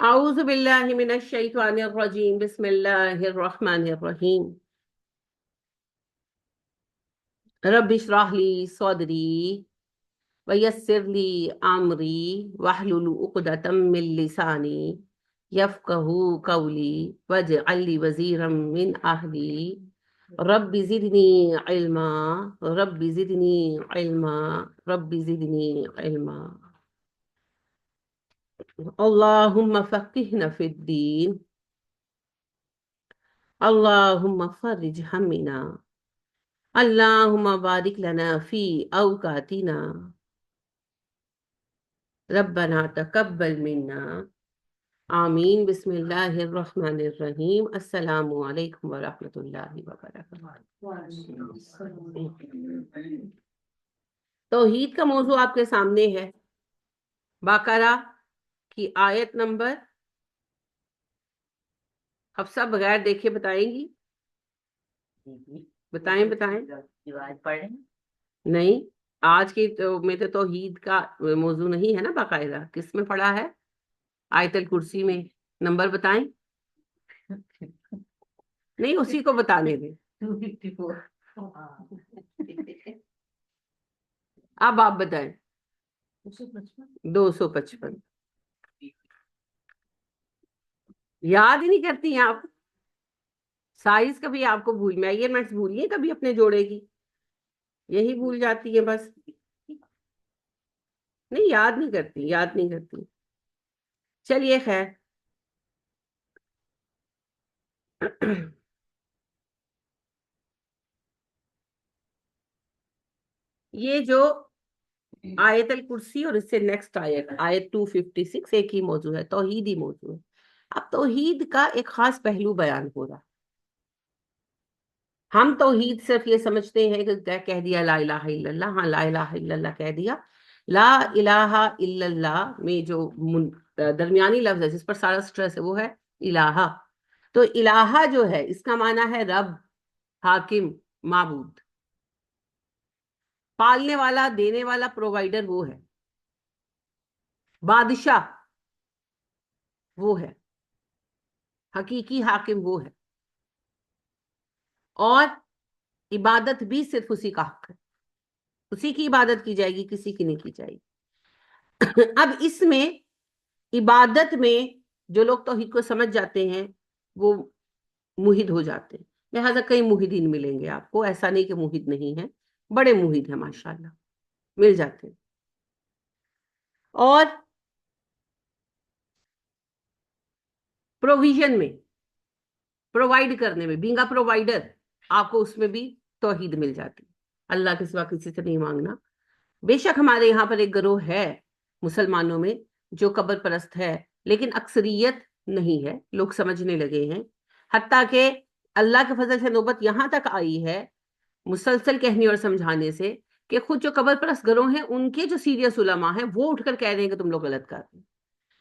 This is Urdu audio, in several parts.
اعوذ باللہ من الشیطان الرجیم بسم اللہ الرحمن الرحیم رب اشرح لی صدری ویسر لی امری واحلل عقدۃ من لسانی یفقہوا قولی واجعل لی وزیرا من اہلی رب زدنی علما رب زدنی علما رب زدنی علما اللہم فقہنا فی الدین اللہم فرج ہمنا اللہم بارک لنا فی اوقاتنا ربنا تقبل منا آمین بسم اللہ الرحمن الرحیم السلام علیکم ورحمۃ اللہ وبرکاتہ۔ توحید کا موضوع آپ کے سامنے ہے۔ بقرہ کی آیت نمبر، حفصہ بغیر دیکھے بتائیں گی؟ بتائیں نہیں، آج کی میں تو توحید کا موضوع نہیں ہے نا باقاعدہ، کس میں پڑھا ہے؟ آیت الکرسی میں۔ نمبر بتائیں؟ نہیں، اسی کو بتانے دیں۔ اب آپ بتائیں۔ 255۔ یاد ہی نہیں کرتی ہیں آپ؟ سائز کبھی آپ کو میجرمنٹس بھولیے کبھی اپنے جوڑے کی، یہی بھول جاتی ہے بس۔ نہیں، یاد نہیں کرتی۔ چلیے خیر، یہ جو آیت الکرسی اور اس سے نیکسٹ آیت 256 ایک ہی موضوع ہے، توحید ہی موضوع ہے۔ اب توحید کا ایک خاص پہلو بیان ہو رہا۔ ہم توحید صرف یہ سمجھتے ہیں کہ کہہ دیا لا الہ الا اللہ، ہاں لا الہ الا اللہ کہہ دیا۔ لا الہ الا اللہ میں جو درمیانی لفظ ہے جس پر سارا سٹریس ہے وہ ہے الہ۔ تو الہ جو ہے اس کا معنی ہے رب، حاکم، معبود، پالنے والا، دینے والا، پرووائڈر وہ ہے، بادشاہ وہ ہے، حقیقی حاکم وہ ہے، اور عبادت بھی صرف اسی کا حق ہے، اسی کی عبادت کی جائے گی، کسی کی نہیں کی جائے گی۔ اب اس میں عبادت میں جو لوگ توحید کو سمجھ جاتے ہیں وہ موحد ہو جاتے ہیں، لہٰذا کئی موحدین ملیں گے آپ کو، ایسا نہیں کہ موحد نہیں ہے، بڑے موحد ہیں ماشاءاللہ، مل جاتے ہیں۔ اور پروویژن میں، پرووائڈ کرنے میں، بینگا پرووائڈر، آپ کو اس میں بھی توحید مل جاتی، اللہ کے سوا کسی سے نہیں مانگنا۔ بے شک ہمارے یہاں پر ایک گروہ ہے مسلمانوں میں جو قبر پرست ہے، لیکن اکثریت نہیں ہے، لوگ سمجھنے لگے ہیں، حتیٰ کہ اللہ کے فضل سے نوبت یہاں تک آئی ہے مسلسل کہنے اور سمجھانے سے کہ خود جو قبر پرست گروہ ہیں ان کے جو سیریس علماء ہیں وہ اٹھ کر کہہ رہے ہیں کہ تم لوگ غلط کر رہے ہیں۔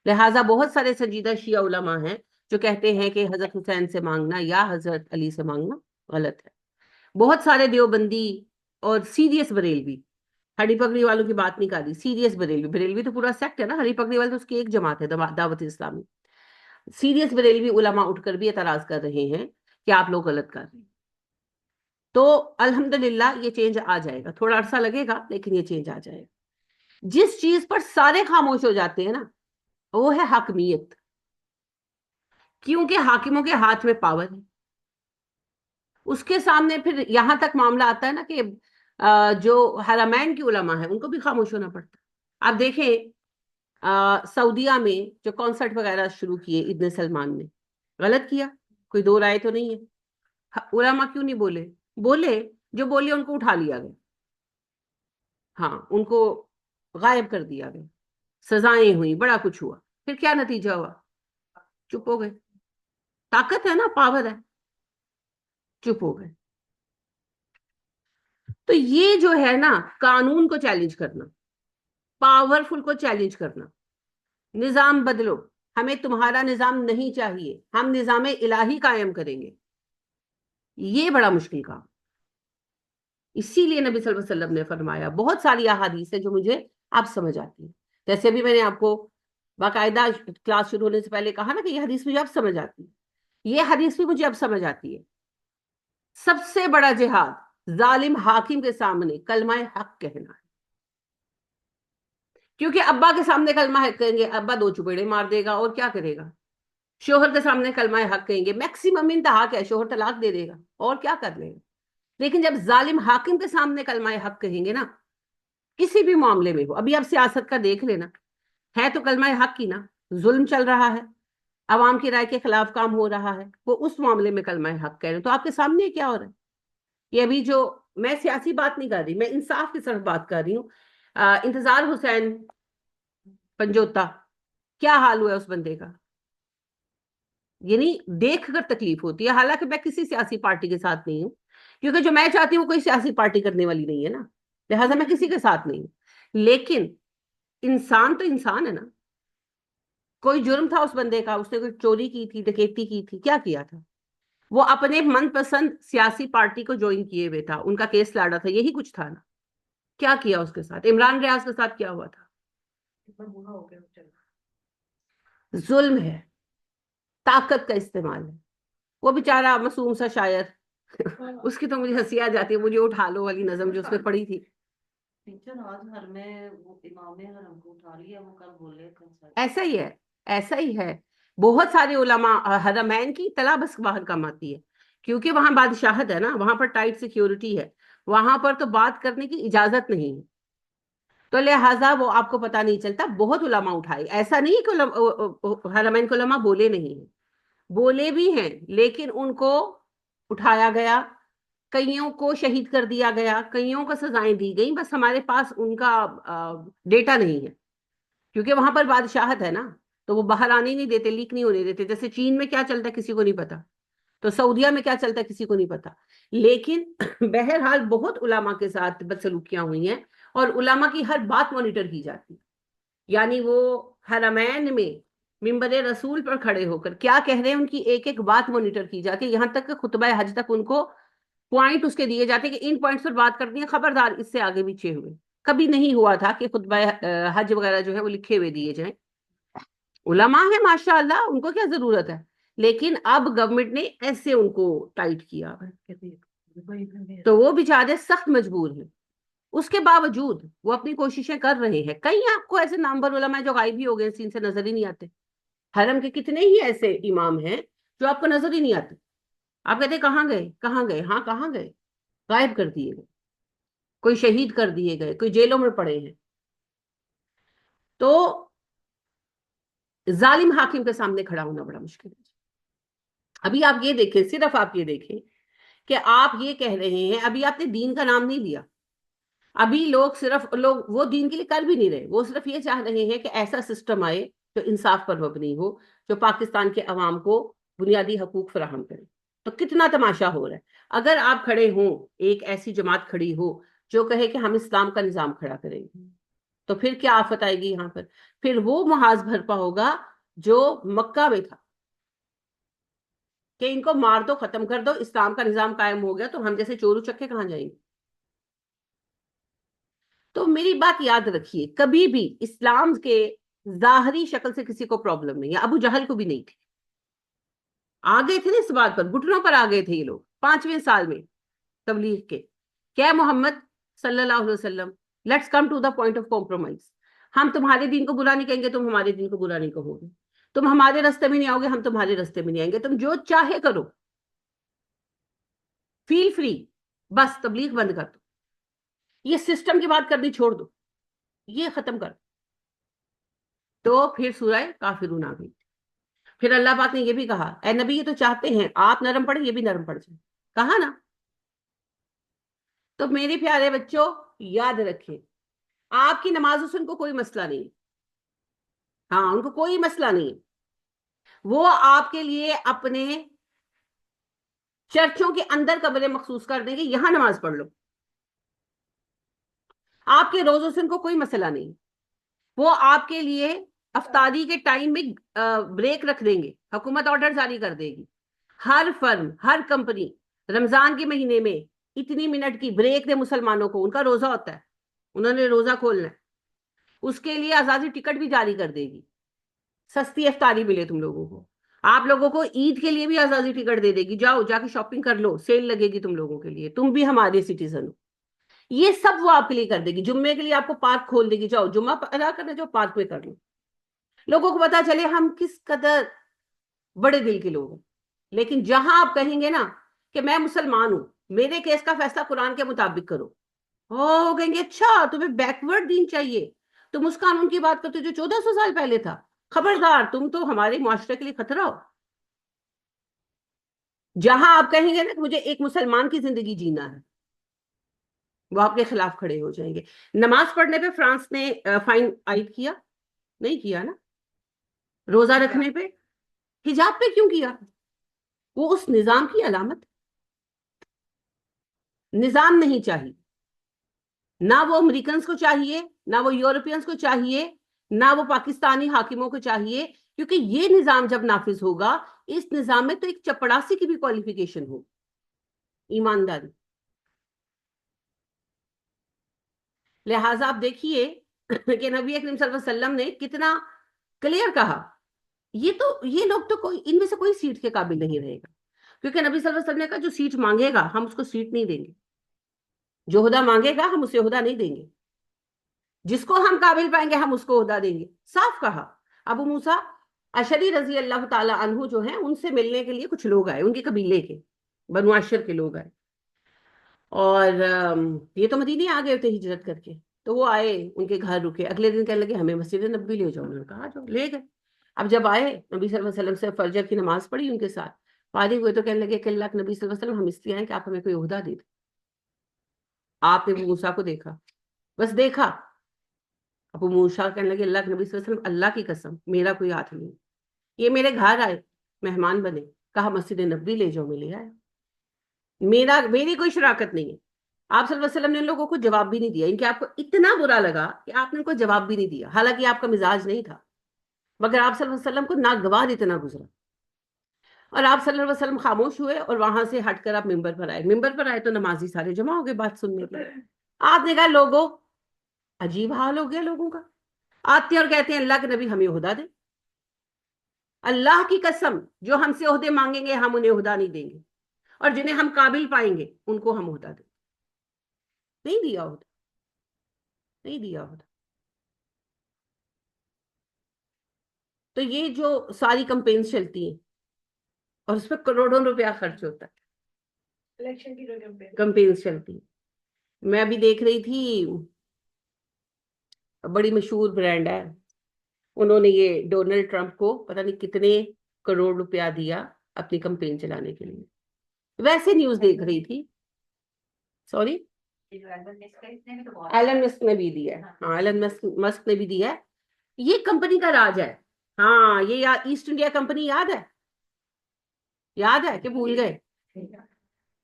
لہٰذا بہت سارے سنجیدہ شیعہ علماء ہیں جو کہتے ہیں کہ حضرت حسین سے مانگنا یا حضرت علی سے مانگنا غلط ہے۔ بہت سارے دیوبندی اور سیریس بریلوی، ہری پگڑی والوں کی بات نہیں کر رہی، سیریس بریلوی تو پورا سیکٹ ہے نا، ہری پگڑی والے تو اس کی ایک جماعت ہے، دعوت اسلامی۔ سیریس بریلوی علماء اٹھ کر بھی اعتراض کر رہے ہیں کہ آپ لوگ غلط کر رہے ہیں۔ تو الحمدللہ یہ چینج آ جائے گا، تھوڑا عرصہ لگے گا لیکن یہ چینج آ جائے گا۔ جس چیز پر سارے خاموش ہو جاتے ہیں نا وہ ہے حاکمیت، کیونکہ حاکموں کے ہاتھ میں پاور ہے۔ اس کے سامنے پھر یہاں تک معاملہ آتا ہے نا کہ جو حرمین کی علماء ہیں ان کو بھی خاموش ہونا پڑتا ہے۔ آپ دیکھیں سعودیہ میں جو کانسرٹ وغیرہ شروع کیے ابن سلمان نے، غلط کیا، کوئی دو رائے تو نہیں ہے۔ علماء کیوں نہیں بولے؟ بولے، جو بولے ان کو اٹھا لیا گیا، ہاں ان کو غائب کر دیا گیا، سزائیں ہوئی، بڑا کچھ ہوا، پھر کیا نتیجہ ہوا؟ چپ ہو گئے۔ طاقت ہے نا، پاور ہے، چپ ہو گئے۔ تو یہ جو ہے نا قانون کو چیلنج کرنا، پاورفل کو چیلنج کرنا، نظام بدلو، ہمیں تمہارا نظام نہیں چاہیے، ہم نظام الہی قائم کریں گے، یہ بڑا مشکل کام۔ اسی لیے نبی صلی اللہ علیہ وسلم نے فرمایا، بہت ساری احادیث ہے جو مجھے اب سمجھ آتی ہیں، جیسے بھی میں نے آپ کو باقاعدہ کلاس شروع ہونے سے پہلے کہا نا کہ یہ حدیث مجھے اب سمجھ آتی ہے، یہ حدیث بھی مجھے اب سمجھ آتی ہے. سب سے بڑا جہاد ظالم حاکم کے سامنے کلمہ حق کہنا ہے. کیونکہ ابا کے سامنے کلمہ حق کہیں گے، ابا دو چپیڑے مار دے گا اور کیا کرے گا. شوہر کے سامنے کلمہ حق کہیں گے، میکسیمم انتہا کیا ہے، شوہر طلاق دے دے گا اور کیا کر لے گا. لیکن جب ظالم حاکم کے سامنے کلمہ حق کہیں گے نا، کسی بھی معاملے میں ہو، ابھی آپ سیاست کا دیکھ لینا، ہے تو کلمہ حق کی نا، ظلم چل رہا ہے، عوام کی رائے کے خلاف کام ہو رہا ہے، وہ اس معاملے میں کلمہ حق کہہ رہے ہیں. تو آپ کے سامنے کیا ہو رہا ہے؟ یہ ابھی جو، میں سیاسی بات نہیں کر رہی، میں انصاف کی طرف بات کر رہی ہوں. انتظار حسین پنجوتا، کیا حال ہوا ہے اس بندے کا؟ یعنی دیکھ کر تکلیف ہوتی ہے. حالانکہ میں کسی سیاسی پارٹی کے ساتھ نہیں ہوں، کیونکہ جو میں چاہتی ہوں کوئی سیاسی پارٹی کرنے والی نہیں ہے نا، لہٰذا میں کسی کے ساتھ نہیں ہوں. لیکن انسان تو انسان ہے نا. کوئی جرم تھا اس بندے کا، اس نے کوئی چوری کی تھی، ڈکیتی کی تھی، کیا کیا تھا؟ وہ اپنے من پسند سیاسی پارٹی کو جوائن کیے ہوئے تھا، ان کا کیس لڑا تھا، یہی کچھ تھا نا. کیا کیا اس کے ساتھ؟ عمران ریاض کے ساتھ کیا ہوا تھا؟ ظلم ہے، طاقت کا استعمال ہے. وہ بیچارہ معصوم سا شاعر اس کی تو مجھے ہنسی آ جاتی ہے، مجھے اٹھا لو والی نظم جو اس نے پڑھی تھی. ایسا ہی ہے، ایسا ہی ہے. بہت سارے علماء حرمین کی اطلاع بس باہر کم آتی ہے، کیونکہ وہاں بادشاہت ہے نا، وہاں پر ٹائٹ سیکیورٹی ہے، وہاں پر تو بات کرنے کی اجازت نہیں ہے. تو لہٰذا وہ آپ کو پتا نہیں چلتا. بہت علماء اٹھائے، ایسا نہیں کہ حرمین کے علماء بولے نہیں ہیں، بولے بھی ہیں، لیکن ان کو اٹھایا گیا، کئیوں کو شہید کر دیا گیا، کئیوں کو سزائیں دی گئیں. بس ہمارے پاس ان کا ڈیٹا نہیں ہے، کیونکہ وہاں پر بادشاہت ہے نا، تو وہ باہر آنے نہیں دیتے، لیک نہیں ہونے دیتے. جیسے چین میں کیا چلتا ہے کسی کو نہیں پتا، تو سعودیہ میں کیا چلتا ہے کسی کو نہیں پتا. لیکن بہرحال بہت علماء کے ساتھ بدسلوکیاں ہوئی ہیں، اور علماء کی ہر بات مانیٹر کی جاتی ہے. یعنی وہ حرمین میں منبر رسول پر کھڑے ہو کر کیا کہہ رہے ہیں، ان کی ایک ایک بات مانیٹر کی جاتی ہے، یہاں تک کہ خطبہ حج تک ان کو پوائنٹ اس کے دیے جاتے ہیں کہ ان پوائنٹس پر بات کرنی ہے، خبردار اس سے آگے پیچھے ہوئے. کبھی نہیں ہوا تھا کہ خطبہ حج وغیرہ جو ہے وہ لکھے ہوئے دیے جائیں. علماء ہیں ماشاء اللہ، ان کو کیا ضرورت ہے. لیکن اب گورنمنٹ نے ایسے ان کو ٹائٹ کیا، تو وہ بیچارے سخت مجبور ہیں. اس کے باوجود وہ اپنی کوششیں کر رہے ہیں. کئی آپ کو ایسے نامور علماء جو غائب ہی ہو گئے، سین سے نظر ہی نہیں آتے. حرم کے کتنے ہی ایسے امام ہیں جو آپ کو نظر ہی نہیں آتے. آپ کہتے کہاں گئے کہاں گئے، ہاں کہاں گئے، غائب کر دیے گئے، کوئی شہید کر دیے گئے، کوئی جیلوں میں پڑے ہیں. تو ظالم حاکم کے سامنے کھڑا ہونا بڑا مشکل ہے. ابھی آپ یہ دیکھیں، صرف آپ یہ دیکھیں کہ آپ یہ کہہ رہے ہیں، ابھی آپ نے دین کا نام نہیں لیا، ابھی لوگ وہ دین کے لیے کر بھی نہیں رہے، وہ صرف یہ چاہ رہے ہیں کہ ایسا سسٹم آئے جو انصاف پر مبنی ہو، جو پاکستان کے عوام کو بنیادی حقوق فراہم کرے. تو کتنا تماشا ہو رہا ہے. اگر آپ کھڑے ہوں، ایک ایسی جماعت کھڑی ہو جو کہے کہ ہم اسلام کا نظام کھڑا کریں گے، تو پھر کیا آفت آئے گی یہاں پر. پھر وہ محاذ بھرپا ہوگا جو مکہ میں تھا کہ ان کو مار دو، ختم کر دو، اسلام کا نظام قائم ہو گیا تو ہم جیسے چور چکے کہاں جائیں گے. تو میری بات یاد رکھیے، کبھی بھی اسلام کے ظاہری شکل سے کسی کو پرابلم نہیں ہے. ابو جہل کو بھی نہیں تھی. آگے تھے نا اس بات پر، گھٹنوں پر آگے تھے یہ لوگ 5ویں سال میں تبلیغ کے. کیا محمد صلی اللہ علیہ وسلم، let's come to the point of compromise. ہم تمہارے دین کو برا نہیں کہیں گے، تم ہمارے دین کو برا نہیں کہو گے. تم ہمارے رستے میں نہیں آؤ گے، ہم تمہارے رستے میں نہیں آئیں گے. تم جو چاہے کرو، فیل فری، بس تبلیغ بند کر دو. یہ سسٹم کی بات کرنی چھوڑ دو، یہ ختم کر. تو پھر سورہ کافرون آ گئی. پھر اللہ پاک نے یہ بھی کہا، اے نبی یہ تو چاہتے ہیں آپ نرم پڑے، یہ بھی نرم پڑ جائے. کہا نا. تو میرے پیارے بچوں یاد رکھیں، آپ کی نمازوں سے ان کو کوئی مسئلہ نہیں. ہاں، ان کو کوئی مسئلہ نہیں. وہ آپ کے لیے اپنے چرچوں کے اندر کمرے مخصوص کر دیں گے، یہاں نماز پڑھ لو. آپ کے روزوں سے ان کو کوئی مسئلہ نہیں. وہ آپ کے لیے افطاری کے ٹائم میں بریک رکھ دیں گے، حکومت آرڈر جاری کر دے گی. ہر فرم، ہر کمپنی رمضان کے مہینے میں اتنی منٹ کی بریک دے مسلمانوں کو. ان کا روزہ ہوتا ہے، انہوں نے روزہ کھولنا ہے، اس کے لیے آزادی ٹکٹ بھی جاری کر دے گی. سستی افطاری ملے تم لوگوں کو. آپ لوگوں کو عید کے لیے بھی آزادی ٹکٹ دے دے گی, جاؤ جا کے شاپنگ کر لو, سیل لگے گی تم لوگوں کے لیے, تم بھی ہمارے سٹیزن ہو. یہ سب وہ آپ کے لیے کر دے گی. جمعے کے لیے آپ کو پارک کھول دے گی, جاؤ جمعہ ادا کرنے جاؤ, پارک میں کر لو. لوگوں کو پتا چلے ہم کس قدر بڑے دل کے لوگ ہیں. لیکن جہاں آپ کہیں گے نا کہ میں مسلمان ہوں, میرے کیس کا فیصلہ قرآن کے مطابق کرو, وہ کہیں گے اچھا تمہیں بیکورڈ دین چاہیے, تم اس قانون کی بات کرتے جو 1400 سال پہلے تھا, خبردار تم تو ہمارے معاشرے کے لیے خطرہ ہو. جہاں آپ کہیں گے نا کہ مجھے ایک مسلمان کی زندگی جینا ہے, وہ آپ کے خلاف کھڑے ہو جائیں گے. نماز پڑھنے پہ فرانس نے فائن عائد کیا نہیں کیا نا؟ روزہ رکھنے پہ, حجاب پہ کیوں کیا؟ وہ اس نظام کی علامت. نظام نہیں چاہیے, نہ وہ امریکنز کو چاہیے, نہ وہ یورپینز کو چاہیے, نہ وہ پاکستانی حاکموں کو چاہیے, کیونکہ یہ نظام جب نافذ ہوگا, اس نظام میں تو ایک چپڑاسی کی بھی کوالیفیکیشن ہو, ایمانداری. لہٰذا آپ دیکھیے کہ نبی اکرم صلی اللہ علیہ وسلم نے کتنا کلیئر کہا, یہ لوگ تو کوئی ان میں سے کوئی سیٹ کے قابل نہیں رہے گا, کیونکہ نبی صلی اللہ علیہ وسلم نے کہا جو سیٹ مانگے گا ہم اس کو سیٹ نہیں دیں گے, جو عہدہ مانگے گا ہم اسے عہدہ نہیں دیں گے, جس کو ہم قابل پائیں گے ہم اس کو عہدہ دیں گے. صاف کہا. ابو موسیٰ اشعری رضی اللہ تعالی عنہ جو ہیں, ان سے ملنے کے لیے کچھ لوگ آئے, ان کے قبیلے کے بنو عشر کے لوگ آئے, اور یہ تو مدینے آ گئے تھے ہجرت کر کے, تو وہ آئے, ان کے گھر رکے, اگلے دن کہنے لگے ہمیں مسجد نبوی لے جاؤ. انہوں نے کہا جاؤ, لے گئے. اب جب آئے نبی صلی اللہ علیہ وسلم سے فجر کی نماز پڑھی ان کے ساتھ, فارغ ہوئے تو کہنے لگے کہ اللہ کے نبی صلی اللہ علیہ وسلم ہم اس لیے آئے کہ آپ ہمیں کوئی عہدہ دے دیں. آپ نے ابو موسیٰ کو دیکھا, بس دیکھا. ابو موسیٰ کہنے لگے اللہ کے نبی صلی اللہ علیہ وسلم اللہ کی قسم میرا کوئی ہاتھ نہیں, یہ میرے گھر آئے مہمان بنے, کہا مسجد نبوی لے جاؤ, میں لے آیا, میری کوئی شراکت نہیں ہے. آپ صلی اللہ علیہ وسلم نے ان لوگوں کو جواب بھی نہیں دیا, ان کے آپ کو اتنا برا لگا کہ آپ نے ان کو جواب بھی نہیں دیا, حالانکہ آپ کا مزاج نہیں تھا, مگر آپ صلی اللہ علیہ وسلم کو ناگوار اتنا گزرا. اور آپ صلی اللہ علیہ وسلم خاموش ہوئے, اور وہاں سے ہٹ کر آپ ممبر پر آئے. ممبر پر آئے تو نمازی سارے جمع ہو گئے بات سننے کے لیے. آپ نے کہا لوگوں, عجیب حال ہو گیا لوگوں کا, آتے ہیں اور کہتے ہیں اللہ کے نبی ہمیں عہدہ دیں. اللہ کی قسم جو ہم سے عہدے مانگیں گے ہم انہیں عہدہ نہیں دیں گے, اور جنہیں ہم قابل پائیں گے ان کو ہم عہدہ دیں. نہیں دیا عہدہ, نہیں دیا عہدہ. تو یہ جو ساری کمپینز چلتی ہیں اور اس پہ کروڑوں روپیہ خرچ ہوتا ہے, الیکشن کی کمپینز چلتی ہیں. میں ابھی دیکھ رہی تھی, بڑی مشہور برانڈ ہے, انہوں نے یہ ڈونلڈ ٹرمپ کو پتہ نہیں کتنے کروڑ روپیہ دیا اپنی کمپین چلانے کے لیے. ویسے نیوز دیکھ رہی تھی, سوری ایلن مسک نے بھی دیا ہے, ہاں ایلن مسک نے بھی دیا ہے. یہ کمپنی کا راج ہے. ہاں یہ ایسٹ انڈیا کمپنی یاد ہے کہ بھول گئے؟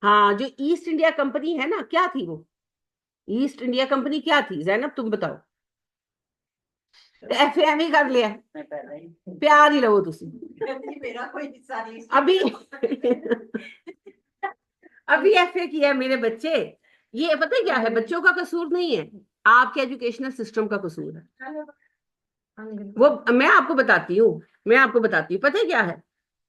ہاں جو ایسٹ انڈیا کمپنی ہے نا, کیا تھی وہ ایسٹ انڈیا کمپنی, کیا تھی زینب تم بتاؤ؟ ایف اے ایم ہی کر لیا, پیار ہی رہو تسی. ابھی ابھی ایف اے کیا ہے میرے بچے. یہ پتہ کیا ہے, بچوں کا قصور نہیں ہے, آپ کے ایجوکیشنل سسٹم کا قصور ہے. وہ میں آپ کو بتاتی ہوں پتہ کیا ہے,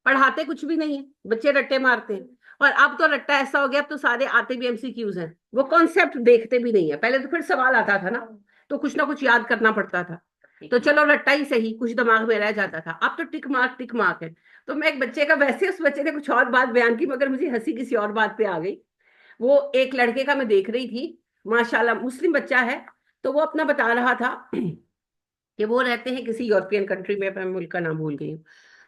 پڑھاتے کچھ بھی نہیں ہے, بچے رٹے مارتے ہیں. اور اب تو رٹا ایسا ہو گیا, اب تو سارے آتے بھی MCQs ہیں, وہ کانسیپٹ دیکھتے بھی نہیں ہے. پہلے تو پھر سوال آتا تھا نا, تو کچھ نہ کچھ یاد کرنا پڑتا تھا, تو چلو رٹا ہی صحیح, کچھ دماغ میں رہ جاتا تھا. اب تو ٹک مارک ہے. تو میں ایک بچے کا, ویسے اس بچے نے کچھ اور بات بیان کی, مگر مجھے ہنسی کسی اور بات پہ آ گئی. وہ ایک لڑکے کا میں دیکھ رہی تھی, ماشاءاللہ مسلم بچہ ہے, تو وہ اپنا بتا رہا تھا کہ وہ رہتے ہیں کسی یورپین کنٹری میں, میں ملک کا نام بھول گئی ہوں.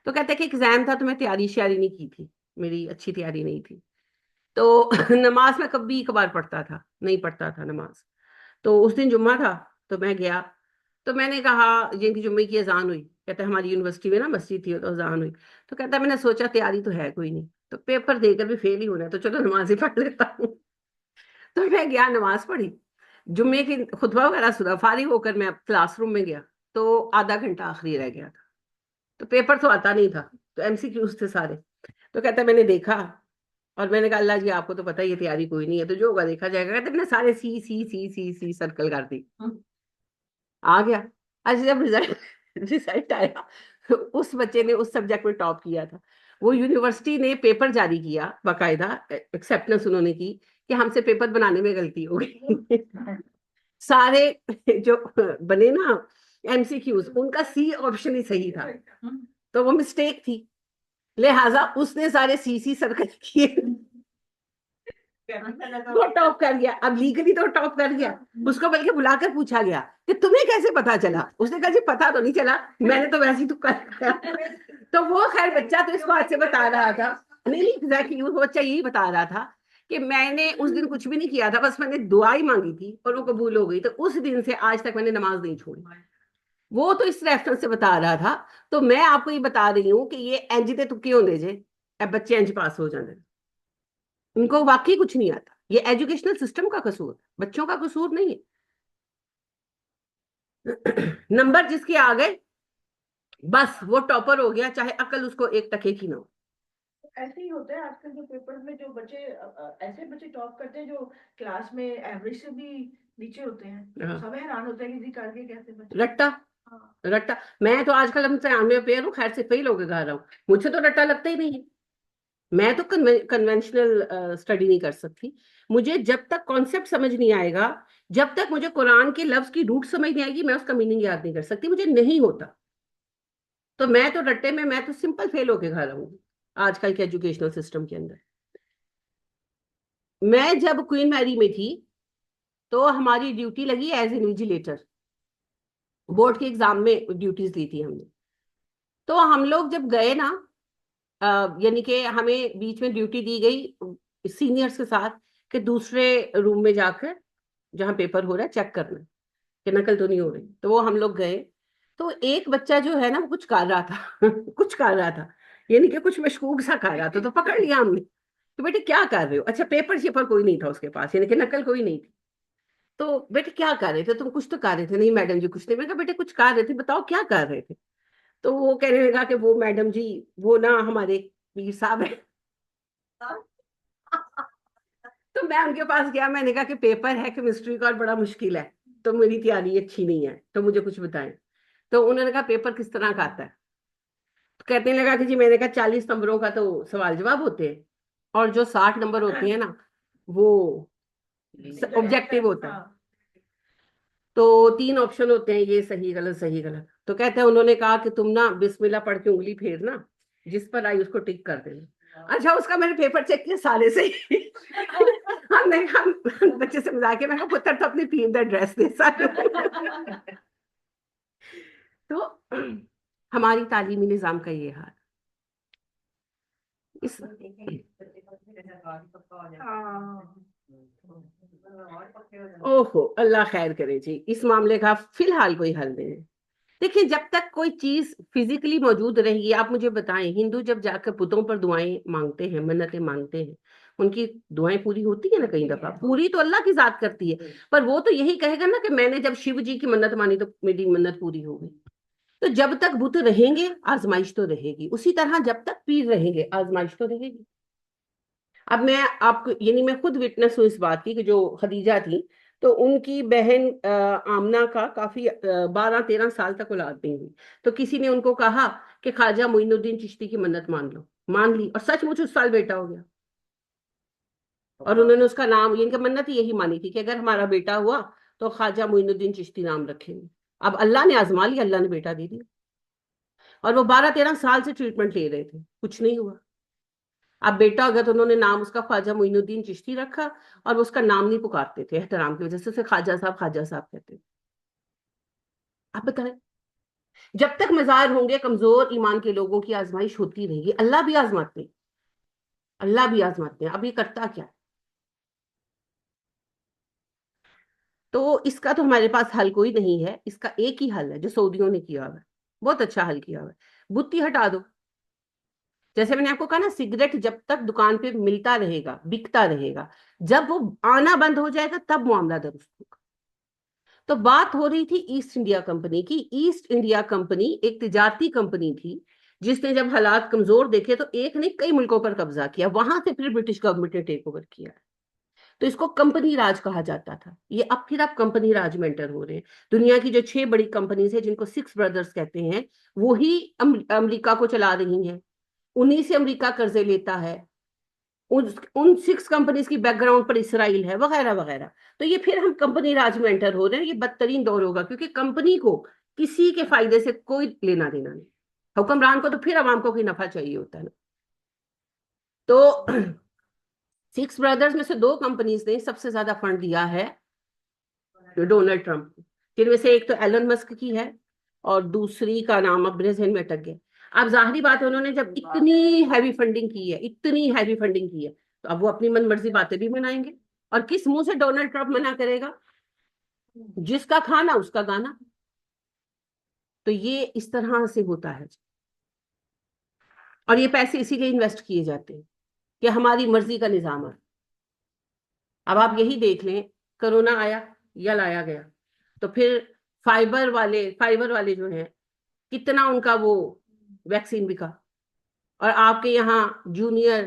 تو کہتے ہیں کہ ایگزام تھا تو میں تیاری شیاری نہیں کی تھی, میری اچھی تیاری نہیں تھی. تو نماز میں کبھی کبھار پڑھتا تھا, نہیں پڑھتا تھا نماز. تو اس دن جمعہ تھا تو میں گیا, تو میں نے کہا جن کی جمعے کی اذان ہوئی, کہتا ہے ہماری یونیورسٹی میں نا مسجد تھی تو اذان ہوئی, تو کہتا ہے میں نے سوچا تیاری تو ہے کوئی نہیں, تو پیپر دے کر بھی فیل ہی ہونا ہے, تو چلو نماز ہی پڑھ لیتا ہوں. تو میں گیا, نماز پڑھی, جمعے کی خطبہ وغیرہ سنا, فارغ ہو کر میں کلاس روم میں گیا, تو آدھا گھنٹہ آخری رہ گیا تھا, تو پیپر تو آتا نہیں تھا, تو MCQs تھے سارے. تو کہتا ہے میں نے دیکھا, اور میں نے کہا اللہ جی آپ کو تو پتہ یہ تیاری کوئی نہیں ہے, تو جو ہوگا دیکھا جائے گا. کہتے میں نے سارے سی سی سی سی سی سرکل کر دی, آ گیا. اچھا جب رزلٹ آیا اس بچے نے اس سبجیکٹ میں ٹاپ کیا تھا. وہ یونیورسٹی نے پیپر جاری کیا باقاعدہ, ایکسپٹنس انہوں نے کی کہ ہم سے پیپر بنانے میں غلطی ہو گئی. سارے جو بنے نا ایم سی کیوز, ان کا سی آپشن ہی صحیح تھا, تو وہ مسٹیک تھی, لہٰذا اس نے سارے سی سرکل کیے, وہ ٹاپ کر گیا. اب لیگلی تو ٹاپ کر گیا. اس کو بلکہ بلا کر پوچھا گیا کہ تمہیں کیسے پتا چلا؟ اس نے کہا جی پتا تو نہیں چلا, میں نے تو ویسے ہی تو کر. تو وہ خیر بچہ تو اس کو آج سے بتا رہا تھا, نہیں ایگزیکٹلی وہ بچہ یہی بتا رہا تھا کہ میں نے اس دن کچھ بھی نہیں کیا تھا, بس میں نے دعا ہی مانگی تھی اور وہ قبول ہو گئی. تو اس دن سے آج تک میں نے نماز نہیں چھوڑی. وہ تو اس ریفرنس سے بتا رہا تھا. تو میں آپ کو یہ بتا رہی ہوں کہ یہ انج تے تکے ہوندے جے, اب بچے انج پاس ہو جاندے, ان کو واقعی کچھ نہیں آتا. یہ ایجوکیشنل سسٹم کا قصور, بچوں کا قصور نہیں ہے. نمبر جس کے آ گئے بس وہ ٹاپر ہو گیا, چاہے عقل اس کو ایک ٹکے کی نہ ہو. ایسے ہی ہوتا ہے آج کل جو پیپر میں جو بچے ایسے بچے ٹاپ کرتے ہیں جو کلاس میں ایوریج سے بھی نیچے ہوتے ہیں, سب حیران ہوتے ہیں کہ کر کے کیسے بچے. رٹا رٹا, میں تو آج کل امتحان میں پیئر ہوں, خیر سے فیل ہو کے گا رہا ہوں, مجھے تو رٹا لگتا ہی نہیں ہے. میں تو کنونشنل اسٹڈی نہیں کر سکتی. مجھے جب تک کانسیپٹ سمجھ نہیں آئے گا, جب تک مجھے قرآن کے لفظ کی روٹ سمجھ نہیں آئے گی, میں اس کا میننگ یاد نہیں کر سکتی, مجھے نہیں ہوتا. تو میں تو رٹے میں تو سمپل فیل ہو کے گھر رہا ہوں آج کل کے ایجوکیشنل سسٹم کے اندر. میں جب کوئین میری میں تھی تو ہماری ڈیوٹی لگی ایز انویجیلیٹر, بورڈ کے ایگزام میں ڈیوٹیز دی تھی ہم نے. تو ہم لوگ جب گئے نا, یعنی کہ ہمیں بیچ میں ڈیوٹی دی گئی سینئرز کے ساتھ کہ دوسرے روم میں جا کر جہاں پیپر ہو رہا ہے چیک کرنا کہ نقل تو نہیں ہو رہی. تو وہ ہم لوگ گئے, تو ایک بچہ جو ہے نا وہ کچھ کر رہا تھا کچھ کر رہا تھا, یعنی کہ کچھ مشکوک سا کر رہا تھا. تو پکڑ لیا ہم نے, تو بیٹے کیا کر رہے ہو؟ اچھا پیپر کوئی نہیں تھا اس کے پاس, یعنی کہ نقل کوئی نہیں تھی. تو بیٹے کیا کر رہے تھے تم؟ کچھ تو کر رہے تھے. نہیں میڈم جی کچھ نہیں. میں کہا بیٹے کچھ کر رہے تھے, بتاؤ کیا کر رہے تھے. تو وہ کہنے لگا کہ وہ میڈم جی وہ نا ہمارے پیر صاحب ہیں. تو میں ان کے پاس گیا, میں نے کہا کہ پیپر ہے کیمسٹری کا اور بڑا مشکل ہے, تو میری تیاری اچھی نہیں ہے, تو مجھے کچھ بتائیں. تو انہوں نے کہا پیپر کس طرح کا آتا ہے؟ تو کہنے لگا کہ جی میں نے کہا 40 نمبروں کا تو سوال جواب ہوتے ہیں, اور جو 60 نمبر ہوتے ہیں نا وہ آبجیکٹو ہوتا ہے. تو 3 آپشن ہوتے ہیں, یہ صحیح غلط صحیح غلط. تو کہتے ہیں انہوں نے کہا کہ تم نا بسم اللہ پڑھ کے انگلی پھیرنا, جس پر آئی اس کو ٹک کر دینا. اچھا اس کا میں نے پیپر چیک کیا, سارے صحیح. ہم بچے سے مذاق کیا, میں کہا پتر تو اپنے پیر دا ڈریس دے سارے. تو ہماری تعلیمی نظام کا یہ حال. اوہو اللہ خیر کرے جی, اس معاملے کا فی الحال کوئی حل نہیں ہے. دیکھیں جب تک کوئی چیز فزیکلی موجود رہے گی, آپ مجھے بتائیں ہندو جب جا کر بتوں پر دعائیں مانگتے ہیں, منتیں مانگتے ہیں, ان کی دعائیں پوری ہوتی ہیں نا؟ کئی دفعہ پوری تو اللہ کی ذات کرتی ہے, پر وہ تو یہی کہے گا نا کہ میں نے جب شیو جی کی منت مانی تو میری منت پوری ہو گئی. تو جب تک بت رہیں گے آزمائش تو رہے گی, اسی طرح جب تک پیر رہیں گے آزمائش تو رہے گی. اب میں آپ کو یعنی میں خود وٹنس ہوں اس بات کی کہ جو خدیجہ تھی تو ان کی بہن آمنہ کا کافی 12-13 سال تک اولاد نہیں ہوئی. تو کسی نے ان کو کہا کہ خواجہ معین الدین چشتی کی منت مان لو, مان لی, اور سچ مچ اس سال بیٹا ہو گیا. اور انہوں نے اس کا نام, یعنی کہ منت یہی مانی تھی کہ اگر ہمارا بیٹا ہوا تو خواجہ معین الدین چشتی نام رکھیں گے. اب اللہ نے آزما لیا, اللہ نے بیٹا دے دیا. اور وہ 12-13 سال سے ٹریٹمنٹ لے رہے تھے, کچھ نہیں ہوا. اب بیٹا ہو گیا تو انہوں نے نام اس کا خواجہ معین الدین چشتی رکھا, اور وہ اس کا نام نہیں پکارتے تھے احترام کی وجہ سے, اسے خواجہ صاحب کہتے تھے. آپ بتائیں جب تک مزار ہوں گے کمزور ایمان کے لوگوں کی آزمائش ہوتی رہے گی. اللہ بھی آزماتے ہیں, اللہ بھی آزماتے ہیں. اب یہ کرتا کیا؟ تو اس کا تو ہمارے پاس حل کوئی نہیں ہے. اس کا ایک ہی حل ہے جو سعودیوں نے کیا ہوا ہے, بہت اچھا حل کیا ہوا ہے, بت ہی ہٹا دو. جیسے میں نے آپ کو کہا نا, سگریٹ جب تک دکان پہ ملتا رہے گا بکتا رہے گا, جب وہ آنا بند ہو جائے گا تب معاملہ درست ہوگا. تو بات ہو رہی تھی ایسٹ انڈیا کمپنی کی. ایسٹ انڈیا کمپنی ایک تجارتی کمپنی تھی جس نے جب حالات کمزور دیکھے تو ایک نے کئی ملکوں پر قبضہ کیا, وہاں سے پھر برٹش گورنمنٹ نے ٹیک اوور کیا. تو اس کو کمپنی راج کہا جاتا تھا. یہ اب پھر آپ کمپنی راج میں انٹر ہو رہے ہیں. دنیا کی جو 6 بڑی کمپنیز ہیں جن کو 6 برادرز کہتے ہیں, وہی امریکہ کو چلا رہی ہیں, انہی سے امریکہ قرضے لیتا ہے, ان 6 کمپنیز کی بیک گراؤنڈ پر اسرائیل ہے, وغیرہ وغیرہ. تو یہ پھر ہم کمپنی راج میں انٹر ہو رہے ہیں. یہ بدترین دور ہوگا, کیونکہ کمپنی کو کسی کے فائدے سے کوئی لینا دینا نہیں. حکمران کو تو پھر عوام کو کوئی نفع چاہیے ہوتا ہے نا. تو 6 برادرز میں سے 2 کمپنیز نے سب سے زیادہ فنڈ دیا ہے ڈونلڈ ٹرمپ, جن میں سے ایک تو ایلن مسک کی ہے اور دوسری کا نام اب میرے ذہن میں اٹک گیا. اب ظاہری بات ہے, انہوں نے جب اتنی ہیوی فنڈنگ کی ہے, اتنی ہیوی فنڈنگ کی ہے, تو اب وہ اپنی من مرضی باتیں بھی منائیں گے. اور کس منہ سے ڈونلڈ ٹرمپ منع کرے گا؟ جس کا کھانا اس کا گانا. تو یہ اس طرح سے ہوتا ہے, اور یہ پیسے اسی لیے انویسٹ کیے جاتے ہیں کہ ہماری مرضی کا نظام ہے. اب آپ یہی دیکھ لیں, کرونا آیا یا لایا گیا, تو پھر فائبر والے جو ہیں, کتنا ان کا وہ ویکسین بکا, اور آپ کے یہاں جونیئر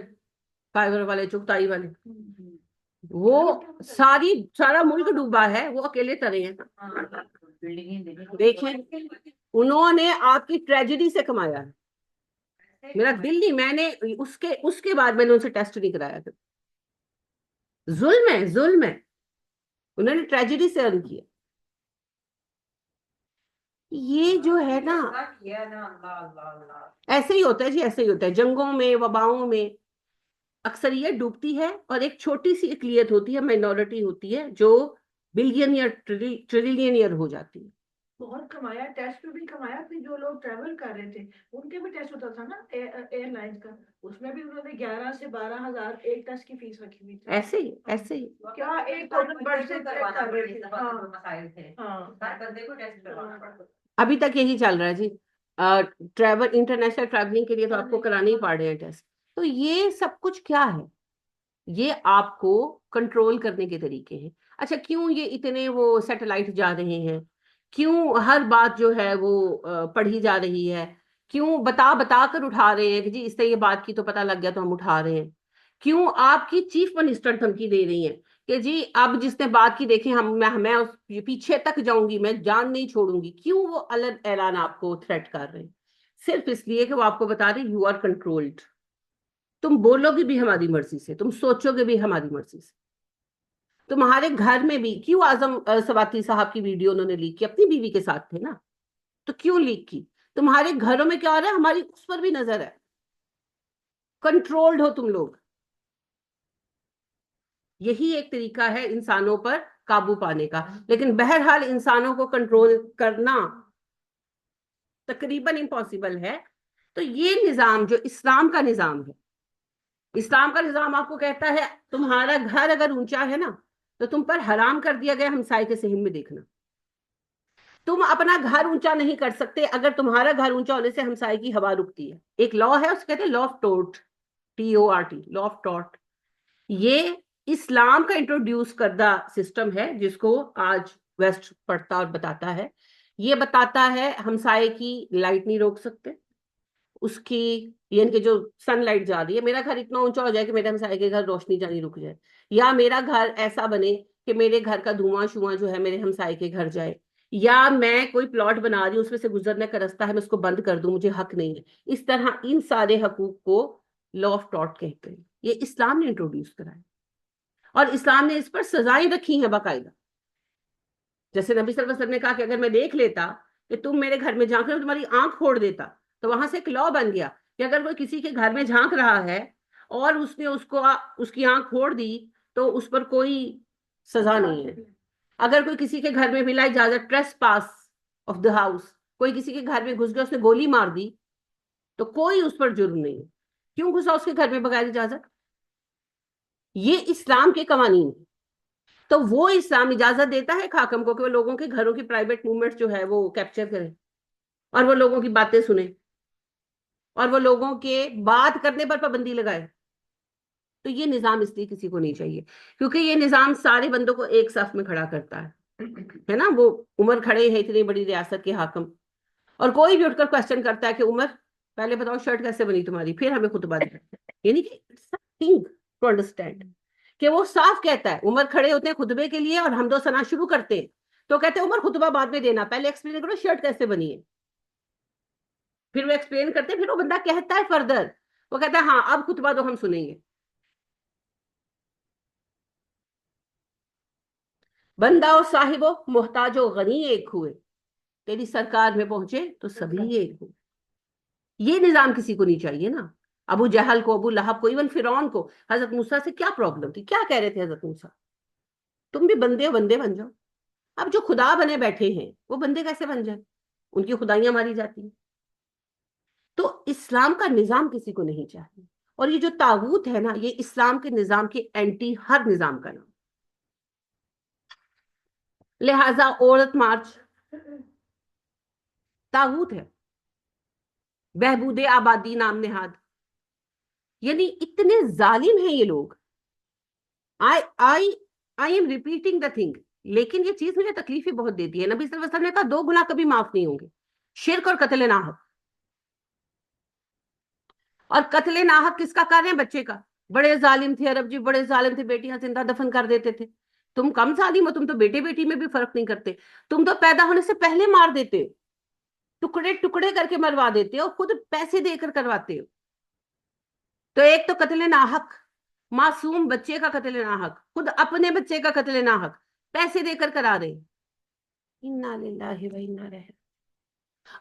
فائبر والے, چغتائی والے, وہ سارا ملک ڈوبا ہے, وہ اکیلے ترے ہیں. دیکھیں, انہوں نے آپ کی ٹریجڈی سے کمایا ہے. میرا دل نہیں, میں نے اس کے بعد میں نے ان سے ٹیسٹ نہیں کرایا تھا. ظلم ہے, انہوں نے ٹریجڈی سے ارن کیا. یہ جو ہے نا, ایسے ہی ہوتا ہے جی, ایسے ہی ہوتا ہے. جنگوں میں, وباؤں میں اکثریت ڈوبتی ہے, اور ایک چھوٹی سی اقلیت ہوتی ہے, مائنورٹی ہوتی ہے, جو بلین ٹریلین ہو جاتی ہے. بہت کمایا, ٹیسٹ پہ بھی کمایا. پھر جو لوگ ٹریول کر رہے تھے ان کے بھی ٹیسٹ ہوتا تھا نا ایئر لائنز کا, اس میں بھی انہوں نے 11 سے 12,000 ایک ٹیسٹ کی فیس رکھی ہوئی تھی. ایسے ہی کیا ایک برڈ سے چیک کر رہے تھے. ابھی تک یہی چل رہا ہے جی. ٹریول, انٹرنیشنل ٹریولنگ کے لیے تو آپ کو کرانے ہی پڑ رہے ہیں ٹیسٹ. تو یہ سب کچھ کیا ہے؟ یہ آپ کو کنٹرول کرنے کے طریقے ہیں. اچھا, کیوں یہ اتنے وہ سیٹلائٹ جا رہے ہیں, کیوں ہر بات جو ہے وہ پڑھی جا رہی ہے, کیوں بتا کر اٹھا رہے ہیں کہ جی اس سے یہ بات کی تو پتہ لگ گیا تو ہم اٹھا رہے ہیں, کیوں آپ کی چیف منسٹر دھمکی دے رہی ہیں کہ جی اب جس نے بات کی دیکھیں میں اس پیچھے تک جاؤں گی, میں جان نہیں چھوڑوں گی. کیوں وہ الگ اعلان آپ کو تھریٹ کر رہے ہیں؟ صرف اس لیے کہ وہ آپ کو بتا رہے یو آر کنٹرولڈ. تم بولو گے بھی ہماری مرضی سے, تم سوچو گے بھی ہماری مرضی سے. تمہارے گھر میں بھی کیوں اعظم سواتی صاحب کی ویڈیو انہوں نے لیک کی, اپنی بیوی کے ساتھ تھے نا, تو کیوں لیک کی؟ تمہارے گھروں میں کیا ہو رہا ہے, ہماری اس پر بھی نظر ہے. کنٹرولڈ ہو تم لوگ. یہی ایک طریقہ ہے انسانوں پر قابو پانے کا. لیکن بہرحال انسانوں کو کنٹرول کرنا تقریباً امپاسبل ہے. تو یہ نظام جو اسلام کا نظام ہے, اسلام کا نظام آپ کو کہتا ہے تمہارا گھر اگر اونچا ہے نا تو تم پر حرام کر دیا گیا ہمسائے کے صحن میں دیکھنا. تم اپنا گھر اونچا نہیں کر سکتے, اگر تمہارا گھر اونچا ہونے سے ہمسائے کی ہوا رکتی ہے. ایک لا ہے, اس کو کہتے ہیں law of tort, TORT, law of tort. یہ اسلام کا انٹروڈیوس کردہ سسٹم ہے جس کو آج ویسٹ پڑھتا اور بتاتا ہے. یہ بتاتا ہے ہمسائے کی لائٹ نہیں روک سکتے, اس کی یعنی کہ جو سن لائٹ جا رہی ہے, میرا گھر اتنا اونچا ہو جائے کہ میرے ہمسائے کے گھر روشنی جانی رک جائے, یا میرا گھر ایسا بنے کہ میرے گھر کا دھواں شواں جو ہے میرے ہمسائے کے گھر جائے, یا میں کوئی پلاٹ بنا رہی ہوں اس میں سے گزرنے کا راستہ ہے میں اس کو بند کر دوں, مجھے حق نہیں ہے. اس طرح ان سارے حقوق کو لا آف ٹارٹ کہتے ہیں. یہ اسلام نے انٹروڈیوس کرایا, اور اسلام نے اس پر سزائیں رکھی ہیں باقاعدہ. جیسے نبی صلی اللہ علیہ وسلم نے کہا کہ اگر میں دیکھ لیتا کہ تم میرے گھر میں جھانک رہے ہو, تمہاری آنکھ پھوڑ دیتا. تو وہاں سے ایک لا بن گیا کہ اگر کوئی کسی کے گھر میں جھانک رہا ہے اور اس نے اس کی آنکھ پھوڑ دی تو اس پر کوئی سزا نہیں ہے. اگر کوئی کسی کے گھر میں بلا اجازت trace pass of the house, کوئی کسی کے گھر میں گھس گیا, اس نے گولی مار دی, تو کوئی اس پر جرم نہیں ہے. کیوں گھسا اس کے گھر میں بغیر اجازت؟ یہ اسلام کے قوانین. تو وہ اسلام اجازت دیتا ہے حاکم کو کہ وہ لوگوں کے گھروں کی پرائیویٹ موومنٹ جو ہے وہ کیپچر کرے, اور وہ لوگوں کی باتیں سنے, اور وہ لوگوں کے بات کرنے پر پابندی لگائے. تو یہ نظام اس لیے کسی کو نہیں چاہیے کیونکہ یہ نظام سارے بندوں کو ایک صف میں کھڑا کرتا ہے نا. وہ عمر کھڑے ہیں اتنی بڑی ریاست کے حاکم, اور کوئی بھی اٹھ کر کوشچن کرتا ہے کہ عمر پہلے بتاؤ شرٹ کیسے بنی تمہاری, پھر ہمیں خطبہ دیا. یعنی کہ ٹو انڈرسٹینڈ کہ وہ صاف کہتا ہے، عمر کھڑے ہوتے ہیں خطبے کے لیے اور حمد و ثنا شروع کرتے ہیں تو کہتے ہیں عمر خطبہ بعد میں دینا، پہلے ایکسپلین کرو شرٹ کیسے بنی ہے. پھر وہ ایکسپلین کرتے ہیں، پھر وہ بندہ کہتا ہے فردر، وہ کہتا ہے ہاں اب خطبہ تو ہم سنیں گے. بندہ و صاحب و محتاج و غنی ایک ہوئے، تیری سرکار میں پہنچے تو سبھی ایک ہوئے. یہ نظام کسی کو نہیں چاہیے نا. ابو جہل کو، ابو لہب کو، ایون فرعون کو حضرت موسیٰ سے کیا پرابلم تھی؟ کیا کہہ رہے تھے حضرت موسیٰ؟ تم بھی بندے ہو، بندے بن جاؤ. اب جو خدا بنے بیٹھے ہیں وہ بندے کیسے بن جائیں؟ ان کی خدائیاں ماری جاتی ہیں. تو اسلام کا نظام کسی کو نہیں چاہیے. اور یہ جو طاغوت ہے نا، یہ اسلام کے نظام کے اینٹی ہر نظام کا نام. لہذا عورت مارچ طاغوت ہے، بہبود آبادی نام نہاد. یعنی اتنے ظالم ہیں یہ لوگ. I am repeating the thing. لیکن یہ چیز مجھے تکلیف ہی بہت دیتی ہے. نبی صلی اللہ علیہ وسلم نے کہا 2 گناہ کبھی معاف نہیں ہوں گے، شرک اور قتل ناحق. اور قتل ناحق کس کا کار ہے؟ بچے کا. بڑے ظالم تھے عرب جی، بڑے ظالم تھے، بیٹیاں زندہ دفن کر دیتے تھے. تم کم ظالم ہو، تم تو بیٹے بیٹی میں بھی فرق نہیں کرتے. تم تو پیدا ہونے سے پہلے مار دیتے ہو، ٹکڑے ٹکڑے کر کے مروا دیتے ہو، خود پیسے دے کر کرواتے ہو. تو ایک تو قتل ناحق، معصوم بچے کا قتل ناحق، خود اپنے بچے کا قتل ناحق پیسے دے کر کرا رہے. انا للہ و انا الیہ.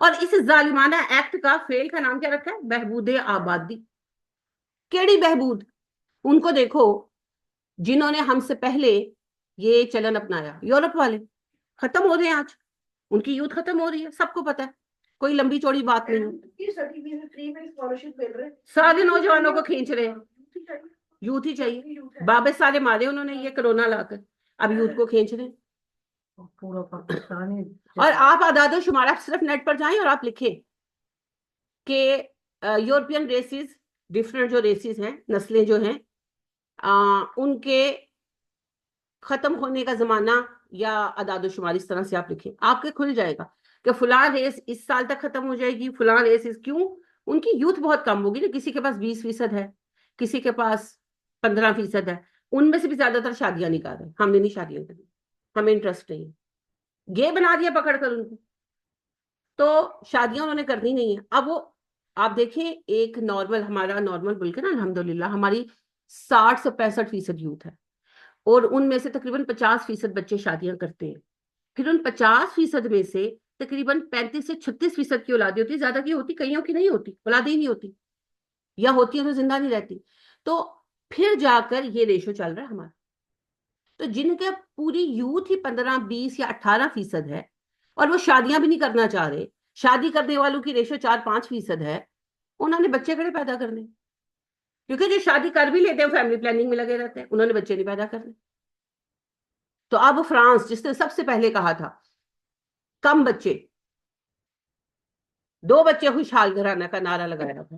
اور اس ظالمانہ ایکٹ کا فیل کا نام کیا رکھا ہے؟ بہبود آبادی. کیڑی بہبود؟ ان کو دیکھو جنہوں نے ہم سے پہلے یہ چلن اپنایا، یورپ والے ختم ہو رہے ہیں آج. ان کی یوتھ ختم ہو رہی ہے، سب کو پتا ہے، کوئی لمبی چوڑی بات نہیں ہے. سارے نوجوانوں کو کھینچ رہے ہیں، یوتھ ہی چاہیے. بابے سارے مارے انہوں نے یہ کرونا لا کر، اب یوتھ کو کھینچ رہے ہیں. پورا پاکستانی. اور آپ اعداد و شمار، آپ صرف نیٹ پر جائیں اور آپ لکھیں کہ یورپین ریسز، ڈفرنٹ جو ریسز ہیں، نسلیں جو ہیں، ان کے ختم ہونے کا زمانہ یا اعداد و شمار اس طرح سے آپ لکھیں، آپ کے کھل جائے گا کہ فلاں ریس اس سال تک ختم ہو جائے گی، فلاں ریس کیوں؟ ان کی یوتھ بہت کم ہوگی نا. کسی کے پاس 20% ہے، کسی کے پاس 15% ہے. ان میں سے بھی زیادہ تر شادیاں نہیں کر رہے. ہم نے نہیں شادیاں کرنی، ہمیں انٹرسٹ نہیں ہے. گے بنا دیا پکڑ کر ان کو، تو شادیاں انہوں نے کرنی نہیں ہے. اب وہ آپ دیکھیں، ایک نارمل، ہمارا نارمل ملک ہے نا الحمدللہ، ہماری 60 سے 65% یوتھ ہے، اور ان میں سے تقریباً 50% بچے شادیاں کرتے ہیں. پھر ان 50% میں سے تقریباً 35 سے 36% کی اولادیں ہوتی، زیادہ کی ہوتی، کئیوں کی نہیں ہوتی، اولادیں ہی نہیں ہوتی، یا ہوتی ہے تو زندہ نہیں رہتی. تو پھر جا کر یہ ریشو چل رہا ہے ہمارا. تو جن کے پوری یوتھ ہی 15 20 یا 18% ہے، اور وہ شادیاں بھی نہیں کرنا چاہ رہے، شادی کرنے والوں کی ریشو 4-5% ہے، انہوں نے بچے کڑے پیدا کرنے. کیونکہ جو شادی کر بھی لیتے ہیں فیملی پلاننگ میں لگے رہتے ہیں، انہوں نے بچے نہیں پیدا کرنے. تو اب فرانس جس نے سب سے پہلے کہا تھا کم بچے، 2 بچے خوشحال گھرانہ کا نعرہ لگایا تھا،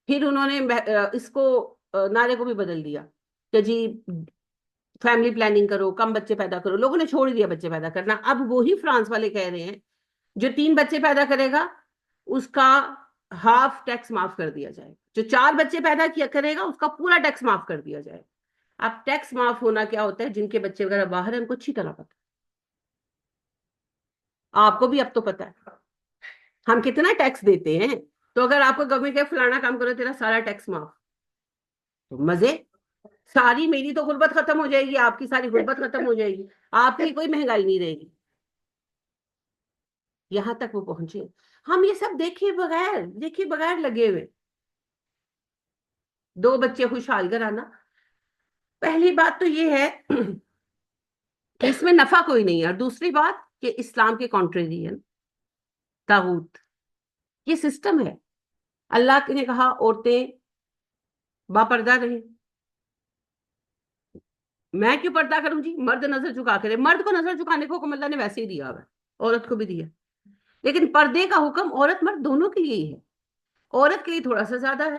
پھر انہوں نے اس کو نعرے کو بھی بدل دیا کہ جی فیملی پلاننگ کرو، کم بچے پیدا کرو. لوگوں نے چھوڑ دیا بچے پیدا کرنا. اب وہی فرانس والے کہہ رہے ہیں جو 3 بچے پیدا کرے گا اس کا ہاف ٹیکس معاف کر دیا جائے، جو 4 بچے پیدا کیا کرے گا اس کا پورا ٹیکس معاف کر دیا جائے. اب ٹیکس معاف ہونا کیا ہوتا ہے؟ جن کے بچے وغیرہ باہر ہیں ان کو اچھی طرح پتا. آپ کو بھی اب تو پتا ہے ہم کتنا ٹیکس دیتے ہیں. تو اگر آپ کو گورنمنٹ کہ فلانا کام کرو تیرا سارا ٹیکس معاف، تو مزے. ساری میری تو غربت ختم ہو جائے گی، آپ کی ساری غربت ختم ہو جائے گی، آپ کی کوئی مہنگائی نہیں رہے گی. یہاں تک وہ پہنچے. ہم یہ سب دیکھے بغیر لگے ہوئے. 2 بچے خوشحال گھرانہ. پہلی بات تو یہ ہے کہ اس میں نفع کوئی نہیں ہے، اور دوسری بات کہ اسلام کے کانٹریرین طاغوت یہ سسٹم ہے. اللہ نے کہا عورتیں باپردہ رہیں. میں کیوں پردہ کروں جی؟ مرد نظر جھکا کرے. مرد کو نظر جھکانے کو حکم اللہ نے ویسے ہی دیا ہوا ہے، عورت کو بھی دیا. لیکن پردے کا حکم عورت مرد دونوں کے لیے ہی ہے. عورت کے لیے تھوڑا سا زیادہ ہے،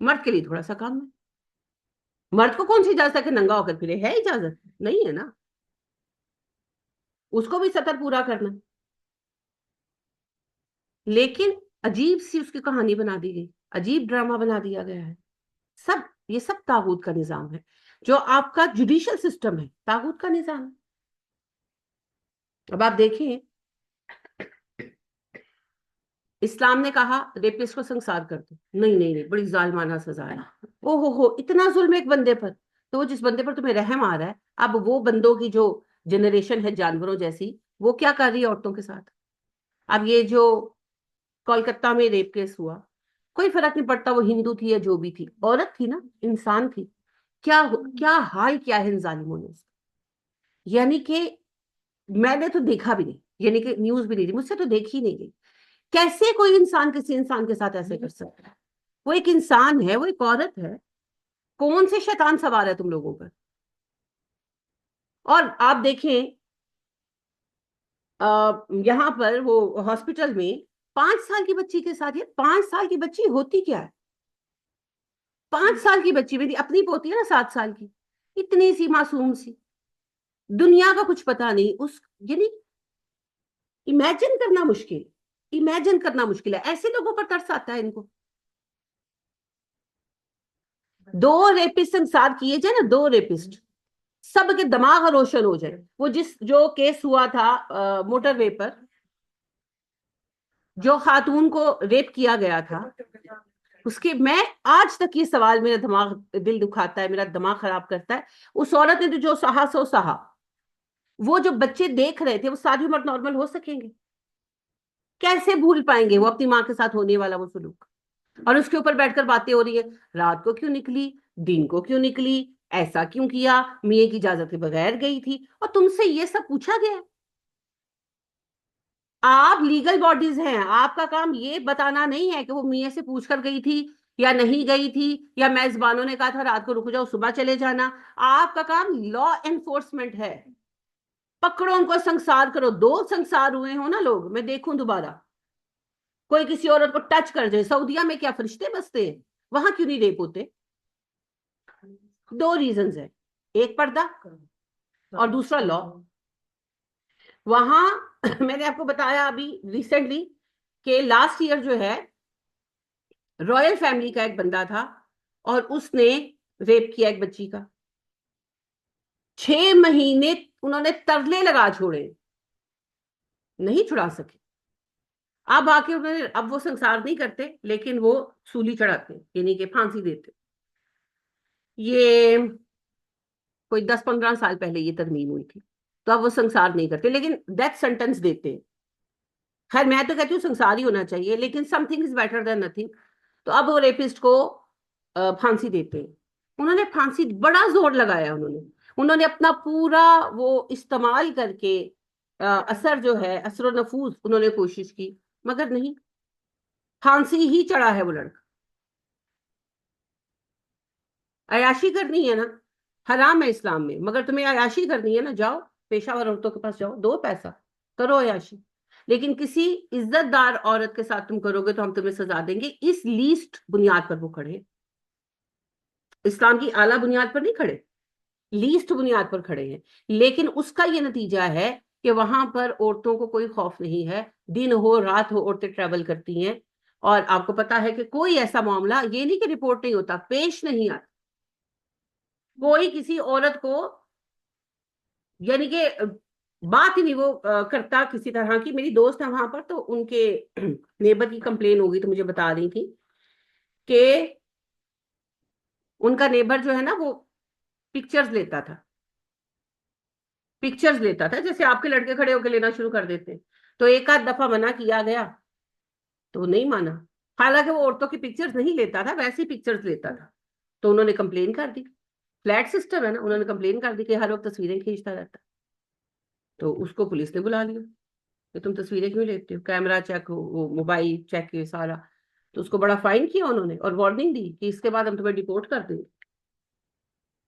مرد کے لیے تھوڑا سا کم ہے. مرد کو کون سی اجازت ہے کہ ننگا ہو کر پھرے؟ ہے اجازت؟ نہیں ہے نا. اس کو بھی سطر پورا کرنا. لیکن عجیب سی اس کی کہانی بنا دی گئی، عجیب ڈرامہ بنا دیا گیا ہے. یہ سب طاغوت کا نظام ہے. جو آپ کا جوڈیشل سسٹم ہے، طاغوت کا نظام ہے۔ اب آپ دیکھیں، اسلام نے کہا ریپسٹ کو سنسار کر دو، نہیں نہیں نہیں، بڑی ظالمانہ سزا ہے، او ہو اتنا ظلم ایک بندے پر، تو وہ جس بندے پر تمہیں رحم آ رہا ہے، اب وہ بندوں کی جو جنریشن ہے جانوروں جیسی، وہ کیا کر رہی ہے عورتوں کے ساتھ۔ اب یہ جو کولکتہ میں ریپ کیس ہوا، کوئی فرق نہیں پڑتا وہ ہندو تھی یا جو بھی تھی، عورت تھی نا، انسان تھی، کیا کیا حال کیا ہے ان ظالموں نے اس کا۔ یعنی کہ میں نے تو دیکھا بھی نہیں، یعنی کہ نیوز بھی نہیں تھی مجھ سے، تو دیکھی نہیں گئی، کیسے کوئی انسان کسی انسان کے ساتھ ایسے کر سکتا ہے؟ وہ ایک انسان ہے، وہ ایک عورت ہے، کون سے شیطان سوار ہے تم لوگوں پر؟ اور آپ دیکھیں یہاں پر وہ ہاسپٹل میں 5 سال کی بچی کے ساتھ، یہ 5 سال کی بچی ہوتی کیا ہے؟ 5 سال کی بچی، میری اپنی پوتی ہے نا 7 سال کی، اتنی سی معصوم سی، دنیا کا کچھ پتا نہیں اس، یعنی امیجن کرنا مشکل، امیجن کرنا مشکل ہے، ایسے لوگوں پر ترس آتا ہے ان کو۔ 2 ریپسٹ سنسار کیے جائے نا، 2 ریپسٹ، سب کے دماغ روشن ہو جائے۔ وہ جو کیس ہوا تھا موٹر وے پر، جو خاتون کو ریپ کیا گیا تھا، اس کے میں آج تک یہ سوال میرا دماغ دل دکھاتا ہے، میرا دماغ خراب کرتا ہے، اس عورت نے تو جو سہا سو سہا، وہ جو بچے دیکھ رہے تھے وہ ساری عمر نارمل ہو سکیں گے؟ کیسے بھول پائیں گے وہ اپنی ماں کے ساتھ ہونے والا وہ سلوک؟ اور اس کے اوپر بیٹھ کر باتیں ہو رہی ہے، رات کو کیوں نکلی، دن کو کیوں نکلی، ایسا کیوں کیا، میاں کی اجازت کے بغیر گئی تھی، اور تم سے یہ سب پوچھا گیا؟ آپ لیگل باڈیز ہیں، آپ کا کام یہ بتانا نہیں ہے کہ وہ میاں سے پوچھ کر گئی تھی یا نہیں گئی تھی، یا میزبانوں نے کہا تھا رات کو رک جاؤ صبح چلے جانا۔ آپ کا کام لا انفورسمنٹ ہے، پکڑو ان کو، سنسار کرو۔ 2 سنسار ہوئے ہوں نا لوگ، میں دیکھوں دوبارہ کوئی کسی عورت کو ٹچ کر جائے۔ سعودیہ میں کیا فرشتے بستے ہیں؟ وہاں کیوں نہیں ریپ ہوتے؟ 2 ریزنز ہیں، ایک پردہ اور دوسرا لا۔ وہاں میں نے آپ کو بتایا ابھی ریسنٹلی کہ لاسٹ ایئر جو ہے رائل فیملی کا ایک بندہ تھا اور اس نے ریپ کیا ایک بچی کا، 6 مہینے انہوں نے ترلے لگا چھوڑے، نہیں چھڑا سکے۔ اب آ کے انہوں نے، اب وہ سنسار نہیں کرتے لیکن وہ سولی چڑھاتے، یعنی کہ پھانسی دیتے۔ یہ کوئی 10-15 سال پہلے یہ ترمیم ہوئی تھی، تو اب وہ سنسار نہیں کرتے لیکن ڈیتھ سینٹنس دیتے ہیں۔ خیر میں تو کہتی ہوں سنسار ہی ہونا چاہیے، لیکن some thing is better than nothing. تو اب وہ ریپسٹ کو پھانسی دیتے ہیں۔ انہوں نے پھانسی بڑا زور لگایا، انہوں نے اپنا پورا وہ استعمال کر کے اثر جو ہے، اثر و نفوذ، انہوں نے کوشش کی مگر نہیں، پھانسی ہی چڑھا ہے وہ لڑکا۔ عیاشی کرنی ہے نا، حرام ہے اسلام میں، مگر تمہیں عیاشی کرنی ہے نا، جاؤ پیشہ ور عورتوں کے پاس جاؤ، 2 پیسہ کرو عیاشی، لیکن کسی عزت دار عورت کے ساتھ تم کرو گے تو ہم تمہیں سزا دیں گے، اس لیسٹ بنیاد پر وہ کھڑے، اسلام کی اعلیٰ بنیاد پر نہیں کھڑے، لیسٹ بنیاد پر کھڑے ہیں۔ لیکن اس کا یہ نتیجہ ہے کہ وہاں پر عورتوں کو کوئی خوف نہیں ہے، دن ہو رات ہو عورتیں ٹریول کرتی ہیں، اور آپ کو پتا ہے کہ کوئی ایسا معاملہ یہ نہیں کہ رپورٹ نہیں ہوتا، پیش نہیں آتا، کوئی کسی عورت کو یعنی کہ بات ہی نہیں وہ کرتا کسی طرح کی۔ میری دوست ہے وہاں پر، تو ان کے نیبر کی کمپلین ہوگی تو مجھے بتا رہی تھی کہ ان کا نیبر جو ہے نا وہ پکچرز لیتا تھا، جیسے آپ کے لڑکے کھڑے ہو کے لینا شروع کر دیتے، تو ایک آدھ دفعہ منع کیا گیا تو وہ نہیں مانا، حالانکہ وہ عورتوں کی پکچرز نہیں لیتا تھا، ویسی پکچرز لیتا تھا۔ تو انہوں نے کمپلین کر دی، فلیٹ سسٹم ہے نا، انہوں نے کمپلین کر دی کہ ہر وقت تصویریں کھینچتا رہتا، تو اس کو پولیس نے بلا لیا کہ تم تصویریں کیوں لیتے ہو، کیمرہ چیک، موبائل چیک سارا، تو اس کو بڑا فائن کیا انہوں نے اور وارننگ دی کہ اس کے بعد ہم تمہیں ڈیپورٹ کر دیں گے۔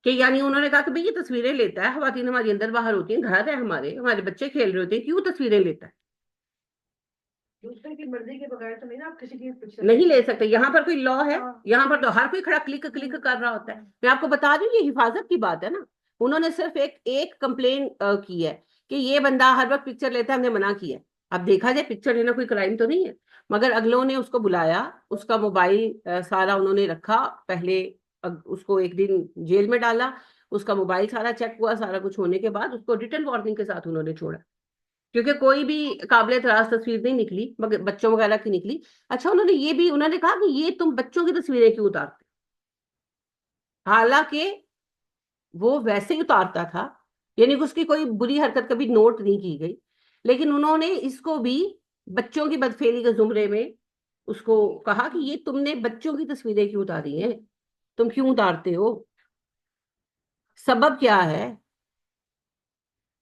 کہ یعنی انہوں نے کہا کہ بھئی یہ تصویریں لیتا ہے، خواتین ہماری اندر باہر ہوتی ہیں، گھر ہے ہمارے بچے کھیل رہے ہوتے ہیں، کیوں تصویریں لیتا ہے؟ دوسرے کی مرضی کے بغیر تو نہیں نا آپ کسی کی پکچر نہیں لے سکتے، یہاں پر کوئی لا ہے؟ ہاں۔ یہاں پر تو ہر کوئی کھڑا کلک کر رہا ہوتا ہے۔ میں آپ کو بتا دوں یہ حفاظت کی بات ہے نا، انہوں نے صرف ایک کمپلین کی ہے کہ یہ بندہ ہر وقت پکچر لیتا ہے، ہم نے منع کیا ہے۔ اب دیکھا جائے پکچر لینا کوئی کرائم تو نہیں ہے، مگر اگلوں نے اس کو بلایا، اس کا موبائل سارا انہوں نے رکھا، پہلے اس کو ایک دن جیل میں ڈالا، اس کا موبائل سارا چیک ہوا, سارا کچھ ہونے کے بعد اس کو ریٹن وارننگ کے ساتھ انہوں نے چھوڑا, کیونکہ کوئی بھی قابل اعتراض تصویر نہیں نکلی مگر بچوں وغیرہ کی نکلی. اچھا انہوں نے یہ بھی انہوں نے کہا کہ یہ تم بچوں کی تصویریں کیوں اتارتے, حالانکہ وہ ویسے ہی اتارتا تھا, یعنی کہ اس کی کوئی بری حرکت کبھی نوٹ نہیں کی گئی, لیکن انہوں نے اس کو بھی بچوں کی بدفعلی کے زمرے میں اس کو کہا کہ یہ تم نے بچوں کی تصویریں کیوں اتاری ہیں, تم کیوں اتارتے ہو, سبب کیا ہے.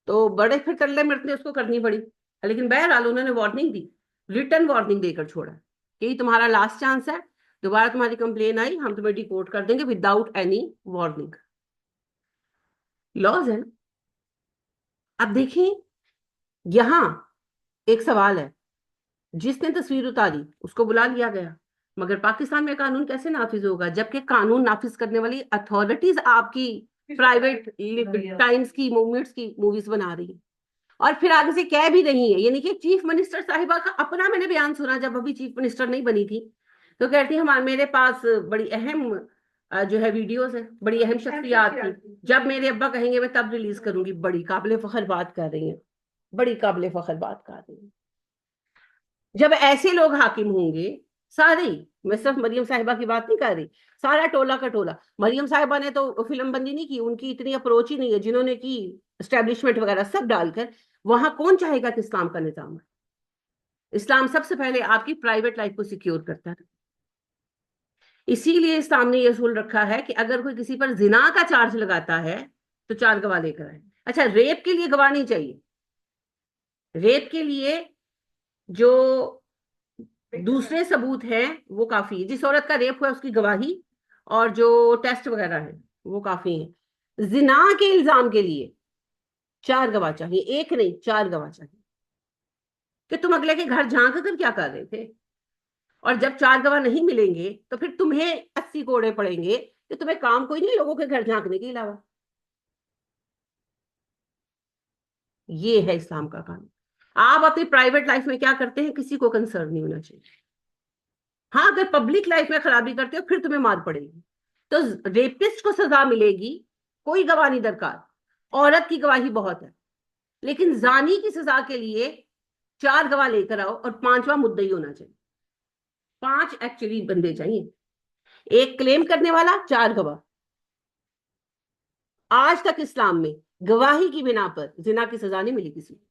تو بڑے پھر تلے مرتے اس کو کرنی پڑی, لیکن بہرحال انہوں نے وارننگ دی, ریٹن وارننگ دے کر چھوڑا کہ یہ تمہارا لاسٹ چانس ہے, دوبارہ تمہاری کمپلین آئی ہم تمہیں ڈیپورٹ کر دیں گے وداؤٹ اینی وارننگ. لاز ہے. اب دیکھیں یہاں ایک سوال ہے, جس نے تصویر اتاری اس کو بلا لیا گیا, مگر پاکستان میں قانون کیسے نافذ ہوگا جبکہ قانون نافذ کرنے والی اتھارٹیز آپ کی پرائیویٹ ٹائمز کی موومنٹس کی موویز بنا رہی ہیں, اور پھر آگے سے کہہ بھی رہی ہیں. یعنی کہ چیف منسٹر صاحبہ کا اپنا میں نے بیان سنا جب ابھی چیف منسٹر نہیں بنی تھی, تو کہتی ہیں میرے پاس بڑی اہم جو ہے ویڈیوز ہیں, بڑی اہم شخصیات کی, جب میرے ابا کہیں گے میں تب ریلیز کروں گی. بڑی قابل فخر بات کر رہی ہیں, بڑی قابل فخر بات کر رہی ہیں. جب ایسے لوگ حاکم ہوں گے سارے ہی, میں صرف مریم صاحبہ کی بات نہیں کر رہی, سارا ٹولا کا ٹولا. مریم صاحبہ نے تو فلم بندی نہیں کی, ان کی اتنی اپروچ ہی نہیں ہے, جنہوں نے کی اسٹیبلشمنٹ وغیرہ سب ڈال کر. وہاں کون چاہے گا کہ اسلام کا نظام ہے؟ اسلام سب سے پہلے آپ کی پرائیویٹ لائف کو سیکیور کرتا ہے. اسی لیے اسلام نے یہ اصول رکھا ہے کہ اگر کوئی کسی پر زنا کا چارج لگاتا ہے تو 4 گواہ لے کر آئے. اچھا ریپ کے لیے گواہ نہیں چاہیے, ریپ کے لیے جو دوسرے ثبوت ہیں وہ کافی ہے. جس عورت کا ریپ ہوا اس کی گواہی اور جو ٹیسٹ وغیرہ ہیں وہ کافی ہیں. زنا کے الزام کے لیے 4 گواہ چاہیے, ایک نہیں 4 گواہ چاہیے, کہ تم اگلے کے گھر جھانک کر کیا کر رہے تھے. اور جب 4 گواہ نہیں ملیں گے تو پھر تمہیں 80 کوڑے پڑیں گے کہ تمہیں کام کوئی نہیں لوگوں کے گھر جھانکنے کے علاوہ. یہ ہے اسلام کا قانون. آپ اپنی پرائیویٹ لائف میں کیا کرتے ہیں کسی کو کنسرن نہیں ہونا چاہیے. ہاں اگر پبلک لائف میں خرابی کرتے ہو پھر تمہیں مار پڑے گی. تو ریپسٹ کو سزا ملے گی, کوئی گواہ نہیں درکار, عورت کی گواہی بہت ہے, لیکن زانی کی سزا کے لیے 4 گواہ لے کر آؤ اور 5واں مدعی ہونا چاہیے. 5 ایکچولی بندے چاہیے, ایک کلیم کرنے والا 4 گواہ. آج تک اسلام میں گواہی کی بنا پر زنا کی سزا نہیں ملی کسی کو,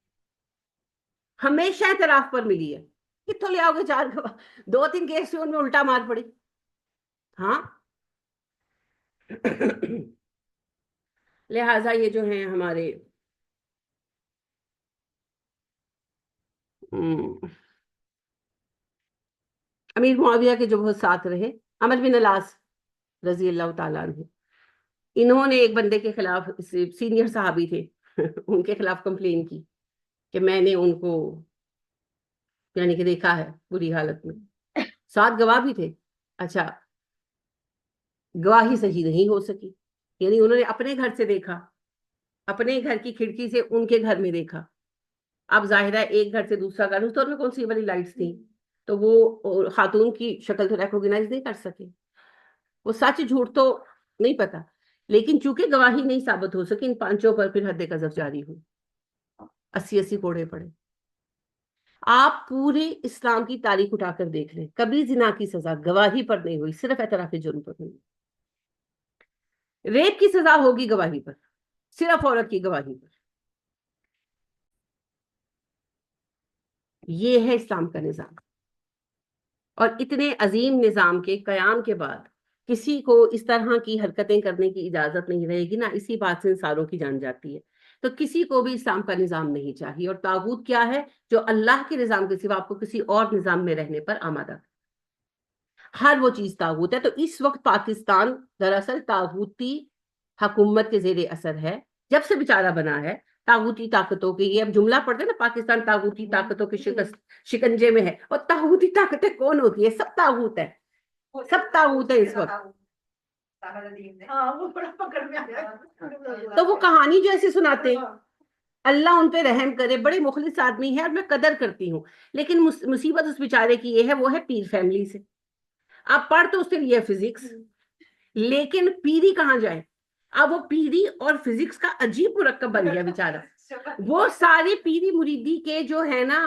ہمیشہ اعتراف پر ملی ہے. کتوں لے آؤ گے 4 گواہ؟ 2-3 کیس سے ان میں الٹا مار پڑی. ہاں لہذا یہ جو ہیں ہمارے امیر معاویہ کے جو بہت ساتھ رہے, عمرو بن العاص رضی اللہ تعالیٰ عنہ, انہوں نے ایک بندے کے خلاف, سینئر صحابی تھے, ان کے خلاف کمپلین کی کہ میں نے ان کو یعنی کہ دیکھا ہے بری حالت میں. 7 گواہ بھی تھے. اچھا گواہی صحیح نہیں ہو سکی, یعنی انہوں نے اپنے گھر سے دیکھا, اپنے گھر کی کھڑکی سے ان کے گھر میں دیکھا. اب ظاہر ہے ایک گھر سے دوسرا گھر, اس دور میں کون سی والی لائٹس تھیں, تو وہ خاتون کی شکل تو ریکوگنائز نہیں کر سکے. وہ سچ جھوٹ تو نہیں پتا, لیکن چونکہ گواہی نہیں ثابت ہو سکی, ان 5 پر پھر حد قذف جاری ہوئی, 80 کوڑے پڑے. آپ پورے اسلام کی تاریخ اٹھا کر دیکھ لیں, کبھی زنا کی سزا گواہی پر نہیں ہوئی, صرف اعتراف جرم پر ہوئی. ریپ کی سزا ہوگی گواہی پر, صرف عورت کی گواہی پر. یہ ہے اسلام کا نظام. اور اتنے عظیم نظام کے قیام کے بعد کسی کو اس طرح کی حرکتیں کرنے کی اجازت نہیں رہے گی نا, اسی بات سے انسانوں کی جان جاتی ہے. تو کسی کو بھی اسلام کا نظام نہیں چاہیے. اور طاغوت کیا ہے؟ جو اللہ کے نظام کے سوا آپ کو کسی اور نظام میں رہنے پر آمادہ, ہر وہ چیز طاغوت ہے. تو اس وقت پاکستان دراصل طاغوتی حکومت کے زیر اثر ہے, جب سے بیچارہ بنا ہے. طاغوتی طاقتوں کے, یہ اب جملہ پڑھتے ہیں نا, پاکستان طاغوتی طاقتوں کے شکنجے میں ہے. اور طاغوتی طاقتیں کون ہوتی ہے؟ سب طاغوت ہے, سب طاغوت ہے اس وقت. تو وہ کہانی جو ایسے سناتے ہیں, اللہ ان پہ رحم کرے, بڑے مخلص آدمی ہے اور میں قدر کرتی ہوں, لیکن مصیبت اس بیچارے کی یہ ہے, وہ ہے پیر فیملی سے. آپ پڑھ تو اس کے لیے فزکس, لیکن پیری کہاں جائے؟ اب وہ پیری اور فزکس کا عجیب مرکب بن گیا بیچارہ. وہ سارے پیری مریدی کے جو ہے نا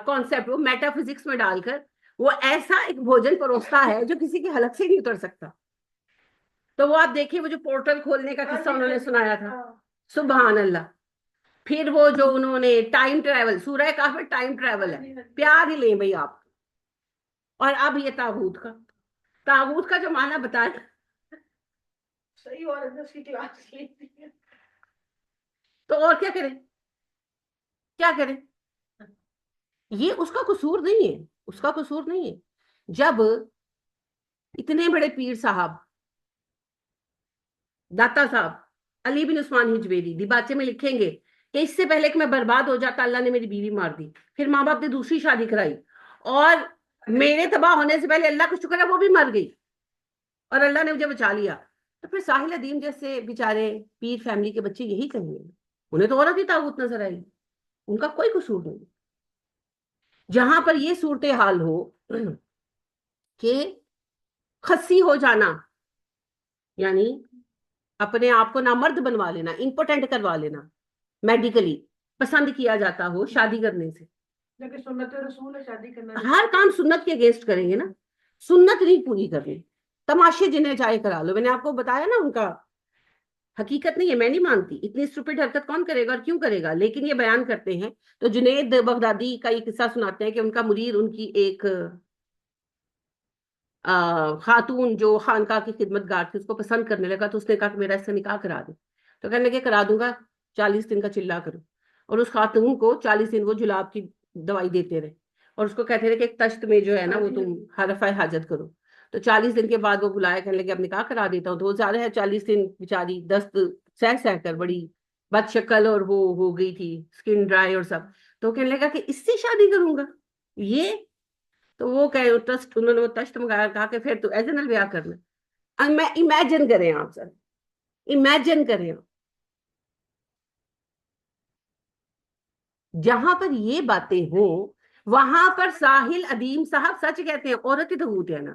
کانسیپٹ وہ میٹا فزکس میں ڈال کر وہ ایسا ایک بھوجن پروستا ہے جو کسی کے حلق سے نہیں اتر سکتا. تو وہ آپ دیکھیے وہ جو پورٹل کھولنے کا قصہ انہوں نے سنایا تھا, سبحان اللہ. پھر وہ جو انہوں نے ٹائم ٹریول, سورہ کہف میں ٹائم ٹریول ہے, پیار ہی لیں بھائی آپ. اور اب یہ تاغوت کا جو معنی بتایا صحیح, اور اس کی کلاس لیتی ہے تو اور کیا کریں, کیا کریں. یہ اس کا قصور نہیں ہے, اس کا قصور نہیں ہے. جب اتنے بڑے پیر صاحب داتا صاحب علی بن عثمان ہجویری دیباچے میں لکھیں گے کہ اس سے پہلے کہ میں برباد ہو جاتا اللہ نے میری بیوی مار دی, پھر ماں باپ نے دوسری شادی کرائی, اور میرے تباہ ہونے سے پہلے اللہ کا شکر ہے وہ بھی مر گئی اور اللہ نے مجھے بچا لیا. تو پھر ساحل ادیم جیسے بیچارے پیر فیملی کے بچے یہی کہیں گے, انہیں تو عورت ہی طاغوت نظر آئی, ان کا کوئی قصور نہیں. جہاں پر یہ صورتحال ہو کہ خسی ہو جانا, یعنی اپنے آپ کو نامرد بنوا لینا, امپوٹنٹ کروا لینا میڈیکلی, پسند کیا جاتا ہو شادی کرنے سے. لیکن سنت رسول ہے شادی کرنا, ہر کام سنت کے اگینسٹ کریں گے نا, سنت نہیں پوری کرنی. تماشے جنہیں چاہے کرا لو, میں نے آپ کو بتایا نا ان کا حقیقت نہیں ہے, میں نہیں مانتی اتنی اسٹوپڈ حرکت کون کرے گا اور کیوں کرے گا, لیکن یہ بیان کرتے ہیں. تو جنید بغدادی کا یہ قصہ سناتے ہیں کہ ان کا مرید ان کی ایک خاتون جو خانقاہ کی خدمت گار تھی اس کو پسند کرنے لگا, تو اس نے کہا کہ میرا اس سے نکاح کرا دے. تو کہنے لگے کرا دوں گا, 40 دن کا چلا کرو. اور اس خاتون کو 40 دن وہ جلاب کی دوائی دیتے رہے اور اس کو کہتے رہے کہ ایک تشت میں جو ہے نا وہ تم حرفہ حاجت کرو. تو 40 دن کے بعد وہ بلایا, کہنے لگے اب نکاح کرا دیتا ہوں. تو وہ زیادہ ہے 40 دن بیچاری دست سہ کر بڑی بد شکل اور وہ ہو گئی تھی, اسکن ڈرائی اور سب. تو کہنے لگا کہ اس سے شادی کروں گا یہ. تو وہ انہوں نے وہ تشت منگایا, کہا کہ پھر تو ایزنل بیاہ کرنا. امیجن کریں آپ سر, امیجن کریں آپ, جہاں پر یہ باتیں ہوں وہاں پر ساحل ادیم صاحب سچ کہتے ہیں, عورت ہی طاغوت ہے نا.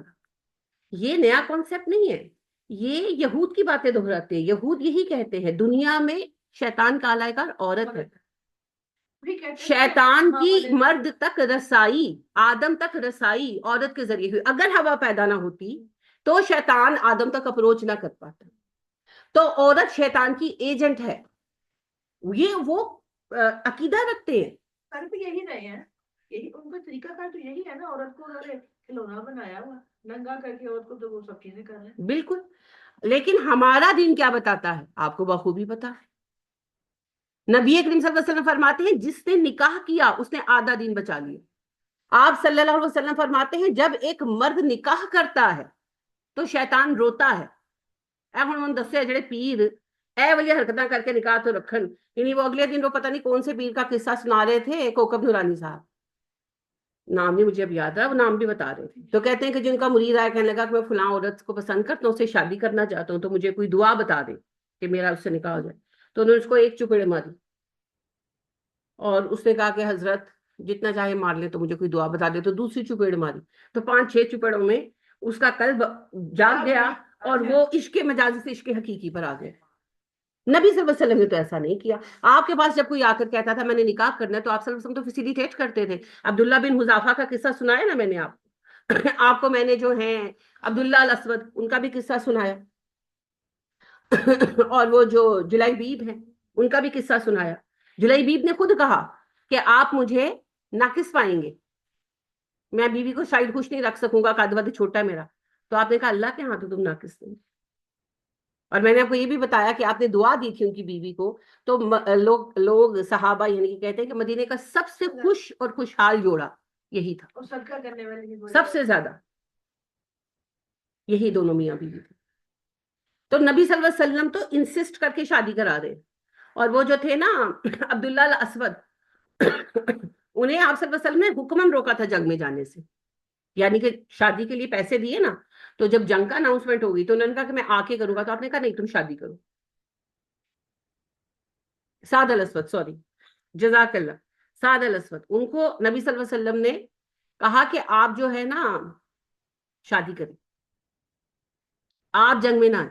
یہ نیا کانسیپٹ نہیں ہے, یہ یہود کی باتیں دہراتے ہیں. یہود یہی کہتے ہیں دنیا میں شیطان کا اعلی کار عورت ہے. شیطان کی مرد تک رسائی, آدم تک رسائی عورت کے ذریعے ہوئی. اگر ہوا پیدا نہ ہوتی تو شیطان آدم تک اپروچ نہ کر پاتا. تو عورت شیطان کی ایجنٹ ہے, یہ وہ عقیدہ رکھتے ہیں. کر بھی یہی رہے ہیں, یہی ان کا طریقہ کار تو یہی ہے نا. عورت کو انہوں نے کھلونا بنایا ہوا, ننگا کر کے عورت کو, تو وہ سب چیزیں کر رہے ہیں. بالکل, لیکن ہمارا دین کیا بتاتا ہے آپ کو بخوبی پتا ہے. نبی کریم صلی اللہ علیہ وسلم فرماتے ہیں جس نے نکاح کیا اس نے آدھا دین بچا لیا. آپ صلی اللہ علیہ وسلم فرماتے ہیں جب ایک مرد نکاح کرتا ہے تو شیطان روتا ہے. اے ہن دسے جڑے پیر اے والی حرکتاں کر کے نکاح تو رکھن, یعنی وہ اگلے دن وہ پتہ نہیں کون سے پیر کا قصہ سنا رہے تھے, کوکب نورانی صاحب, نام نہیں مجھے اب یاد ہے, وہ نام بھی بتا رہے تھے. تو کہتے ہیں کہ جن کا مرید آیا کہنے لگا کہ میں فلاں عورت کو پسند کرتا ہوں, اسے شادی کرنا چاہتا ہوں, تو مجھے کوئی دعا بتا دے کہ میرا اس سے نکاح ہو جائے. تو انہوں نے اس کو ایک چپیڑ ماری اور اس نے کہا کہ حضرت جتنا چاہے مار لے تو مجھے کوئی دعا بتا دے. تو دوسری چپیڑ ماری, تو 5-6 چپیڑوں میں اس کا قلب جاگ گیا اور وہ عشق مجازی سے عشق حقیقی پر آ گیا. نبی صلی اللہ علیہ وسلم نے تو ایسا نہیں کیا. آپ کے پاس جب کوئی آ کر کہتا تھا میں نے نکاح کرنا ہے تو آپ صلی اللہ علیہ وسلم تو فیسیلیٹیٹ کرتے تھے. عبداللہ بن حذافہ کا قصہ سنایا نا میں نے آپ کو میں نے جو ہیں عبداللہ الاسود ان کا بھی قصہ سنایا, اور وہ جو جلیبیب ہیں ان کا بھی قصہ سنایا. جلیبیب نے خود کہا کہ آپ مجھے ناقص پائیں گے, میں بیوی کو شاید خوش نہیں رکھ سکوں گا, قد ود چھوٹا ہے میرا. تو آپ نے کہا اللہ کے ہاں تو تم ناقص نہیں. اور میں نے آپ کو یہ بھی بتایا کہ آپ نے دعا دی تھی ان کی بیوی کو, تو لوگ صحابہ یعنی کہ کہتے ہیں کہ مدینے کا سب سے خوش اور خوشحال جوڑا یہی تھا, اور صدقہ کرنے والے سب سے زیادہ یہی دونوں میاں بیوی تھے. تو نبی صلی اللہ علیہ وسلم تو انسسٹ کر کے شادی کرا رہے. اور وہ جو تھے نا عبداللہ الاسود, انہیں آپ صلی اللہ علیہ وسلم نے حکمن روکا تھا جنگ میں جانے سے, یعنی کہ شادی کے لیے پیسے دیے نا, تو جب جنگ کا اناؤنسمنٹ ہوگی تو انہوں نے کہا کہ میں آ کے کروں گا, تو آپ نے کہا نہیں تم شادی کرو. سعد الاسود, سوری جزاک اللہ, سعد الاسود, ان کو نبی صلی اللہ علیہ وسلم نے کہا کہ آپ جو ہے نا شادی کریں, آپ جنگ میں نہ آئیں.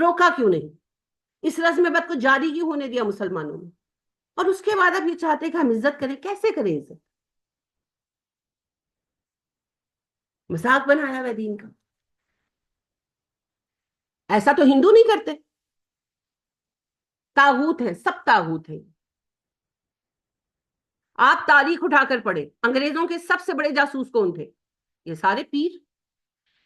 روکا کیوں نہیں؟ اس رسم بد کو جاری کیوں ہونے دیا مسلمانوں نے؟ اور اس کے بعد اب یہ چاہتے کہ ہم عزت کریں. کیسے کریں عزت؟ مذاق بنایا ہوا دین کا. ایسا تو ہندو نہیں کرتے. طاغوت ہے، سب طاغوت ہے. آپ تاریخ اٹھا کر پڑھے، انگریزوں کے سب سے بڑے جاسوس کون تھے؟ یہ سارے پیر.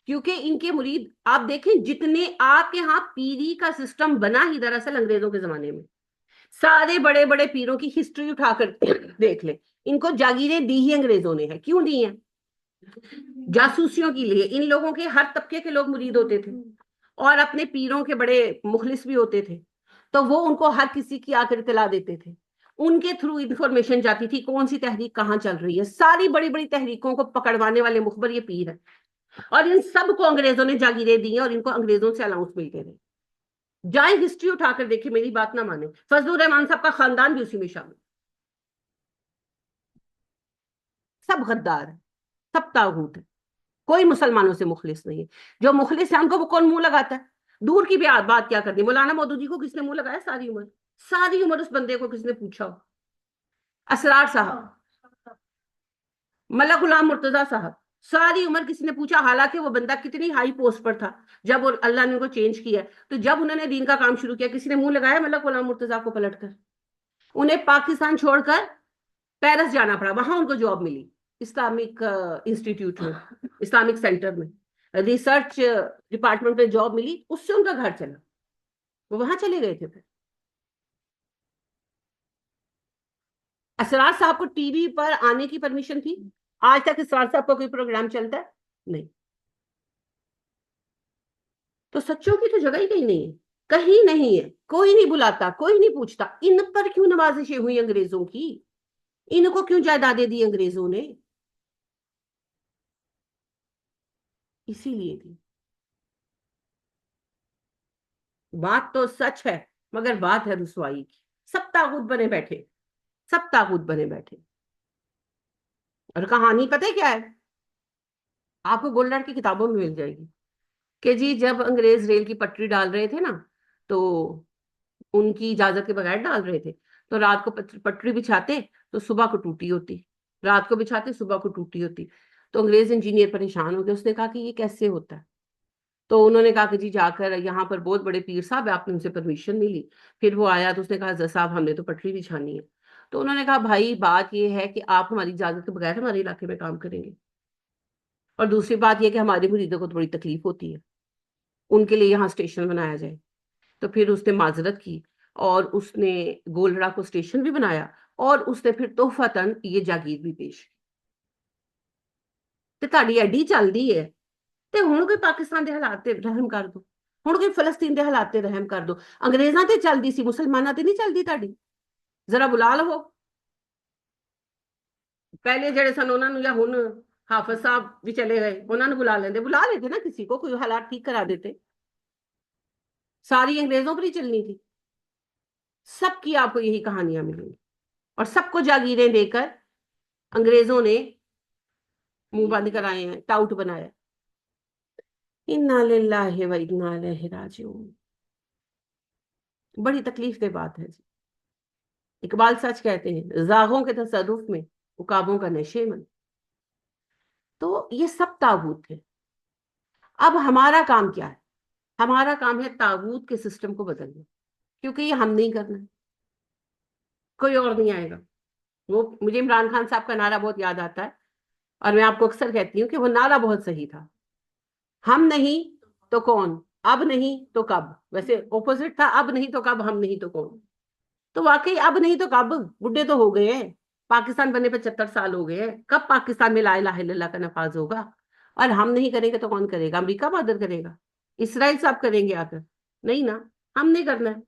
کیونکہ ان کے مرید آپ دیکھیں، جتنے آپ کے ہاں پیری کا سسٹم بنا ہی دراصل انگریزوں کے زمانے میں. سارے بڑے بڑے پیروں کی ہسٹری اٹھا کر دیکھ لیں. ان کو جاگیریں دی ہی انگریزوں نے ہے. کیوں دی ہیں؟ جاسوسیوں کے لیے. ان لوگوں کے ہر طبقے کے لوگ مرید ہوتے تھے اور اپنے پیروں کے بڑے مخلص بھی ہوتے تھے. تو وہ ان کو ہر کسی کی آ کر اطلاع دیتے تھے. ان کے تھرو انفارمیشن جاتی تھی کون سی تحریک کہاں چل رہی ہے. ساری بڑی بڑی تحریکوں کو پکڑوانے والے مخبر یہ پیر ہے. اور ان سب کو انگریزوں نے جاگیریں دی ہیں اور ان کو انگریزوں سے الاؤنس ملتے رہے. جائیں ہسٹری اٹھا کر دیکھیں، میری بات نہ مانے. فضل الرحمان صاحب کا خاندان بھی اسی میں شامل. سب غدار ہے، سب طاغوت ہے. کوئی مسلمانوں سے مخلص نہیں ہے. جو مخلص ہے ان کو وہ کون منہ لگاتا ہے؟ دور کی بھی بات کیا کرنی. مولانا مودودی کو کس نے منہ لگایا؟ ساری عمر. ساری عمر اس بندے کو کس نے پوچھا ہو؟ اسرار صاحب، ملک غلام مرتضی صاحب، ساری عمر کسی نے پوچھا؟ حالانکہ وہ بندہ کتنی ہائی پوسٹ پر تھا جب اللہ نے ان کو چینج کیا. تو جب انہوں نے دین کا کام شروع کیا کسی نے منہ لگایا ملک غلام مرتضی کو پلٹ کر؟ انہیں پاکستان چھوڑ کر پیرس جانا پڑا. وہاں ان کو جاب ملی اسلامک انسٹیٹیوٹ میں، اسلامک سینٹر میں ریسرچ ڈپارٹمنٹ میں جاب ملی. اس سے ان کا گھر چلا. وہ وہاں چلے گئے تھے. پھر اسرار صاحب کو ٹی وی پر آنے کی پرمیشن تھی؟ آج تک اسرار صاحب کا کوئی پروگرام چلتا ہے؟ نہیں. تو سچوں کی تو جگہ ہی کہیں نہیں ہے. کہیں نہیں ہے. کوئی نہیں بلاتا، کوئی نہیں پوچھتا. ان پر کیوں نوازشیں ہوئی انگریزوں کی؟ ان کو کیوں جائیدادیں دی انگریزوں نے؟ اسی لیے تھی. بات تو سچ ہے مگر بات ہے رسوائی کی. سب طاغوت بنے بیٹھے، سب طاغوت بنے بیٹھے. اور کہانی پتہ کیا ہے؟ آپ کو گولڈر کی کتابوں میں مل جائے گی کہ جی جب انگریز ریل کی پٹری ڈال رہے تھے نا، تو ان کی اجازت کے بغیر ڈال رہے تھے، تو رات کو پٹری بچھاتے تو صبح کو ٹوٹی ہوتی. رات کو بچھاتے صبح کو ٹوٹی ہوتی. تو انگریز انجینئر پریشان ہو گئے. اس نے کہا کہ یہ کیسے ہوتا ہے؟ تو انہوں نے کہا کہ جی جا کر یہاں پر بہت بڑے پیر صاحب ہے، آپ نے ان سے پرمیشن نہیں لی. پھر وہ آیا تو اس نے کہا حضرت صاحب ہم نے تو پٹری بچھانی ہے. تو انہوں نے کہا بھائی بات یہ ہے کہ آپ ہماری اجازت کے بغیر ہمارے علاقے میں کام کریں گے، اور دوسری بات یہ کہ ہمارے مریدوں کو تو بڑی تکلیف ہوتی ہے، ان کے لیے یہاں اسٹیشن بنایا جائے. تو پھر اس نے معذرت کی اور اس نے گولڑا کو اسٹیشن بھی بنایا اور اس نے پھر تحفتاً یہ جاگیر بھی پیش کی. تے تہاڈی ایڈی چلدی ہے تے ہن کوئی پاکستان دے حالات تے رحم کر دو، ہن کوئی فلسطین دے حالات تے رحم کر دو. انگریزاں تے چلدی سی، مسلماناں تے نہیں چلدی تہاڈی. ذرا بلا لو. پہلے جڑے سن انہاں نوں یا ہن حافظ صاحب بھی چلے گئے انہاں نوں بلا لیتے نا، کسی کو کوئی حالات ٹھیک کرا دیتے. ساری انگریزوں پر ہی چلنی تھی. سب کی آپ کو یہی کہانیاں ملیں گی اور سب کو جاگیریں دے کر انگریزوں نے منہ بند کرائے ہیں، ٹاؤٹ بنایا. انا للہ و انا الیہ راجعون. بڑی تکلیف دہ بات ہے جی. اقبال سچ کہتے ہیں زاغوں کے تصرف میں عقابوں کا نشے من. تو یہ سب طاغوت تھے. اب ہمارا کام کیا ہے؟ ہمارا کام ہے طاغوت کے سسٹم کو بدلنا، کیونکہ یہ ہم نہیں کرنا، کوئی اور نہیں آئے گا. وہ مجھے عمران خان صاحب کا نعرہ بہت یاد آتا ہے اور میں آپ کو اکثر کہتی ہوں کہ وہ نعرہ بہت صحیح تھا. ہم نہیں تو کون، اب نہیں تو کب. ویسے اپوزٹ تھا، اب نہیں تو کب، ہم نہیں تو کون. تو واقعی اب نہیں تو کب. بڈھے تو ہو گئے ہیں، پاکستان بننے پہ 74 سال ہو گئے ہیں. کب پاکستان میں لا الہ الا اللہ کا نفاذ ہوگا؟ اور ہم نہیں کریں گے تو کون کرے گا؟ امریکہ بہادر کرے گا؟ اسرائیل صاحب کریں گے آ کر؟ نہیں نا، ہم نہیں کرنا ہے.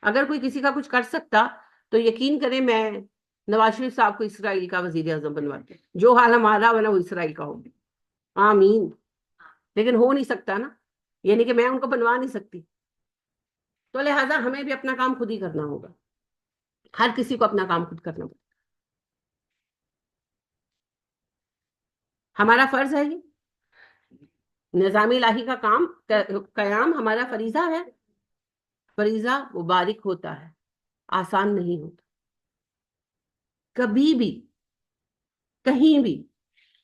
اگر کوئی کسی کا کچھ کر سکتا تو یقین کریں میں نواز شریف صاحب کو اسرائیل کا وزیر اعظم بنواتے. جو حال ہمارا بنا وہ اسرائیل کا ہوگا. آمین. لیکن ہو نہیں سکتا نا، یعنی کہ میں ان کو بنوا نہیں سکتی. تو لہٰذا ہمیں بھی اپنا کام خود ہی کرنا ہوگا. ہر کسی کو اپنا کام خود کرنا ہوگا. ہمارا فرض ہے یہ نظام الہی کا کام قیام ہمارا فریضہ ہے. فریضہ مبارک ہوتا ہے، آسان نہیں ہوتا. کبھی بھی کہیں بھی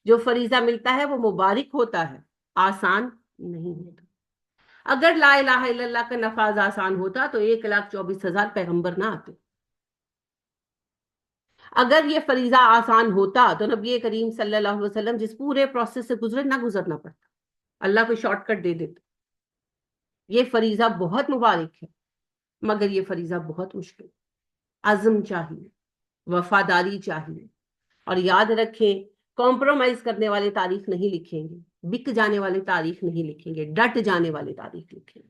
جو فریضہ ملتا ہے وہ مبارک ہوتا ہے، آسان نہیں ہوتا. اگر لا الہ الا اللہ کا نفاذ آسان ہوتا تو 1,24,000 پیغمبر نہ آتے. اگر یہ فریضہ آسان ہوتا تو نبی کریم صلی اللہ علیہ وسلم جس پورے پروسیس سے گزرے نہ گزرنا پڑتا، اللہ کو شارٹ کٹ دے دیتا. یہ فریضہ بہت مبارک ہے، مگر یہ فریضہ بہت مشکل. عزم چاہیے، وفاداری چاہیے. اور یاد رکھیں، کمپرومائز کرنے والے تاریخ نہیں لکھیں گے، بک جانے والے تاریخ نہیں لکھیں گے، ڈٹ جانے والے تاریخ لکھیں گے.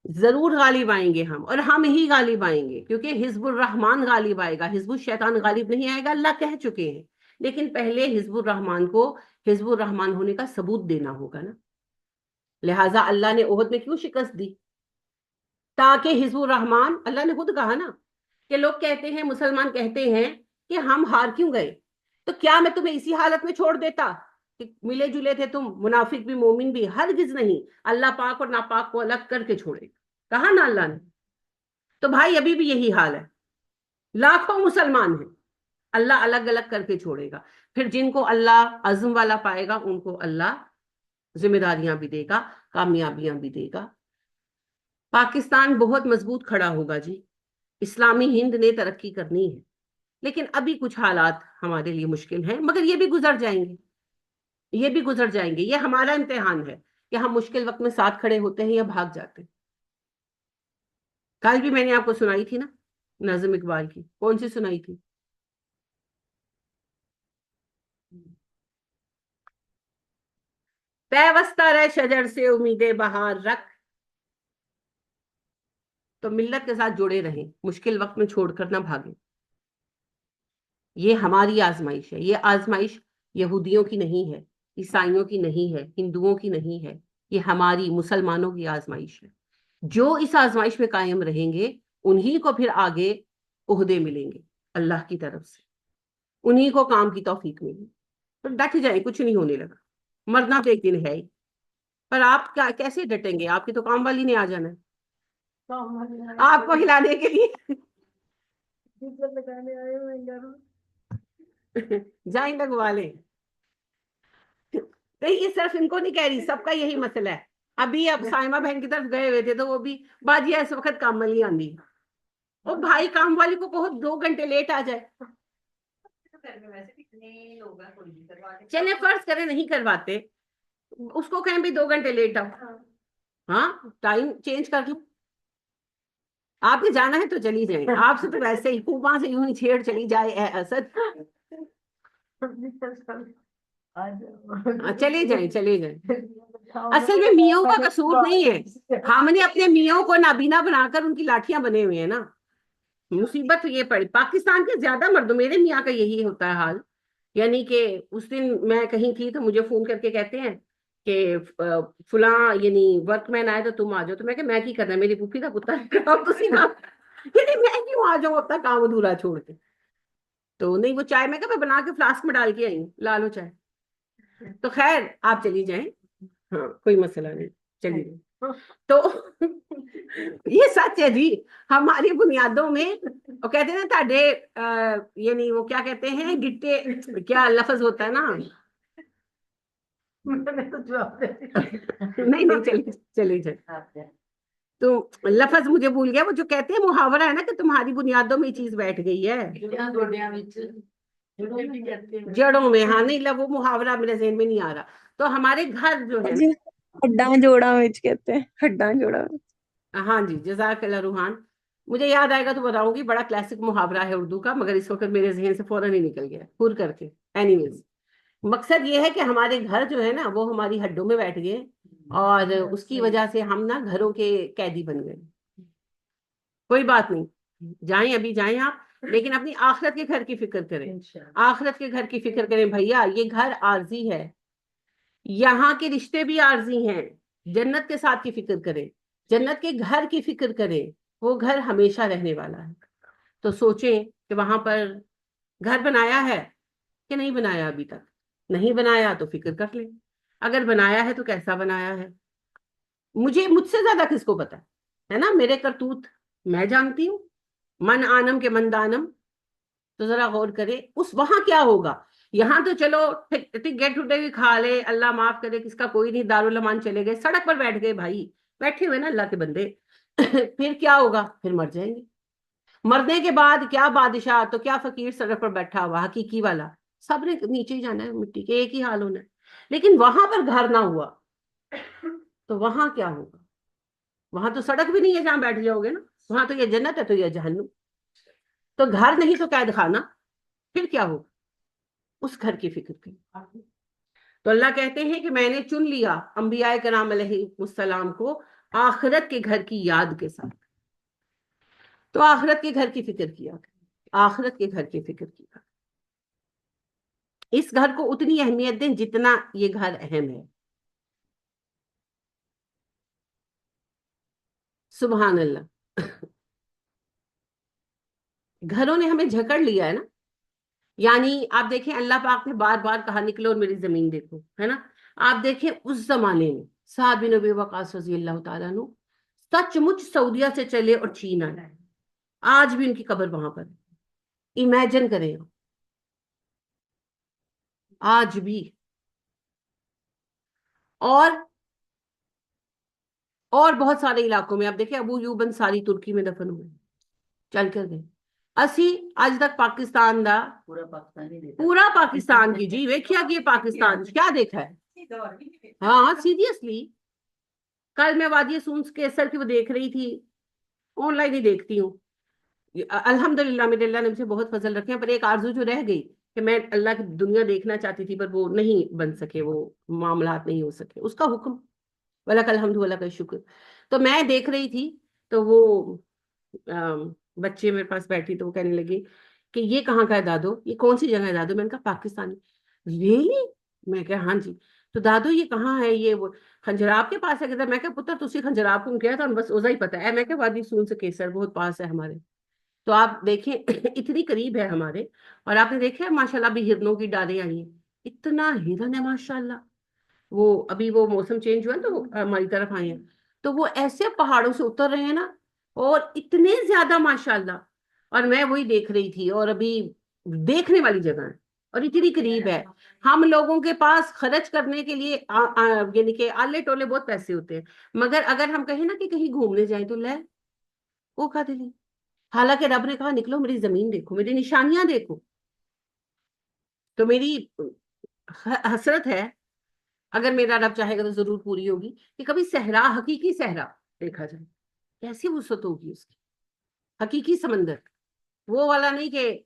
ضرور غالب آئیں گے ہم، اور ہم ہی غالب آئیں گے، کیونکہ حزب الرحمان غالب آئے گا، حزب الشیطان غالب نہیں آئے گا. اللہ کہہ چکے ہیں، لیکن پہلے حزب الرحمان کو حزب الرحمان ہونے کا ثبوت دینا ہوگا نا. لہٰذا اللہ نے عہد میں کیوں شکست دی؟ تاکہ حزب الرحمان، اللہ نے خود کہا نا کہ لوگ کہتے ہیں، مسلمان کہتے ہیں کہ ہم ہار کیوں گئے؟ تو کیا میں تمہیں اسی حالت میں چھوڑ دیتا کہ ملے جلے تھے تم، منافق بھی مومن بھی؟ ہرگز نہیں. اللہ پاک اور ناپاک کو الگ کر کے چھوڑے، کہا نا اللہ نے. تو بھائی ابھی بھی یہی حال ہے، لاکھوں مسلمان ہیں، اللہ الگ الگ کر کے چھوڑے گا. پھر جن کو اللہ عزم والا پائے گا ان کو اللہ ذمہ داریاں بھی دے گا، کامیابیاں بھی دے گا. پاکستان بہت مضبوط کھڑا ہوگا جی. اسلامی ہند نے ترقی کرنی ہے، لیکن ابھی کچھ حالات ہمارے لیے مشکل ہیں، مگر یہ بھی گزر جائیں گے. یہ بھی گزر جائیں گے. یہ ہمارا امتحان ہے کہ ہم مشکل وقت میں ساتھ کھڑے ہوتے ہیں یا بھاگ جاتے ہیں. کل بھی میں نے آپ کو سنائی تھی نا نظم اقبال کی. کون سی سنائی تھی؟ پیوستہ رہ شجر سے امید بہار رکھ. تو ملت کے ساتھ جڑے رہیں، مشکل وقت میں چھوڑ کر نہ بھاگیں. یہ ہماری آزمائش ہے. یہ آزمائش یہودیوں کی نہیں ہے، عیسائیوں کی نہیں ہے، ہندوؤں کی نہیں ہے. یہ ہماری مسلمانوں کی آزمائش ہے. جو اس آزمائش میں قائم رہیں گے انہی کو پھر آگے عہدے ملیں گے اللہ کی طرف سے، انہی کو کام کی توفیق ملے. تو ڈٹ جائیں، کچھ نہیں ہونے لگا. مرنا تو ایک دن ہے ہی، پر آپ کیسے ڈٹیں گے؟ آپ کی تو کام والی نے آ جانا ہے آپ کو ہلانے کے لیے. جائیں لگوا لیں. یہ صرف ان کو نہیں کہہ رہی، سب کا یہی مسئلہ ہے. ابھی اب سائمہ بہن کی طرف گئے ہوئے تھے تو وہ بھی باجی اس وقت کام والی آندی. اور بھائی کام والی کو کہو 2 گھنٹے لیٹ آ جائے. چلے فرض کریں نہیں کرواتے، اس کو کہیں بھی 2 گھنٹے لیٹ آؤ. ہاں ٹائم چینج کر لوں. آپ نے جانا ہے تو چلی جائیں. آپ سے تو ویسے ہی خوباں سے یوں ہی چھیڑ چلی جائے اے اسد. چلے جائیں چلے جائیں. اصل میں میاں کا قصور نہیں ہے، ہم نے اپنے میاں کو نابینا بنا کر ان کی لاٹھیاں بنے ہوئے ہیں نا. مصیبت یہ پڑی پاکستان کے زیادہ مردوں، میرے میاں کا یہی ہوتا ہے حال. یعنی کہ اس دن میں کہیں تھی تو مجھے فون کر کے کہتے ہیں کہ فلاں یعنی ورک مین آئے تو تم آ جاؤ. تو میں کہ میں کی کرنا، میری پھوپھی کا کتا یعنی میں کیوں آ جاؤں اپنا کام ادھورا چھوڑ کے. تو نہیں وہ چائے میں کہ میں بنا کے فلاسک میں ڈال کے آئی ہوں، لا لو چائے. تو خیر آپ چلی جائیں، ہاں کوئی مسئلہ نہیں، چلیے. تو یہ سچ ہے جی. ہماری بنیادوں میں وہ کہتے ہیں نا تاڈے یعنی وہ کیا کہتے ہیں گٹے، کیا لفظ ہوتا ہے نا. نہیں چلے جائے. تو لفظ مجھے بھول گیا، وہ جو کہتے ہیں محاورہ ہے نا کہ تمہاری بنیادوں میں یہ چیز بیٹھ گئی ہے، جڑوں میں. ہاں نہیں وہ محاورہ میرے ذہن میں نہیں آ رہا. تو ہمارے گھر جو ہے، ہڈاں جوڑاں وچ کہتے ہیں، ہڈاں جوڑاں. ہاں جی جزاک اللہ روحان. مجھے یاد آئے گا تو بتاؤں گی، بڑا کلاسک محاورہ ہے اردو کا، مگر اس وقت میرے ذہن سے فوراً ہی نکل گیا پور کر کے. اینی ویز مقصد یہ ہے کہ ہمارے گھر جو ہے نا وہ ہماری ہڈوں میں بیٹھ گئے، اور اس کی وجہ سے ہم نا گھروں کے قیدی بن گئے. کوئی بات نہیں، جائیں ابھی جائیں آپ، لیکن اپنی آخرت کے گھر کی فکر کریں. آخرت کے گھر کی فکر کریں بھیا. یہ گھر عارضی ہے، یہاں کے رشتے بھی عارضی ہیں. جنت کے ساتھ کی فکر کریں، جنت کے گھر کی فکر کریں، وہ گھر ہمیشہ رہنے والا ہے. تو سوچیں کہ وہاں پر گھر بنایا ہے کہ نہیں بنایا ابھی تک. نہیں بنایا تو فکر کر لیں، اگر بنایا ہے تو کیسا بنایا ہے. مجھ سے زیادہ کس کو پتا ہے نا میرے کرتوت میں جانتی ہوں. من آنم کے من دانم. تو ذرا غور کرے اس وہاں کیا ہوگا. یہاں تو چلو گیٹ ٹوڈے بھی کھا لے، اللہ معاف کرے کس کا کوئی نہیں، دارالمان چلے گئے، سڑک پر بیٹھ گئے بھائی، بیٹھے ہوئے نا اللہ کے بندے. پھر کیا ہوگا، پھر مر جائیں گے. مرنے کے بعد کیا بادشاہ تو کیا فقیر سڑک پر بیٹھا ہوا حقیقی والا، سب نے نیچے ہی جانا ہے، مٹی کے ایک ہی حال ہونا ہے. لیکن وہاں پر گھر نہ ہوا تو وہاں کیا ہوگا. وہاں تو سڑک بھی نہیں ہے جہاں بیٹھ جاؤ گے نا، وہاں تو یہ جنت ہے تو یہ جہنم. تو گھر نہیں تو قید خانہ، پھر کیا ہوگا. اس گھر کی فکر کی. تو اللہ کہتے ہیں کہ میں نے چن لیا انبیاء کرام علیہ السلام کو آخرت کے گھر کی یاد کے ساتھ. تو آخرت کے گھر کی فکر کیا، آخرت کے گھر کی فکر کیا. اس گھر کو اتنی اہمیت دیں جتنا یہ گھر اہم ہے. سبحان اللہ. گھروں نے ہمیں جھکڑ لیا ہے نا. یعنی آپ دیکھیں اللہ پاک نے بار بار کہا نکلو اور میری زمین دیکھو، ہے نا. آپ دیکھیں اس زمانے میں سعد بن ابی وقاص رضی اللہ تعالیٰ عنہ سچ مچ سعودیہ سے چلے اور چین آئے. آج بھی ان کی قبر وہاں پر ہے. امیجن کریں آج بھی. اور بہت سارے علاقوں میں آپ دیکھیں ابو ایوب انصاری ترکی میں دفن ہوئے، چل کر گئے. اسی اج تک پاکستان دا پورا پاکستان کی جی ویکھیا کہ پاکستان کیا دیکھا ہے. ہاں سیریسلی. کل میں وادی سونس کیسر کی وہ دیکھ رہی تھی، آن لائن ہی دیکھتی ہوں. الحمدللہ میرے اللہ نے مجھے بہت فضل رکھے ہیں، پر ایک آرزو جو رہ گئی کہ میں اللہ کی دنیا دیکھنا چاہتی تھی، پر وہ نہیں بن سکے، وہ معاملات نہیں ہو سکے. اس کا حکم، وَلَكَ الْحَمْدُ وَلَكَ الشُّكْرُ. تو میں دیکھ رہی تھی تو وہ بچے میرے پاس بیٹھی تو وہ کہنے لگی کہ یہ کہاں کا ہے دادو، یہ کون سی جگہ ہے دادو. میں نے کہا پاکستانی. ریئلی؟ میں کہا ہاں جی. تو دادو یہ کہاں ہے، یہ وہ خنجراب کے پاس ہے. کہتا میں کہا پتر تسی خنجراب کو کیا تھا بس اوزا ہی پتا ہے. میں کہا وادی سون سے کیسر بہت پاس ہے ہمارے. تو آپ دیکھیں اتنی قریب ہے ہمارے. اور آپ نے دیکھا ہے ماشاءاللہ ابھی ہرنوں کی ڈالیں آئی ہیں، اتنا ہرن ہے ماشاءاللہ. وہ ابھی وہ موسم چینج ہوا ہے تو وہ ہماری طرف آئے ہیں، تو وہ ایسے پہاڑوں سے اتر رہے ہیں نا، اور اتنے زیادہ ماشاءاللہ. اور میں وہی دیکھ رہی تھی، اور ابھی دیکھنے والی جگہ ہے اور اتنی قریب ہے. ہم لوگوں کے پاس خرچ کرنے کے لیے یعنی کہ آلے ٹولے بہت پیسے ہوتے ہیں، مگر اگر ہم کہیں نا کہ کہیں گھومنے جائیں تو لے وہ کھا دیں. حالانکہ رب نے کہا نکلو میری زمین دیکھو، میری نشانیاں دیکھو. تو میری حسرت ہے، اگر میرا رب چاہے گا تو ضرور پوری ہوگی، کہ کبھی صحرا، حقیقی صحرا دیکھا جائے. کیسی وسعت ہوگی اس کی، حقیقی سمندر، وہ والا نہیں کہ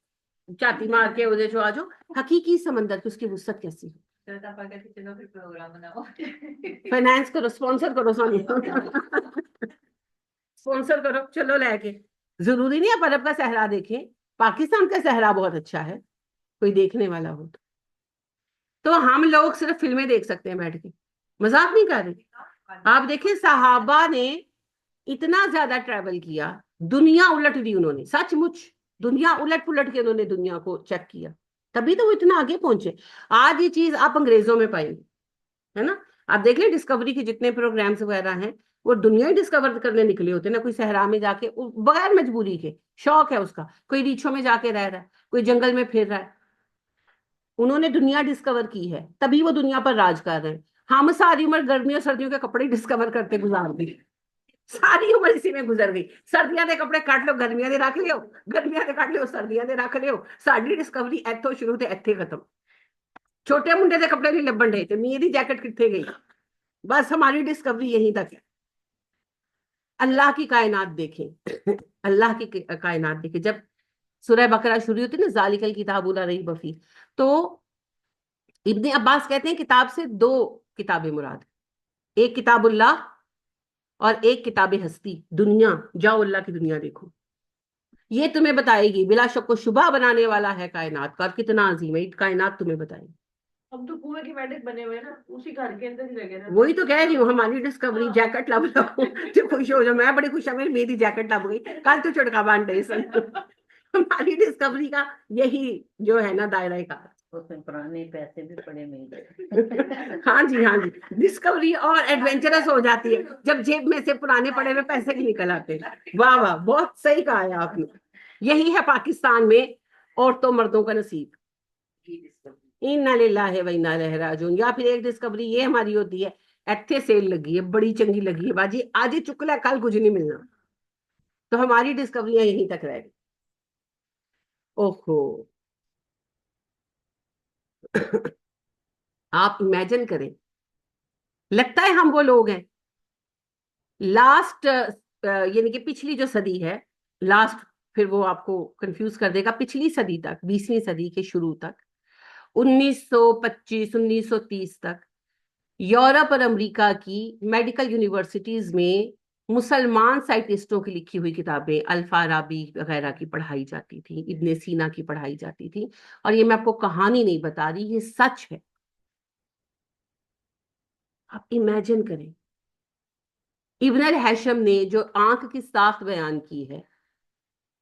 چاتی مار کے ادھر جو آجو، حقیقی سمندر کی اس کی وسعت کیسی ہو. فائنانس کرو، اسپانسر کرو، سونی اسپانسر کرو، چلو لے کے. ضروری نہیں ہے عرب کا صحرا دیکھیں، پاکستان کا صحرا بہت اچھا ہے کوئی دیکھنے والا ہو تو ہم لوگ صرف فلمیں دیکھ سکتے ہیں بیٹھ کے، مذاق نہیں کر رہے. آپ دیکھیں صحابہ نے اتنا زیادہ ٹریول کیا، دنیا الٹ دی انہوں نے، سچ مچ دنیا الٹ پلٹ کے انہوں نے دنیا کو چیک کیا، تبھی تو وہ اتنا آگے پہنچے. آج یہ چیز آپ انگریزوں میں پائیں گے، ہے نا. آپ دیکھ لیں ڈسکوری کے جتنے پروگرامز وغیرہ ہیں وہ دنیا ہی ڈسکور کرنے نکلے ہوتے ہیں نا. کوئی صحرا میں جا کے بغیر مجبوری کے، شوق ہے اس کا، کوئی ریچھوں میں جا کے رہ رہا ہے، کوئی جنگل میں پھر رہا ہے. انہوں نے دنیا ڈسکور کی ہے تبھی وہ دنیا پر راج کر رہے ہیں. ہم ساری عمر گرمیوں سردیوں کے کپڑے ڈسکور کرتے گزار دی، ساری عمر اسی میں گزر گئی. سردیاں دے کپڑے کٹ لو، گرمیاں دے رکھ لیو، گرمیاں دے کٹ لیو، سردیاں دے رکھ لیو. ساری ڈسکوری ایتھوں شروع تے ایتھے ختم. چھوٹے منڈے دے کپڑے نہیں لبن رہے تھے، میری جیکٹ کتنے گئی، بس ہماری ڈسکوری یہیں تک ہے. اللہ کی کائنات دیکھیں، اللہ کی کائنات دیکھیں. جب سورہ بقرہ شروع ہوتی نا ذالک الکتاب لا ریب فیہ، تو ابن عباس کہتے ہیں کتاب سے دو کتابیں مراد، ایک کتاب اللہ اور ایک کتاب ہستی، دنیا. جاؤ اللہ کی دنیا دیکھو، یہ تمہیں بتائے گی بلا شک و شبہ بنانے والا ہے کائنات کا، اور کتنا عظیم ہے کائنات تمہیں بتائے گی. اب تو کنویں کے میڈک بنے ہوئے نا، اسی گھر کے اندر ہی لگے رہتے. وہی تو کہہ رہی ہوں، ہماری ڈسکوری جیکٹ لب لو تو خوش ہو جاؤ. میں بڑی خوش ہوں میری جیکٹ لب گئی، کل تو چڑکا بانٹ رہے سن. ہماری ڈسکوری کا یہی جو ہے نا دائرہ کار. اس میں پرانے پیسے بھی پڑے مل گئے. ہاں جی ہاں جی, ڈسکوری اور ایڈونچرس ہو جاتی ہے جب جیب میں سے پرانے پڑے ہوئے پیسے بھی نکل آتے ہیں. واہ واہ, بہت صحیح کہا ہے آپ نے. یہی ہے پاکستان میں عورتوں مردوں کا نصیب. انا للہ و انا الیہ راجعون. یا پھر ایک ڈسکوری یہ ہماری ہوتی ہے, ایتھے سیل لگی ہے, بڑی چنگی لگی ہے باجی, آج ہی چکلا ہے, کل کچھ نہیں ملنا. تو ہماری ڈسکوریاں یہیں تک رہ گئی. اوہو, آپ امیجن کریں, لگتا ہے ہم وہ لوگ ہیں. لاسٹ یعنی کہ پچھلی جو صدی ہے, لاسٹ, پھر وہ آپ کو کنفیوز کر دے گا, پچھلی صدی تک, 20ویں صدی کے شروع تک, 1925 1930 تک یورپ اور امریکہ کی میڈیکل یونیورسٹیز میں مسلمان سائنٹسٹوں کی لکھی ہوئی کتابیں, الفارابی وغیرہ کی پڑھائی جاتی تھی, ابن سینا کی پڑھائی جاتی تھی. اور یہ میں آپ کو کہانی نہیں بتا رہی, یہ سچ ہے. آپ امیجن کریں, ابن الہیثم نے جو آنکھ کی ساخت بیان کی ہے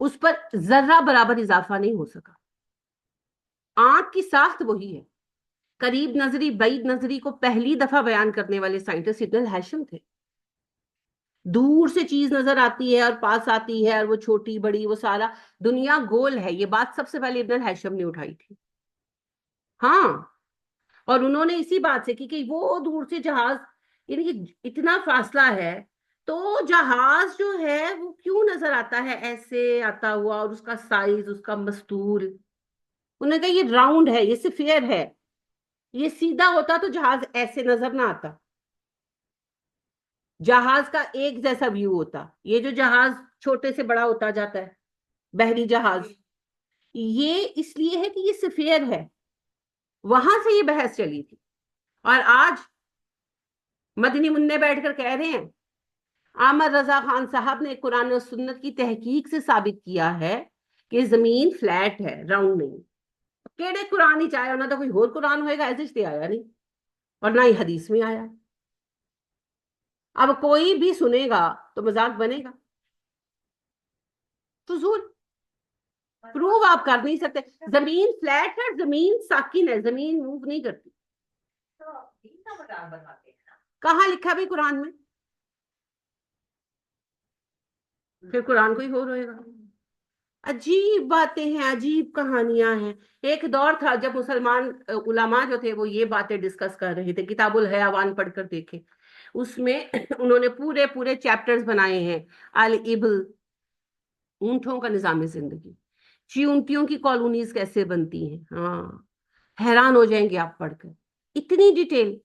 اس پر ذرہ برابر اضافہ نہیں ہو سکا. آنکھ کی ساخت وہی ہے. قریب نظری بعید نظری کو پہلی دفعہ بیان کرنے والے سائنٹسٹ ابن الہیثم تھے. دور سے چیز نظر آتی ہے اور پاس آتی ہے, اور وہ چھوٹی بڑی, وہ سارا دنیا گول ہے, یہ بات سب سے پہلے ابن الہیثم نے اٹھائی تھی. ہاں, اور انہوں نے اسی بات سے کی کہ وہ دور سے جہاز, یعنی کہ اتنا فاصلہ ہے تو جہاز جو ہے وہ کیوں نظر آتا ہے ایسے آتا ہوا, اور اس کا سائز, اس کا مستول. انہوں نے کہا یہ راؤنڈ ہے, یہ سفیر ہے, یہ سیدھا ہوتا تو جہاز ایسے نظر نہ آتا, جہاز کا ایک جیسا ویو ہوتا. یہ جو جہاز چھوٹے سے بڑا ہوتا جاتا ہے, بحری جہاز, یہ اس لیے ہے کہ یہ سفیر ہے. وہاں سے یہ بحث چلی تھی. اور آج مدنی منع بیٹھ کر کہہ رہے ہیں, عامر رضا خان صاحب نے قرآن و سنت کی تحقیق سے ثابت کیا ہے کہ زمین فلیٹ ہے, راؤنڈ نہیں. کیڑے قرآن ہی چاہے ہونا, تو کوئی اور قرآن ہوئے گا, ایسے سے آیا نہیں, اور نہ ہی حدیث میں آیا. اب کوئی بھی سنے گا تو مذاق بنے گا, فضول. پروو آپ کر نہیں سکتے. زمین فلیٹ ہے, زمین ساکن ہے, زمین موو نہیں کرتی. تو دین کا مذاق بناتے ہیں نا. کہاں لکھا بھی قرآن میں؟ پھر قرآن کوئی اور ہوئے گا. عجیب باتیں ہیں, عجیب کہانیاں ہیں. ایک دور تھا جب مسلمان علماء جو تھے وہ یہ باتیں ڈسکس کر رہے تھے. کتاب الحیوان پڑھ کر دیکھیں, اس میں انہوں نے پورے پورے چیپٹرز بنائے ہیں. الابل, اونٹوں کا نظام زندگی, چیونٹیوں کی کالونیز کیسے بنتی ہیں. ہاں, حیران ہو جائیں گے آپ پڑھ کر, اتنی ڈیٹیل.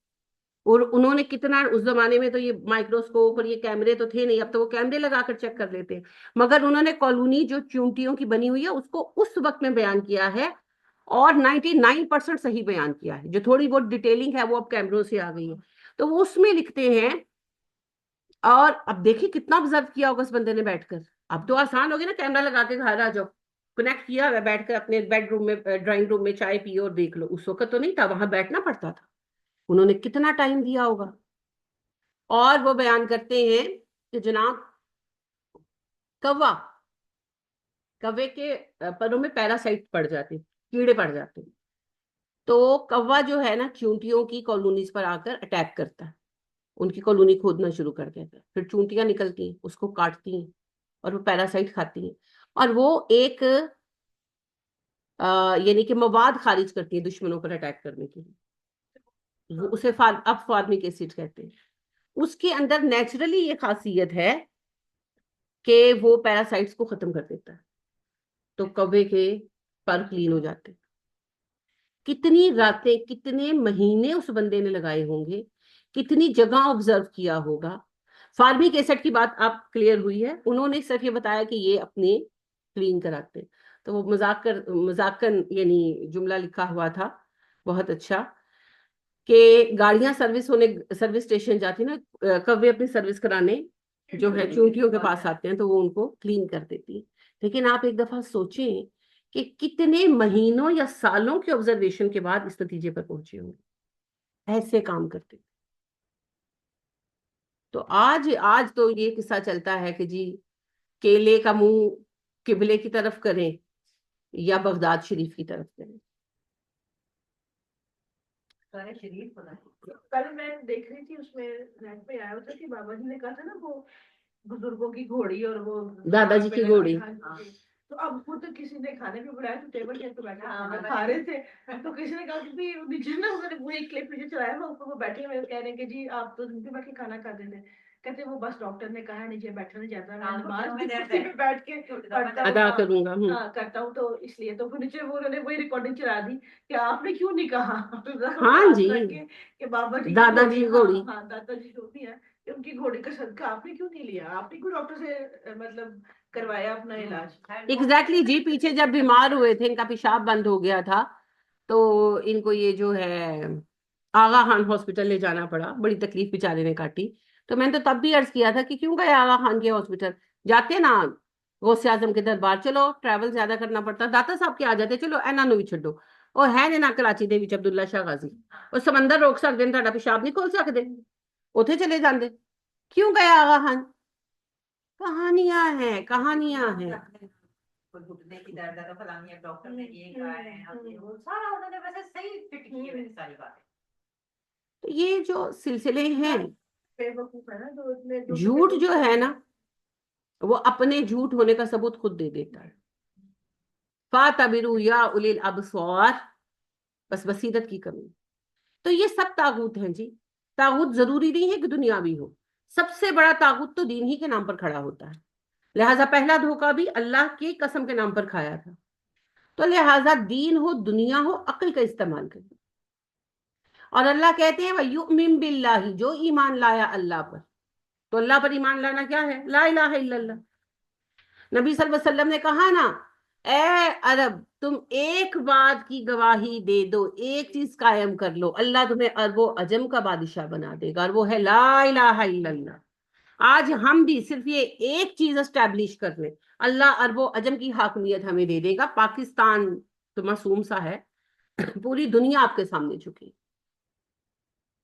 اور انہوں نے کتنا, اس زمانے میں تو یہ مائکروسکوپ اور یہ کیمرے تو تھے نہیں, اب تو وہ کیمرے لگا کر چیک کر لیتے ہیں, مگر انہوں نے کالونی جو چیونٹیوں کی بنی ہوئی ہے اس کو اس وقت میں بیان کیا ہے, اور 99% صحیح بیان کیا ہے. جو تھوڑی بہت ڈیٹیلنگ ہے وہ اب کیمروں سے آ گئی ہے. تو وہ اس میں لکھتے ہیں, اور اب دیکھیں کتنا آبزرو کیا ہوگا اس بندے نے بیٹھ کر. اب تو آسان ہو گیا نا, کیمرہ لگا کے گھر آ جاؤ, کنیکٹ کیا ہوا, بیٹھ کر اپنے بیڈ روم میں, ڈرائنگ روم میں چائے پیو اور دیکھ لو. اس وقت تو نہیں تھا, وہاں بیٹھنا پڑتا تھا. انہوں نے کتنا ٹائم دیا ہوگا. اور وہ بیان کرتے ہیں کہ جناب کوے کے پروں میں پیراسائٹ پڑ جاتے, کیڑے پڑ جاتے. تو کوا جو ہے نا چونٹیوں کی کالونیز پر آ کر اٹیک کرتا ہے, ان کی کالونی کھودنا شروع کر دیتا ہے. پھر چونٹیاں نکلتی ہیں, اس کو کاٹتی ہیں, اور وہ پیراسائٹ کھاتی ہیں, اور وہ ایک یعنی کہ مواد خارج کرتی ہیں دشمنوں پر اٹیک کرنے کے لیے. اسے اب فارمک ایسڈ کہتے ہیں. اس کے اندر نیچرلی یہ خاصیت ہے کہ وہ پیراسائٹس کو ختم کر دیتا ہے. تو کوے کے پر کلین ہو جاتے. کتنی راتیں, کتنے مہینے اس بندے نے لگائے ہوں گے, کتنی جگہ آبزرو کیا ہوگا. فارمک ایسڈ کی بات آپ کلیئر ہوئی ہے. انہوں نے صرف یہ بتایا کہ یہ اپنے کلین کراتے. تو وہ مذاکر یعنی جملہ لکھا ہوا تھا بہت اچھا, کہ گاڑیاں سروس اسٹیشن جاتی نا, کوے اپنی سروس کرانے جو ہے چونٹیوں کے پاس آتے ہیں تو وہ ان کو کلین کر دیتی. لیکن آپ ایک دفعہ سوچیں کہ کتنے مہینوں یا سالوں کے آبزرویشن کے بعد اس نتیجے پر پہنچے ہوں گے, ایسے کام کرتے. تو آج تو یہ قصہ چلتا ہے کہ جی کیلے کا منہ قبلے کی طرف کریں یا بغداد شریف کی طرف کریں. سارے شریف ہونا ہے. کل میں دیکھ رہی تھی اس میں نیٹ پہ آیا ہوتا کہ بابا جی نے کہا تھا نا وہ بزرگوں کی گھوڑی اور وہ دادا جی کی گھوڑی. ہاں جی. تو اب خود کسی نے کھانے پہ بلایا تو ٹیبل کے بیٹھے کھانا کھا رہے تھے تو کسی نے کہا کہ بھی نیچے نا انہوں نے وہ ایک کلپ نیچے چلایا ہوا اوپر وہ بیٹھے ہوئے کہہ رہے ہیں کہ جی آپ تو نیچے بیٹھ کے کھانا کھاتے تھے کہتے وہ بس ڈاکٹر نے کہا نیچے بیٹھا نہیں جاتا میں نماز بھی کرسی پہ بیٹھ کے پڑھتا ہوں ادا کروں گا. ہاں کرتا ہوں تو اس لیے تو پھر نیچے وہ انہوں نے وہی ریکارڈنگ چلا دی کہ آپ نے کیوں نہیں کہا ہاں جی. کہ بابا جی دادا جی کی گھوڑی. ہاں دادا جی جو بھی ہے کہ ان کی گھوڑی کا صدقہ آپ نے کیوں نہیں لیا آپ نے کیوں ڈاکٹر سے مطلب کروایا اپنا علاج. ایگزیکٹلی جی. پیچھے جب بیمار ہوئے تھے ان کا پیشاب بند ہو گیا تھا تو ان کو یہ جو ہے آغا خان ہاسپٹل لے جانا پڑا. بڑی تکلیف بیچارے نے کاٹی. تو میں نے تو تب بھی عرض کیا تھا کہ کیوں گئے آغا خان کے ہاسپٹل. جاتے نا غوث اعظم کے دربار, چلو ٹریول زیادہ کرنا پڑتا, داتا صاحب کے آ جاتے, چلو اینا نو بھی چھڈو. اور ہے نا کراچی دے وچ عبداللہ شاہ غازی, اور سمندر روک سکتے ہیں, تہاڈا پیشاب نہیں کھول سکتے, اوتھے چلے جاندے. کیوں گئے آغا خان؟ کہانیاں ہیں, کہانیاں ہیں. کوئی گھٹنے کی درد ہے تو فلانی ڈاکٹر نے یہ کہا ہے, وہ سارا انہوں نے ویسے صحیح فٹ کی ہے ساری باتیں. تو یہ جو سلسلے ہیں, بے وقوف ہے نا جو اتنے جھوٹ جو ہے نا وہ اپنے جھوٹ ہونے کا ثبوت خود دے دیتا ہے. فَاعْتَبِرُوا يَا أُولِي الْأَبْصَارِ, بس بصیرت کی کمی. تو یہ سب طاغوت ہیں جی. طاغوت ضروری نہیں ہے کہ دنیاوی ہو. سب سے بڑا طاغوت تو دین ہی کے نام پر کھڑا ہوتا ہے. لہٰذا پہلا دھوکہ بھی اللہ کی قسم کے نام پر کھایا تھا. تو لہٰذا دین ہو دنیا ہو عقل کا استعمال کریں. اور اللہ کہتے ہیں وَيُؤْمِن بِاللَّهِ, جو ایمان لایا اللہ پر. تو اللہ پر ایمان لانا کیا ہے؟ لا الہ الا اللہ. نبی صلی اللہ علیہ وسلم نے کہا نا, اے عرب تم ایک بات کی گواہی دے دو, ایک چیز قائم کر لو, اللہ تمہیں عرب و عجم کا بادشاہ بنا دے گا, اور وہ ہے لا الہ الا اللہ. آج ہم بھی صرف یہ ایک چیز اسٹیبلش کر لیں, اللہ عرب و عجم کی حاکمیت ہمیں دے دے گا. پاکستان تو معصوم سا ہے, پوری دنیا آپ کے سامنے جھکی.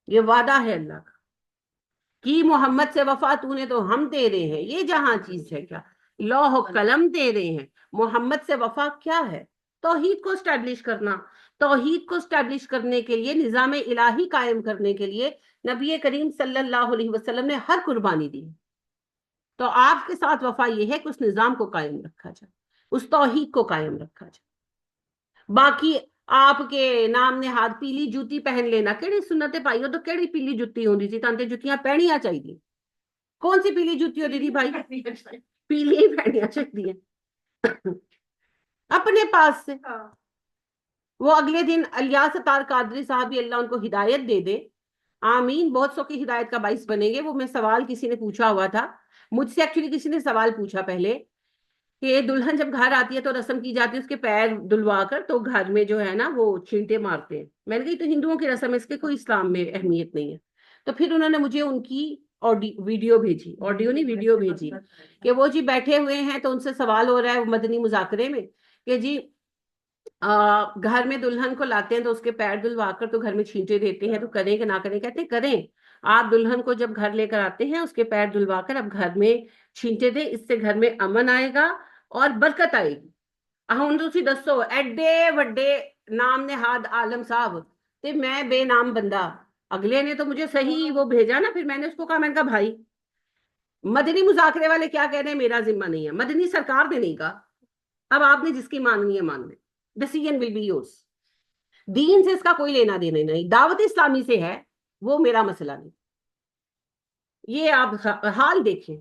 یہ وعدہ ہے اللہ کا کہ محمد سے وفا تو نے تو ہم تیرے ہیں. یہ جہاں چیز ہے کیا, لوح و قلم تیرے ہیں. محمد سے وفا کیا ہے؟ توحید کو اسٹیبلش کرنا. توحید کو اسٹیبلش کرنے کے لیے, نظام الہی قائم کرنے کے لیے نبی کریم صلی اللہ علیہ وسلم نے ہر قربانی دی. تو آپ کے ساتھ وفا یہ ہے کہ اس نظام کو قائم رکھا جائے, اس توحید کو قائم رکھا جائے. باقی آپ کے نام نہاد پیلی جوتی پہن لینا, کیڑی سنت پائی ہو تو کیڑی پیلی جوتی ہوندی سی, تانتے جوتیاں پہنیاں چاہیے. کون سی پیلی جوتی ہوتی تھی بھائی؟ پیلی ہی پہنیاں چاہیے اپنے پاس سے. وہ اگلے دن الیاس ستار قادری صاحب, اللہ ان کو ہدایت دے دے, آمین, بہت سو کی ہدایت کا باعث بنیں گے. وہ میں سوال کسی نے پوچھا ہوا تھا مجھ سے, ایکچولی کسی نے سوال پوچھا پہلے کہ دلہن جب گھر آتی ہے تو رسم کی جاتی ہے اس کے پیر دلوا کر, تو گھر میں جو ہے نا وہ چھینٹے مارتے ہیں. میں نے کہی تو ہندوؤں کی رسم ہے, اس کے کوئی اسلام میں اہمیت نہیں ہے. تو پھر انہوں نے مجھے ان کی ویڈیو بھیجی, آڈیو نہیں ویڈیو بھیجی, کہ وہ جی بیٹھے ہوئے ہیں تو ان سے سوال ہو رہا ہے مدنی مذاکرے میں کہ جی گھر میں دلہن کو لاتے ہیں تو اس کے پیر دلوا کر تو گھر میں چھینٹے دیتے ہیں, تو کریں کہ نہ کریں؟ کہتے ہیں کریں. آپ دلہن کو جب گھر لے کر آتے ہیں اس کے پیر دلوا کر اب گھر میں چھینٹے دیں, اس سے گھر میں امن آئے گا اور برکت آئے گی. ہن تسی دسو ایڈے وڈے نام نہاد عالم صاحب تے میں بے نام بندہ. اگلے نے تو مجھے صحیح وہ بھیجا نا, پھر میں نے اس کو کہا, میں نے کہا بھائی مدنی مذاکرے والے کیا کہہ رہے ہیں میرا ذمہ نہیں ہے, مدنی سرکار نے نہیں کہا. اب آپ نے جس کی ماننی ہے مان لیں, ڈیسیژن ول بی یورز. دین سے اس کا کوئی لینا دینا نہیں, دعوت اسلامی سے ہے, وہ میرا مسئلہ نہیں. یہ آپ حال دیکھیں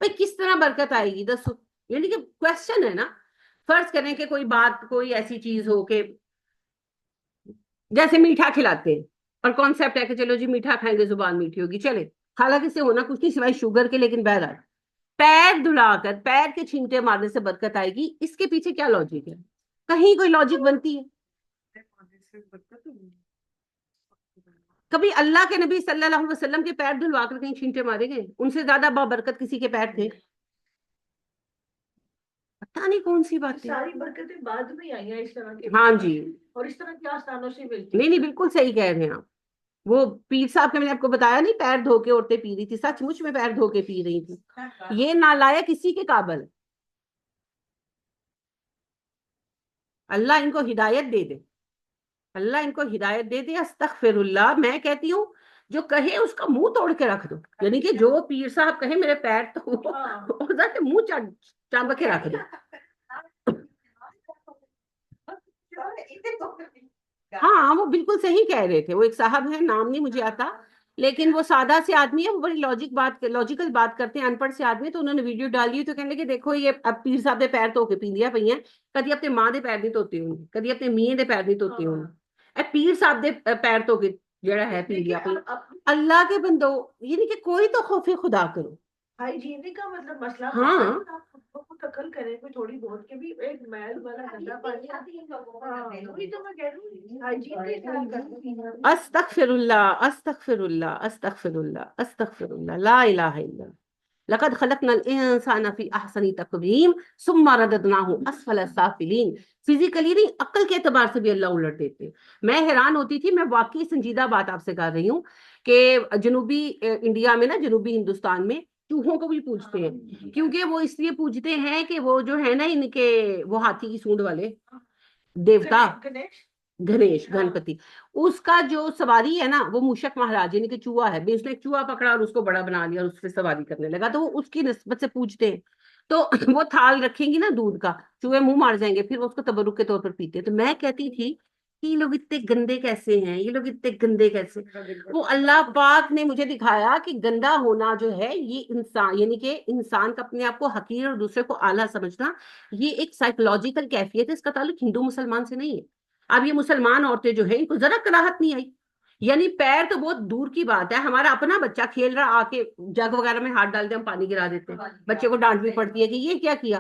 بھائی کس طرح برکت آئے گی دسو. یعنی کہ کوشچن ہے نا, فرض کریں کہ کوئی بات, کوئی ایسی چیز ہو کہ جیسے میٹھا کھلاتے ہیں اور کانسیپٹ ہے کہ چلو جی میٹھا کھائیں گے زبان میٹھی ہوگی, چلے, حالانکہ اس سے ہونا کچھ نہیں سوائے شوگر کے, لیکن بہرحال پیر دھلا کر پیر کے چھینٹے مارنے سے برکت آئے گی, اس کے پیچھے کیا لاجک ہے؟ کہیں کوئی لاجک بنتی ہے؟ کبھی اللہ کے نبی صلی اللہ علیہ وسلم کے پیر دھلوا کر کہیں چھینٹے مارے گئے؟ ان سے زیادہ بابرکت کسی کے پیر تھے؟ پتہ نہیں کون سی بات ہے. ساری برکتیں بعد میں آئی ہیں اس طرح کی. ہاں جی, اور اس طرح کے آستانوں سے ملتی. نہیں بالکل صحیح کہہ رہے ہیں آپ. وہ پیر صاحب کے میں نے آپ کو بتایا نہیں, پیر دھو کے عورتیں پی رہی تھی, سچ مچ میں پیر دھو کے پی رہی تھی. یہ نالائق کسی کے قابل. اللہ ان کو ہدایت دے دے. اللہ ان کو ہدایت دے دے. استغفر اللہ. میں کہتی ہوں جو کہے اس کا منہ توڑ کے رکھ دو, یعنی کہ جو پیر صاحب کہے میرے پیر تو منہ چانب کے رکھ دو. ہاں وہ بالکل صحیح کہہ رہے تھے. وہ ایک صاحب ہے, نام نہیں مجھے آتا, لیکن وہ سادہ سے آدمی ہے, وہ بڑی لاجیکل بات کرتے ہیں, ان پڑھ سے آدمی. تو انہوں نے ویڈیو ڈالی تو کہنے لگے دیکھو یہ اب پیر صاحب دے پیر دھو کے پیندیاں پئی ہیں, کدی اپنے ماں دے پیر نہیں دھوتے ہوں, کدی اپنے میاں دے پیر نہیں دھوتے ہوں, اے پیر صاحب دے پیر دھو کے جڑا ہے پیندیاں پئی. اللہ کے بندو, یعنی کہ کوئی تو خوف خدا کرو. ہائیجین کا مطلب مسئلہ ہاں. آپ خود کو دخل کریں کوئی تھوڑی بہت کے بھی ایک میل والا گندا پانی آتی ہے. وہی تو میں کہہ رہی ہوں, ہائیجین کا خیال کرنا. استغفر اللہ استغفر اللہ استغفر اللہ استغفر اللہ, لا الہ الا اللہ. لقد خلقنا الانسان فی احسن تقویم ثم رددناہ اسفل السافلین. فزیکلی نہیں, عقل کے اعتبار سے بھی اللہ الٹ دیتے. میں حیران ہوتی تھی, میں واقعی سنجیدہ بات آپ سے کر رہی ہوں, کہ جنوبی انڈیا میں نا, جنوبی ہندوستان میں چوہوں کو بھی پوجتے ہیں, کیونکہ وہ اس لیے پوجتے ہیں کہ وہ جو ہے نا ان کے وہ ہاتھی کی سونڈ والے دیوتا گنیش گنپتی, اس کا جو سواری ہے نا وہ موشک مہاراج یعنی کہ چوہا ہے. اس نے ایک چوہا پکڑا اور اس کو بڑا بنا لیا اور اس پہ سواری کرنے لگا, تو وہ اس کی نسبت سے پوجتے ہیں. تو وہ تھال رکھیں گی نا دودھ کا, چوہے منہ مار جائیں گے, پھر وہ اس کو تبرک کے طور پر پیتے ہیں. تو میں کہتی تھی کہ یہ لوگ اتنے گندے کیسے ہیں, یہ لوگ اتنے گندے کیسے. وہ اللہ پاک نے مجھے دکھایا کہ گندا ہونا جو ہے یہ انسان, یعنی کہ انسان کا اپنے آپ کو حقیر اور دوسرے کو اعلیٰ سمجھنا, یہ ایک سائیکولوجیکل کیفیت ہے. اس کا تعلق ہندو مسلمان سے نہیں ہے. اب یہ مسلمان عورتیں جو ہیں ان کو ذرا کراہت نہیں آئی, یعنی پیر تو بہت دور کی بات ہے. ہمارا اپنا بچہ کھیل رہا, آ کے جگ وغیرہ میں ہاتھ ڈال دے, ہم پانی گرا دیتے ہیں, بچے کو ڈانٹ بھی پڑتی ہے کہ یہ کیا کیا,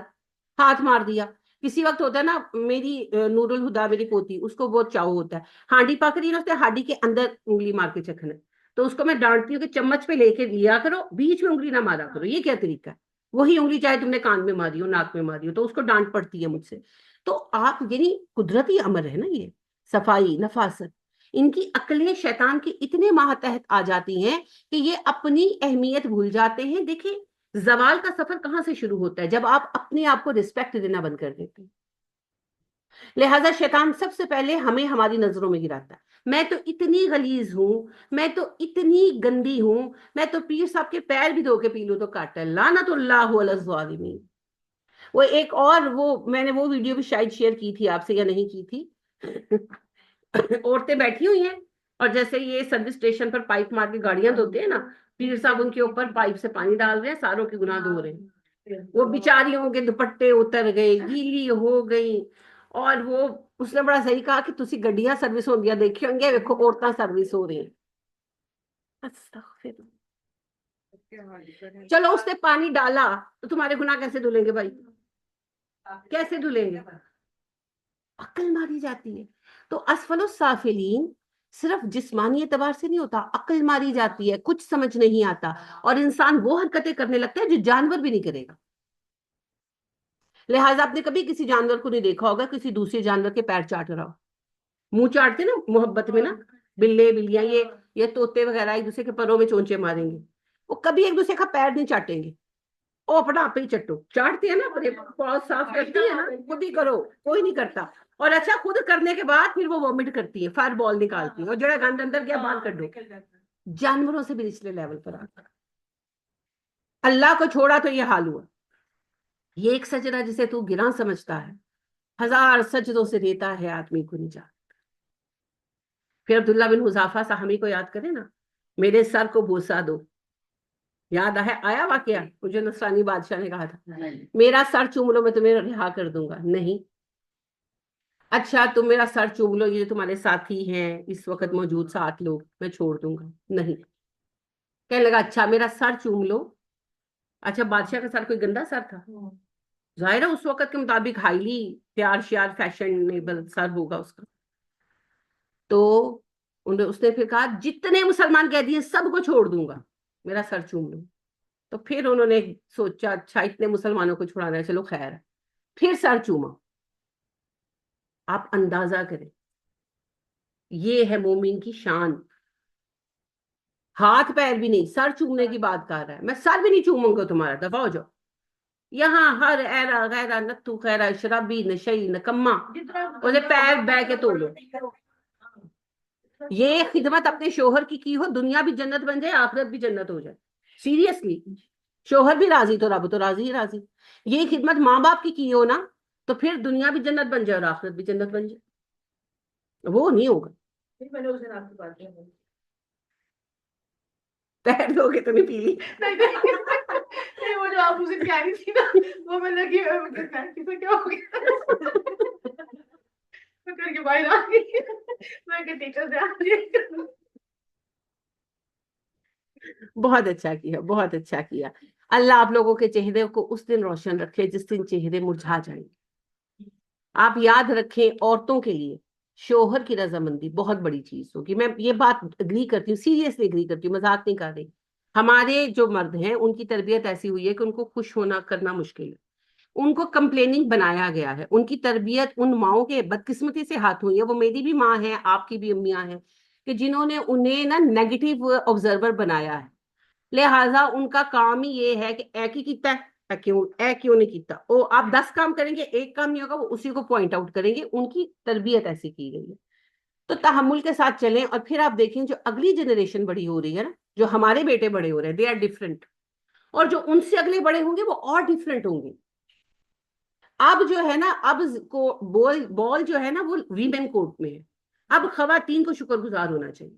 ہاتھ مار دیا. کسی وقت ہوتا ہے نا, میری نور الہدا میری پوتی, اس کو بہت چاؤ ہوتا ہے, ہانڈی پک رہی ہے نا, اس نے ہانڈی کے اندر انگلی مار کے چکھنا ہے, تو اس کو میں ڈانٹتی ہوں کہ چمچ پہ لے کے لیا کرو, بیچ میں انگلی نہ مارا کرو. یہ کیا طریقہ ہے؟ وہی انگلی چاہے تم نے کان میں ماری ہو, ناک میں ماری ہو, تو اس کو ڈانٹ پڑتی ہے مجھ سے. تو آپ یعنی قدرتی امر ہے نا یہ, صفائی نفاست. ان کی عقلیں شیطان کی اتنے ماتحت آ جاتی ہیں کہ یہ اپنی اہمیت بھول جاتے ہیں. دیکھیں زوال کا سفر کہاں سے شروع ہوتا ہے؟ جب آپ اپنے آپ کو رسپیکٹ دینا بند کر دیتے ہیں. لہذا شیطان سب سے پہلے ہمیں ہماری نظروں میں گراتا ہے. میں تو اتنی غلیظ ہوں, میں تو اتنی گندی ہوں, میں تو پیر صاحب کے پیر بھی دھو کے پی لوں تو کاٹا ہے. لعنت اللہ علی الظالمین. وہ ایک اور وہ میں نے وہ ویڈیو بھی شاید شیئر کی تھی آپ سے یا نہیں کی تھی. عورتیں بیٹھی ہوئی ہیں اور جیسے یہ سروس اسٹیشن پر پائپ مار کے گاڑیاں دھوتے ہیں نا, پیر صاحب ان کے اوپر پائپ سے پانی ڈال رہے ہیں, ساروں کے گناہ دھو رہے ہیں. وہ بیچاریوں کے دوپٹے اتر گئے, گیلی ہو گئی. اور وہ اس نے بڑا صحیح کہا کہ تسی گڈیاں سروس ہوندیاں دیکھی ہوں گے, دیکھو عورتاں سروس ہو رہی ہیں. چلو اس نے پانی ڈالا تو تمہارے گناہ کیسے دھلیں گے بھائی, کیسے دھلیں گے؟ عقل ماری جاتی ہے. تو اسفل السافلین صرف جسمانی اعتبار سے نہیں ہوتا, عقل ماری جاتی ہے, کچھ سمجھ نہیں آتا, اور انسان وہ حرکتیں کرنے لگتا ہے جو جانور بھی نہیں کرے گا. لہٰذا آپ نے کبھی کسی جانور کو نہیں دیکھا ہوگا کسی دوسرے جانور کے پیر چاٹ رہا ہو. منہ چاٹتے نا محبت میں نا, بلے بلیاں یہ طوطے وغیرہ ایک دوسرے کے پروں میں چونچے ماریں گے, وہ کبھی ایک دوسرے کا پیر نہیں چاٹیں گے. وہ اپنا آپ ہی چٹو چاٹتے ہیں نا, اپنے پاؤں صاف کرتی ہے نا, خود ہی کرو, کوئی نہیں کرتا. اور اچھا خود کرنے کے بعد پھر وہ وامٹ کرتی ہے, فائر بال نکالتی ہے, اور جڑا گند اندر گیا باہر کر دو. جانوروں سے بھی نچلے لیول پر آتا. اللہ کو چھوڑا تو یہ حال ہوا. یہ ایک سجدہ جسے تو گراں سمجھتا ہے, 1000 سجدوں سے دیتا ہے آدمی کو نجات. پھر عبداللہ بن حذافہ صحابی کو یاد کرے نا, میرے سر کو بوسا دو. یاد آیا واقعہ, مجھے نصرانی بادشاہ نے کہا تھا میرا سر چوم لو میں تمہیں رہا کر دوں گا. نہیں. اچھا تم میرا سر چوم لو, یہ تمہارے ساتھی ہیں اس وقت موجود 7 لوگ, میں چھوڑ دوں گا. نہیں. کہنے لگا اچھا میرا سر چوم لو. اچھا بادشاہ کا سر کوئی گندا سر تھا؟ ظاہر ہے اس وقت کے مطابق ہائیلی پیار شیار فیشنیبل سر ہوگا اس کا. تو اس نے پھر کہا جتنے مسلمان کہہ دیے سب کو چھوڑ دوں گا, میرا سر چوم لو. تو پھر انہوں نے سوچا اچھا اتنے مسلمانوں کو چھڑانا ہے, چلو خیر ہے, پھر سر چوما. آپ اندازہ کریں, یہ ہے مومن کی شان. ہاتھ پیر بھی نہیں, سر چومنے کی بات کر رہا ہے. میں سر بھی نہیں چوموں گا تمہارا, دفع ہو جاؤ. یہاں ہر ایرا غیرہ نتو خیرہ شرابی نشئی نکما اسے پیر بہ کے تو لو. یہ خدمت اپنے شوہر کی ہو، دنیا بھی جنت بن جائے، آخرت بھی جنت ہو جائے. سیریسلی، شوہر بھی راضی تو رب تو راضی ہی راضی. یہ خدمت ماں باپ کی ہو نا، تو پھر دنیا بھی جنت بن جائے اور آخرت بھی جنت بن جائے. وہ نہیں ہوگا. پھر میں نے اس دن آپ کی بات کی تیر دو گے تو نہیں پی لی. نہیں، وہ جو آپ اسے کہہ رہی تھی نا، وہ میں لگی کسی کیا ہو گیا. میں کر کے باہر آ گئی، میں کہ ٹیچر سے آ گئی. بہت اچھا کیا، بہت اچھا کیا. اللہ آپ لوگوں کے چہرے کو اس دن روشن رکھے جس دن چہرے مرجھا جائیں. آپ یاد رکھیں، عورتوں کے لیے شوہر کی رضامندی بہت بڑی چیز ہوگی. میں یہ بات اگری کرتی ہوں، سیریسلی اگری کرتی ہوں، مذاق نہیں کر رہی. ہمارے جو مرد ہیں ان کی تربیت ایسی ہوئی ہے کہ ان کو خوش ہونا کرنا مشکل ہے. ان کو کمپلیننگ بنایا گیا ہے. ان کی تربیت ان ماؤں کے بدقسمتی سے ہاتھ ہوئی ہے. وہ میری بھی ماں ہے، آپ کی بھی امیاں ہیں، کہ جنہوں نے انہیں نا نیگیٹو آبزرور بنایا ہے. لہٰذا ان کا کام ہی یہ ہے کہ اے کی کیتا ہے، اے کیوں نہیں کیتا. وہ آپ 10 کام کریں گے، ایک کام نہیں ہوگا، وہ اسی کو پوائنٹ آؤٹ کریں گے. ان کی تربیت ایسی کی گئی ہے. تو تحمل کے ساتھ چلیں. اور پھر آپ دیکھیں جو اگلی جنریشن بڑی ہو رہی ہے نا، جو ہمارے بیٹے بڑے ہو رہے ہیں، دے آر ڈفرنٹ. اور جو ان سے اگلے بڑے ہوں گے وہ اور ڈفرنٹ ہوں گے. اب جو ہے نا، اب کو بال جو ہے نا وہ ویمن کورٹ میں ہے. اب خواتین کو شکر گزار ہونا چاہیے.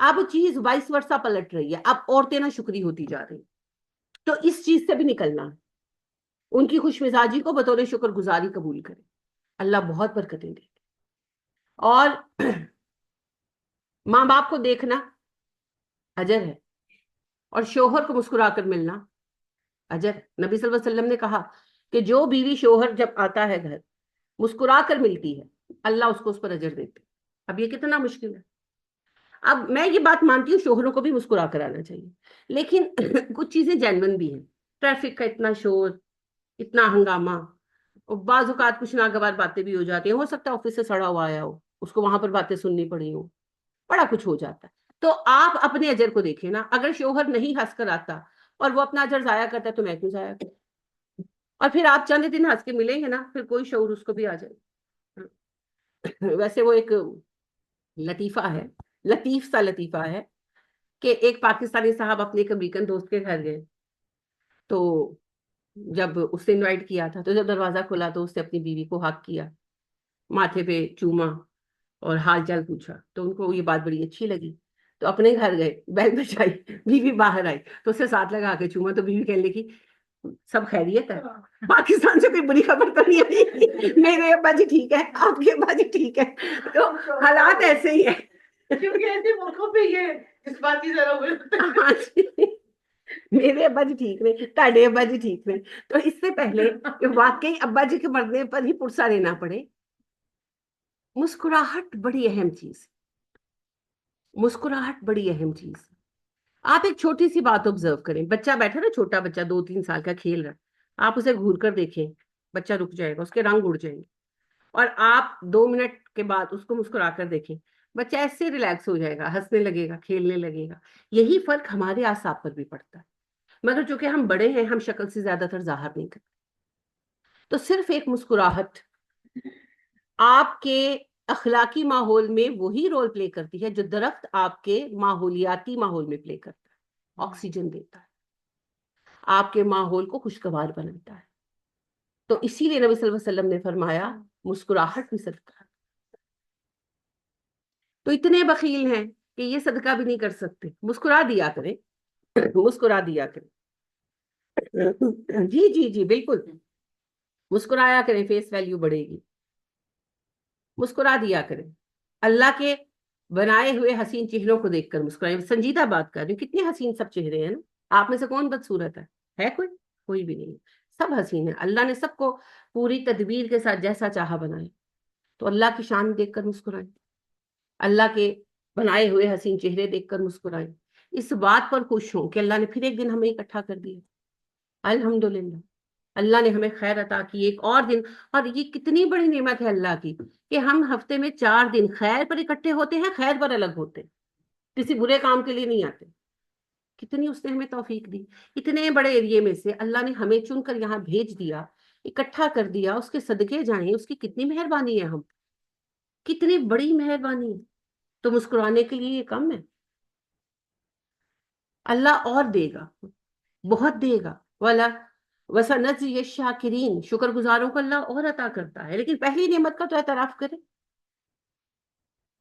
اب چیز وائس ورسا پلٹ رہی ہے. اب عورتیں نہ شکری ہوتی جا رہی. تو اس چیز سے بھی نکلنا ہے. ان کی خوش مزاجی کو بطور شکر گزاری قبول کرے. اللہ بہت برکتیں دے. اور ماں باپ کو دیکھنا اجر ہے، اور شوہر کو مسکرا کر ملنا اجر. نبی صلی اللہ علیہ وسلم نے کہا کہ جو بیوی شوہر جب آتا ہے گھر مسکرا کر ملتی ہے، اللہ اس کو اس پر اجر دیتے. اب یہ کتنا مشکل ہے. اب میں یہ بات مانتی ہوں شوہروں کو بھی مسکرا کر آنا چاہیے، لیکن کچھ چیزیں جینون بھی ہیں. ٹریفک کا اتنا شور، اتنا ہنگامہ، اور بعض اوقات کچھ ناگوار باتیں بھی ہو جاتی ہیں. ہو سکتا ہے آفس سے سڑا ہوا آیا ہو، اس کو وہاں پر باتیں سننی پڑی ہوں، بڑا کچھ ہو جاتا ہے. تو آپ اپنے اجر کو دیکھیں نا. اگر شوہر نہیں ہنس کر آتا اور وہ اپنا اجر ضائع کرتا ہے تو میں کیوں ضائع کروں؟ اور پھر آپ چند دن ہنس کے ملیں گے نا، پھر کوئی شعور اس کو بھی آ جائے. ویسے وہ ایک لطیفہ ہے، لطیف سا لطیفہ ہے، کہ ایک پاکستانی صاحب اپنے ایک امریکن دوست کے گھر گئے. تو جب اس نے انوائٹ کیا تھا، تو جب دروازہ کھلا تو اس نے اپنی بیوی کو ہگ کیا، ماتھے پہ چوما اور حال چال پوچھا. تو ان کو یہ بات بڑی اچھی لگی. تو اپنے گھر گئے، بیل بجائی، بیوی باہر آئی تو اسے ساتھ لگا کے چوما. تو بیوی کہنے لگی سب خیریت ہے، پاکستان سے کوئی بری خبر تو نہیں آئی؟ میرے ابا جی ٹھیک ہے، آپ کے ابا جی ٹھیک ہے. تو حالات ایسے ہی ہیں. کیونکہ ایسے موقعوں پہ یہ اس بات کی ضرورت ہے. ہاں جی، میرے ابا جی ٹھیک نے، تاڑے ابا جی ٹھیک نے. تو اس سے پہلے کہ واقعی ابا جی کے مرنے پر ہی پرسہ لینا پڑے، مسکراہٹ بڑی اہم چیز. مسکراہٹ بڑی اہم چیز. آپ ایک چھوٹی سی بات آبزرو کریں. بچہ بیٹھا نا، چھوٹا بچہ 2-3 سال کا کھیل رہا، آپ اسے گھور کر دیکھیں، بچہ رک جائے گا، اس کے رنگ اڑ جائیں گے. اور آپ 2 منٹ کے بعد اس کو مسکرا کر دیکھیں، بچہ ایسے ریلیکس ہو جائے گا، ہنسنے لگے گا، کھیلنے لگے گا. یہی فرق ہمارے اعصاب پر بھی پڑتا ہے. مگر چونکہ ہم بڑے ہیں، ہم شکل سے زیادہ تر ظاہر نہیں کرتے. تو صرف ایک مسکراہٹ آپ کے اخلاقی ماحول میں وہی رول پلے کرتی ہے جو درخت آپ کے ماحولیاتی ماحول میں پلے کرتا ہے. آکسیجن دیتا ہے، آپ کے ماحول کو خوشگوار بناتا ہے. تو اسی لیے نبی صلی اللہ علیہ وسلم نے فرمایا مسکراہٹ بھی صدقہ. تو اتنے بخیل ہیں کہ یہ صدقہ بھی نہیں کر سکتے. مسکرا دیا کریں، مسکرا دیا کریں. جی جی جی بالکل، مسکرایا کریں، فیس ویلیو بڑھے گی. مسکرا دیا کریں. اللہ کے بنائے ہوئے حسین چہروں کو دیکھ کر مسکرائیں. سنجیدہ بات کر رہی ہوں، کتنے حسین سب چہرے ہیں نا. آپ میں سے کون بدصورت ہے کوئی؟ کوئی بھی نہیں. سب حسین ہیں. اللہ نے سب کو پوری تدبیر کے ساتھ جیسا چاہا بنائے. تو اللہ کی شان دیکھ کر مسکرائیں، اللہ کے بنائے ہوئے حسین چہرے دیکھ کر مسکرائیں. اس بات پر خوش ہوں کہ اللہ نے پھر ایک دن ہمیں اکٹھا کر دیا. الحمدللہ، اللہ نے ہمیں خیر عطا کی، ایک اور دن. اور یہ کتنی بڑی نعمت ہے اللہ کی کہ ہم ہفتے میں 4 دن خیر پر اکٹھے ہوتے ہیں، خیر پر الگ ہوتے ہیں، کسی برے کام کے لیے نہیں آتے. کتنی اس نے ہمیں توفیق دی. اتنے بڑے ایریے میں سے اللہ نے ہمیں چن کر یہاں بھیج دیا، اکٹھا کر دیا. اس کے صدقے جائیں، اس کی کتنی مہربانی ہے. ہم کتنی بڑی مہربانی ہے. تو مسکرانے کے لیے یہ کم ہے؟ اللہ اور دے گا، بہت دے گا. والا وسنجزی الشاکرین، شکر گزاروں کو اللہ اور عطا کرتا ہے، لیکن پہلی نعمت کا تو اعتراف کرے.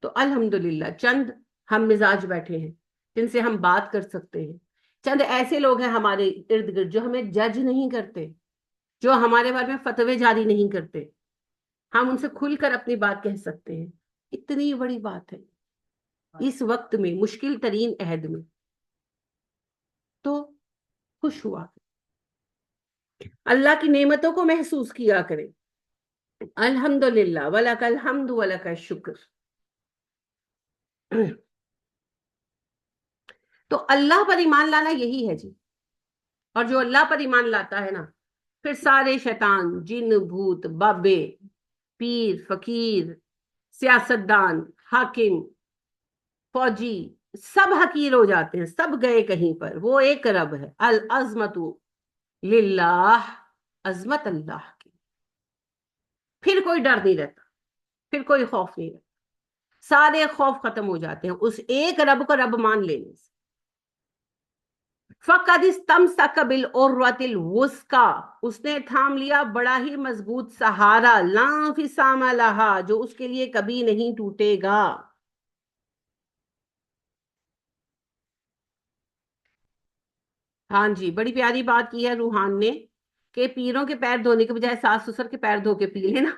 تو الحمدللہ چند ہم مزاج بیٹھے ہیں جن سے ہم بات کر سکتے ہیں، چند ایسے لوگ ہیں ہمارے ارد گرد جو ہمیں جج نہیں کرتے، جو ہمارے بارے میں فتوے جاری نہیں کرتے، ہم ان سے کھل کر اپنی بات کہہ سکتے ہیں. اتنی بڑی بات ہے اس وقت میں، مشکل ترین عہد میں. تو خوش ہوا، اللہ کی نعمتوں کو محسوس کیا کریں. الحمدللہ ولک الحمد ولک الشکر. تو اللہ پر ایمان لانا یہی ہے جی. اور جو اللہ پر ایمان لاتا ہے نا، پھر سارے شیطان، جن، بھوت، بابے، پیر، فقیر، سیاستدان، حاکم، فوجی، سب حقیر ہو جاتے ہیں، سب گئے کہیں پر. وہ ایک رب ہے. العظمت للہ، عظمت اللہ کی. پھر کوئی ڈر نہیں رہتا، پھر کوئی خوف نہیں رہتا، سارے خوف ختم ہو جاتے ہیں اس ایک رب کو رب مان لینے سے. فَقَدِ اسْتَمْسَكَ بِالْعُرْوَةِ الْوُثْقَىٰ، اس نے تھام لیا بڑا ہی مضبوط سہارا، لا انفصام لها، جو اس کے لیے کبھی نہیں ٹوٹے گا. ہاں جی، بڑی پیاری بات کی ہے روحان نے کہ پیروں کے پیر دھونے کے بجائے ساس سسر کے پیر دھو کے پی لینا.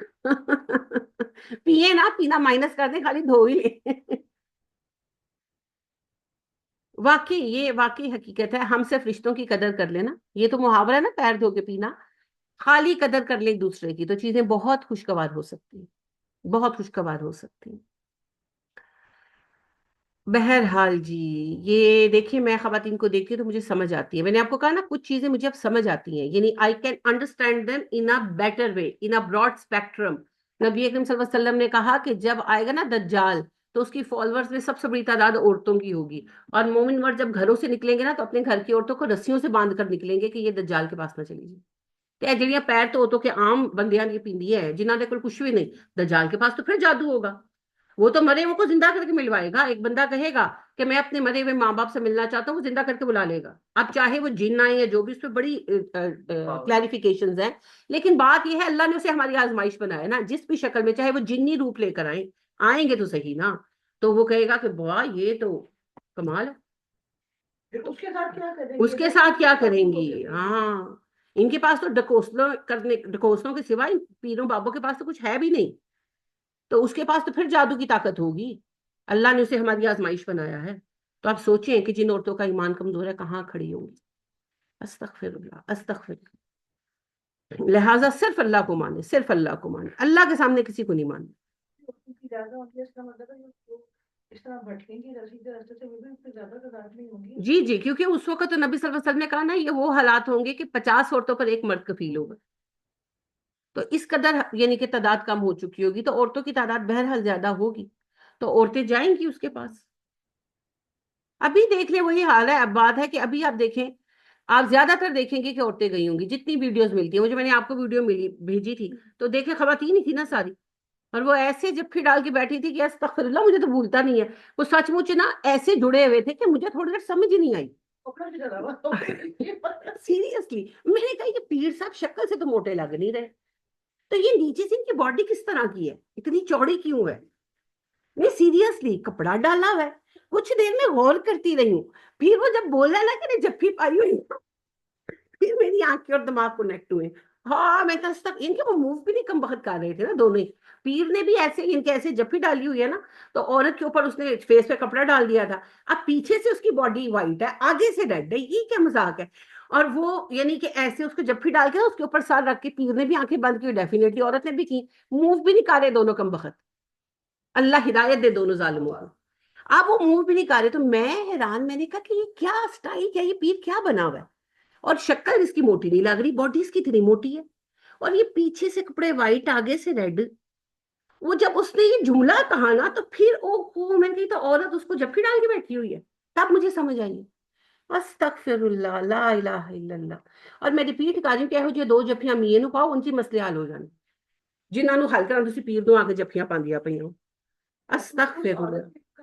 پیئے نا، پینا مائنس کر دیں، خالی دھو ہی لیں. واقعی یہ واقعی حقیقت ہے. ہم صرف رشتوں کی قدر کر لینا، یہ تو محاورہ ہے نا، پیر دھو کے پینا. خالی قدر کر لیں ایک دوسرے کی تو چیزیں بہت خوشگوار ہو سکتی ہیں، بہت خوشگوار ہو سکتی ہیں. بہرحال جی، یہ دیکھیے میں خواتین کو دیکھتی ہوں تو مجھے سمجھ آتی ہے. میں نے آپ کو کہا نا کچھ چیزیں مجھے اب سمجھ آتی ہیں، یعنی I can understand them in a better way, in a broad spectrum. نبی اکرم صلی اللہ علیہ وسلم نے کہا کہ جب آئے گا نا دجال تو اس کی فالوورز میں سب سے بڑی تعداد عورتوں کی ہوگی، اور مومن مرد جب گھروں سے نکلیں گے نا تو اپنے گھر کی عورتوں کو رسیوں سے باندھ کر نکلیں گے کہ یہ دجال کے پاس نہ چلی جائے. تے جڑیاں پیر تو کے عام بندیاں کی پیندی ہے جنہاں دے کول کچھ بھی نہیں، دجال کے پاس تو پھر جادو ہوگا. وہ تو مرے ہوئے کو زندہ کر کے ملوائے گا. ایک بندہ کہے گا کہ میں اپنے مرے ہوئے ماں باپ سے ملنا چاہتا ہوں، وہ زندہ کر کے بلا لے گا. اب چاہے وہ جن آئے یا جو بھی، اس پہ بڑی کلیریفیکیشنز ہیں، لیکن بات یہ ہے اللہ نے اسے ہماری آزمائش بنایا نا، جس بھی شکل میں، چاہے وہ جنی روپ لے کر آئیں گے تو صحیح نا، تو وہ کہے گا کہ واہ یہ تو کمال ہے. اس کے ساتھ کیا کریں گے؟ اس کے ساتھ کیا کریں گی؟ ہاں، ان کے پاس تو ڈکوسلوں کے سوائے پیروں بابوں کے پاس تو کچھ ہے بھی نہیں. تو اس کے پاس تو پھر جادو کی طاقت ہوگی. اللہ نے اسے ہماری آزمائش بنایا ہے. تو آپ سوچیں کہ جن عورتوں کا ایمان کمزور ہے کہاں کھڑی ہوں گی. استغفر اللہ، استغفر اللہ. لہٰذا صرف اللہ کو مانے، صرف اللہ کو مانے، اللہ کے سامنے کسی کو نہیں ماننا. زیادہ ہوتی ہے اس کا مطلب ہے جو اس طرح بھٹکیں گی سیدھے راستے سے، وہ بھی اس سے زیادہ تعداد نہیں ہوگی. جی جی، کیونکہ اس وقت تو نبی صلی اللہ علیہ وسلم نے کہا نا یہ وہ حالات ہوں گے کہ 50 عورتوں پر ایک مرد کفیل ہوگا. تو اس قدر یعنی کہ تعداد کم ہو چکی ہوگی، تو عورتوں کی تعداد بہرحال زیادہ ہوگی، تو عورتیں جائیں گی اس کے پاس. ابھی دیکھ لیں وہی حال ہے. اب بات ہے کہ ابھی آپ دیکھیں، آپ زیادہ تر دیکھیں گے کہ عورتیں گئی ہوں گی. جتنی ویڈیوز ملتی ہیں، وہ جو میں نے آپ کو ویڈیو بھیجی تھی تو دیکھیں خواتین ہی تھی نا ساری، اور وہ ایسے جب ڈال کے بیٹھی تھی کہ استغفر اللہ، مجھے تو بھولتا نہیں ہے. وہ سچ مچ نا ایسے جڑے ہوئے تھے کہ مجھے تھوڑی دیر سمجھ ہی نہیں آئی. سیریسلی میں نے کہا یہ پیر صاحب شکل سے تو موٹے لگ نہیں رہے، تو یہ نیچے سے ان کی باڈی کس طرح کی ہے، اتنی چوڑی کیوں ہے؟ نہیں سیریسلی کپڑا ڈالا ہوا ہے. کچھ دیر میں غور کرتی رہی ہوں، پھر وہ جب بولا نا کہ جفی پائی ہوئی، پھر میری آنکھیں اور دماغ کنیکٹ ہوئے. ہاں میں کہا ان کے وہ موو بھی نہیں کم بخت کر رہے تھے نا دونوں ہی. پیر نے بھی ایسے ان کے ایسے جفی ڈالی ہوئی ہے نا، تو عورت کے اوپر اس نے فیس پہ کپڑا ڈال دیا تھا. اب پیچھے سے اس کی باڈی وائٹ ہے، آگے سے ریڈ ہے، یہ کیا مذاق ہے؟ اور وہ یعنی کہ ایسے اس کو جفی ڈال کے اس کے اوپر سر رکھ کے، پیر نے بھی آنکھیں بند کی، ڈیفینیٹلی عورت نے بھی کی، موو بھی نہیں کر رہے دونوں کم بخت. اللہ ہدایت دے دونوں ظالموں کو. اب وہ موو بھی نہیں کر رہے، تو میں حیران، میں نے کہا کہ یہ کیا سٹائل، کیا یہ پیر کیا بنا ہوا ہے؟ اور شکل اس کی موٹی نہیں لگ رہی، باڈی اس کی اتنی موٹی ہے، اور یہ پیچھے سے کپڑے وائٹ، آگے سے ریڈ. وہ جب اس نے یہ جملہ کہا نا تو پھر میں کہی تو عورت اس کو جفی ڈال کے بیٹھی ہوئی ہے. تب مجھے سمجھ آئی. استغفر اللہ، لا الہ الا اللہ. اور میں ریپیٹ کر رہی ہوں کہ یہو جہے دو جفیاں میے نو پاؤ، ان کی مسئلے حل ہو جانے، جنہاں نو حل کرنا تسی پیر نو آ کے جفیاں پاندیاں پئیاں. استغفر اللہ.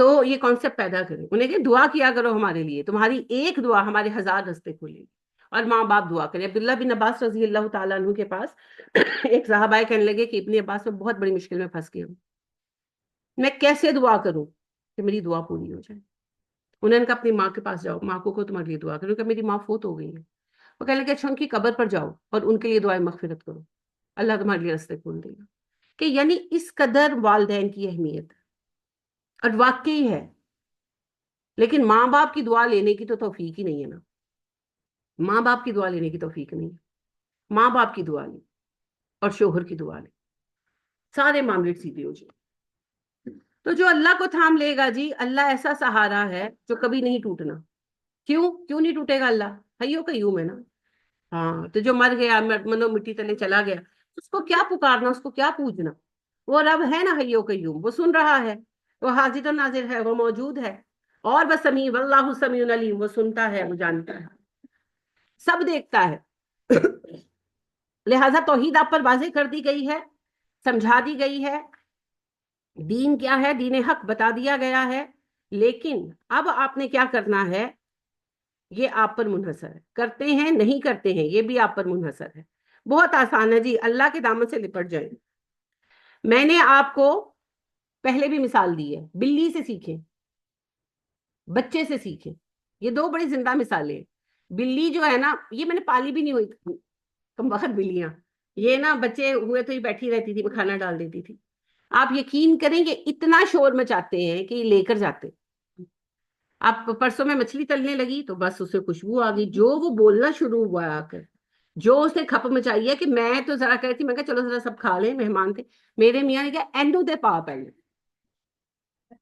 تو یہ کانسیپٹ پیدا کریں انہیں کہ دعا کیا کرو ہمارے لیے, تمہاری ایک دعا ہمارے 1000 رستے کھولے گی. اور ماں باپ دعا کریں. عبداللہ بن عباس رضی اللہ تعالیٰ عنہ کے پاس ایک صحابہ کہنے لگے کہ ابن عباس میں بہت بڑی مشکل میں پھنس گیا ہوں, میں کیسے دعا کروں کہ میری دعا پوری ہو جائے. انہوں نے کہا اپنی ماں کے پاس جاؤ, ماں کو تمہارے لیے دعا کرو, کہ میری ماں فوت ہو گئی ہے. وہ کہنے لگے اچھا ان کی قبر پر جاؤ اور ان کے لیے دعائیں مغفرت کرو, اللہ تمہارے لیے رستے کھول دے گا. کہ یعنی اس قدر والدین کی اہمیت ہے, اور واقعی ہے. لیکن ماں باپ کی دعا لینے کی تو توفیق ہی نہیں ہے نا, ماں باپ کی دعا لینے کی توفیق نہیں ہے. ماں باپ کی دعا لیں اور شوہر کی دعا لیں, سارے معاملے سیدھے ہو جائیں. تو جو اللہ کو تھام لے گا جی, اللہ ایسا سہارا ہے جو کبھی نہیں ٹوٹنا. کیوں نہیں ٹوٹے گا اللہ؟ حیوں قیوم ہے نا. ہاں, تو جو مر گیا منو مٹی تلے چلا گیا, اس کو کیا پکارنا, اس کو کیا پوجنا؟ وہ رب ہے نا حیوں قیوم, وہ سن رہا ہے, وہ حاضر و ناظر ہے, وہ موجود ہے. اور بس سمیع, واللہ سمیع علیم, وہ سنتا ہے, وہ جانتا ہے, سب دیکھتا ہے. لہذا توحید آپ پر واضح کر دی گئی ہے, سمجھا دی گئی ہے. دین کیا ہے, دین حق بتا دیا گیا ہے. لیکن اب آپ نے کیا کرنا ہے, یہ آپ پر منحصر ہے. کرتے ہیں نہیں کرتے ہیں, یہ بھی آپ پر منحصر ہے. بہت آسان ہے جی, اللہ کے دامن سے لپٹ جائیں. میں نے آپ کو پہلے بھی مثال دی ہے, بلی سے سیکھیں, بچے سے سیکھیں. یہ دو بڑی زندہ مثالیں ہیں. بلی جو ہے نا, یہ میں نے پالی بھی نہیں ہوئی کم وقت بلیاں, یہ نا بچے ہوئے تو یہ بیٹھی رہتی تھی, میں کھانا ڈال دیتی تھی. آپ یقین کریں کہ اتنا شور مچاتے ہیں کہ یہ لے کر جاتے. آپ پرسوں میں مچھلی تلنے لگی تو بس اسے خوشبو آ گئی, جو وہ بولنا شروع ہوا آ کر, جو اس نے کھپ مچائی ہے کہ میں تو ذرا کہتی, میں کہا چلو ذرا سب کھا لیں, مہمان تھے. میرے میاں نے کہا اینڈو دے پا پہلے,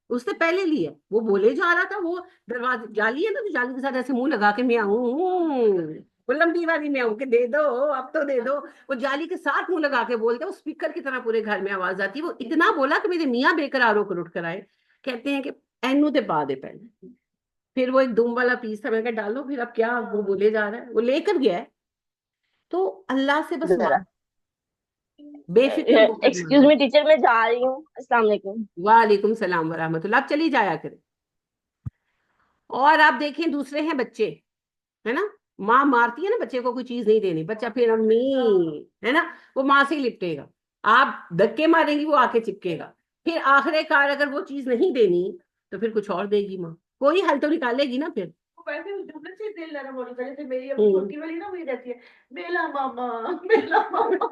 اس نے پہلے لیا. وہ بولے جا رہا تھا, وہ دروازے جالی ہے نا, تو جالی کے ساتھ ایسے منہ لگا کے میاؤں, وہ لمبی والی میاؤں کہ دے دو اب تو دے دو. وہ جالی کے ساتھ منہ لگا کے بولتے, وہ اسپیکر کی طرح پورے گھر میں آواز آتی. وہ اتنا بولا کہ میرے میاں بے قرار ہو کر اٹھ کر آئے, کہتے ہیں کہ اینو دے پا دے پہلے. پھر وہ ایک دم والا پیس تھا, میں کہا ڈالو, پھر اب کیا وہ بولے جا رہا ہے, وہ لے کر گیا ہے. تو اللہ سے بس ذرا بے فکر ہو کر ایکسکیوز می ٹیچر, میں جا رہی ہوں. السلام علیکم. وعلیکم السلام ورحمۃ اللہ. آپ چلی جایا کریں. اور آپ دیکھیں دوسرے ہیں بچے, ہے نا, ماں مارتی ہے نا بچے کو, کوئی چیز نہیں دینی, بچہ پھر امی ہے نا, وہ ماں سے ہی لپٹے گا. آپ دھکے ماریں گی, وہ آ کے چپکے گا. پھر آخر کار اگر وہ چیز نہیں دینی تو پھر کچھ اور دے گی ماں, کوئی حل تو نکالے گی نا. پھر ویسے اس جملے سے دل نرم ہونے کا, جیسے میری ابھی چھوٹی والی نا, وہی رہتی ہے میلا ماما میلا ماما.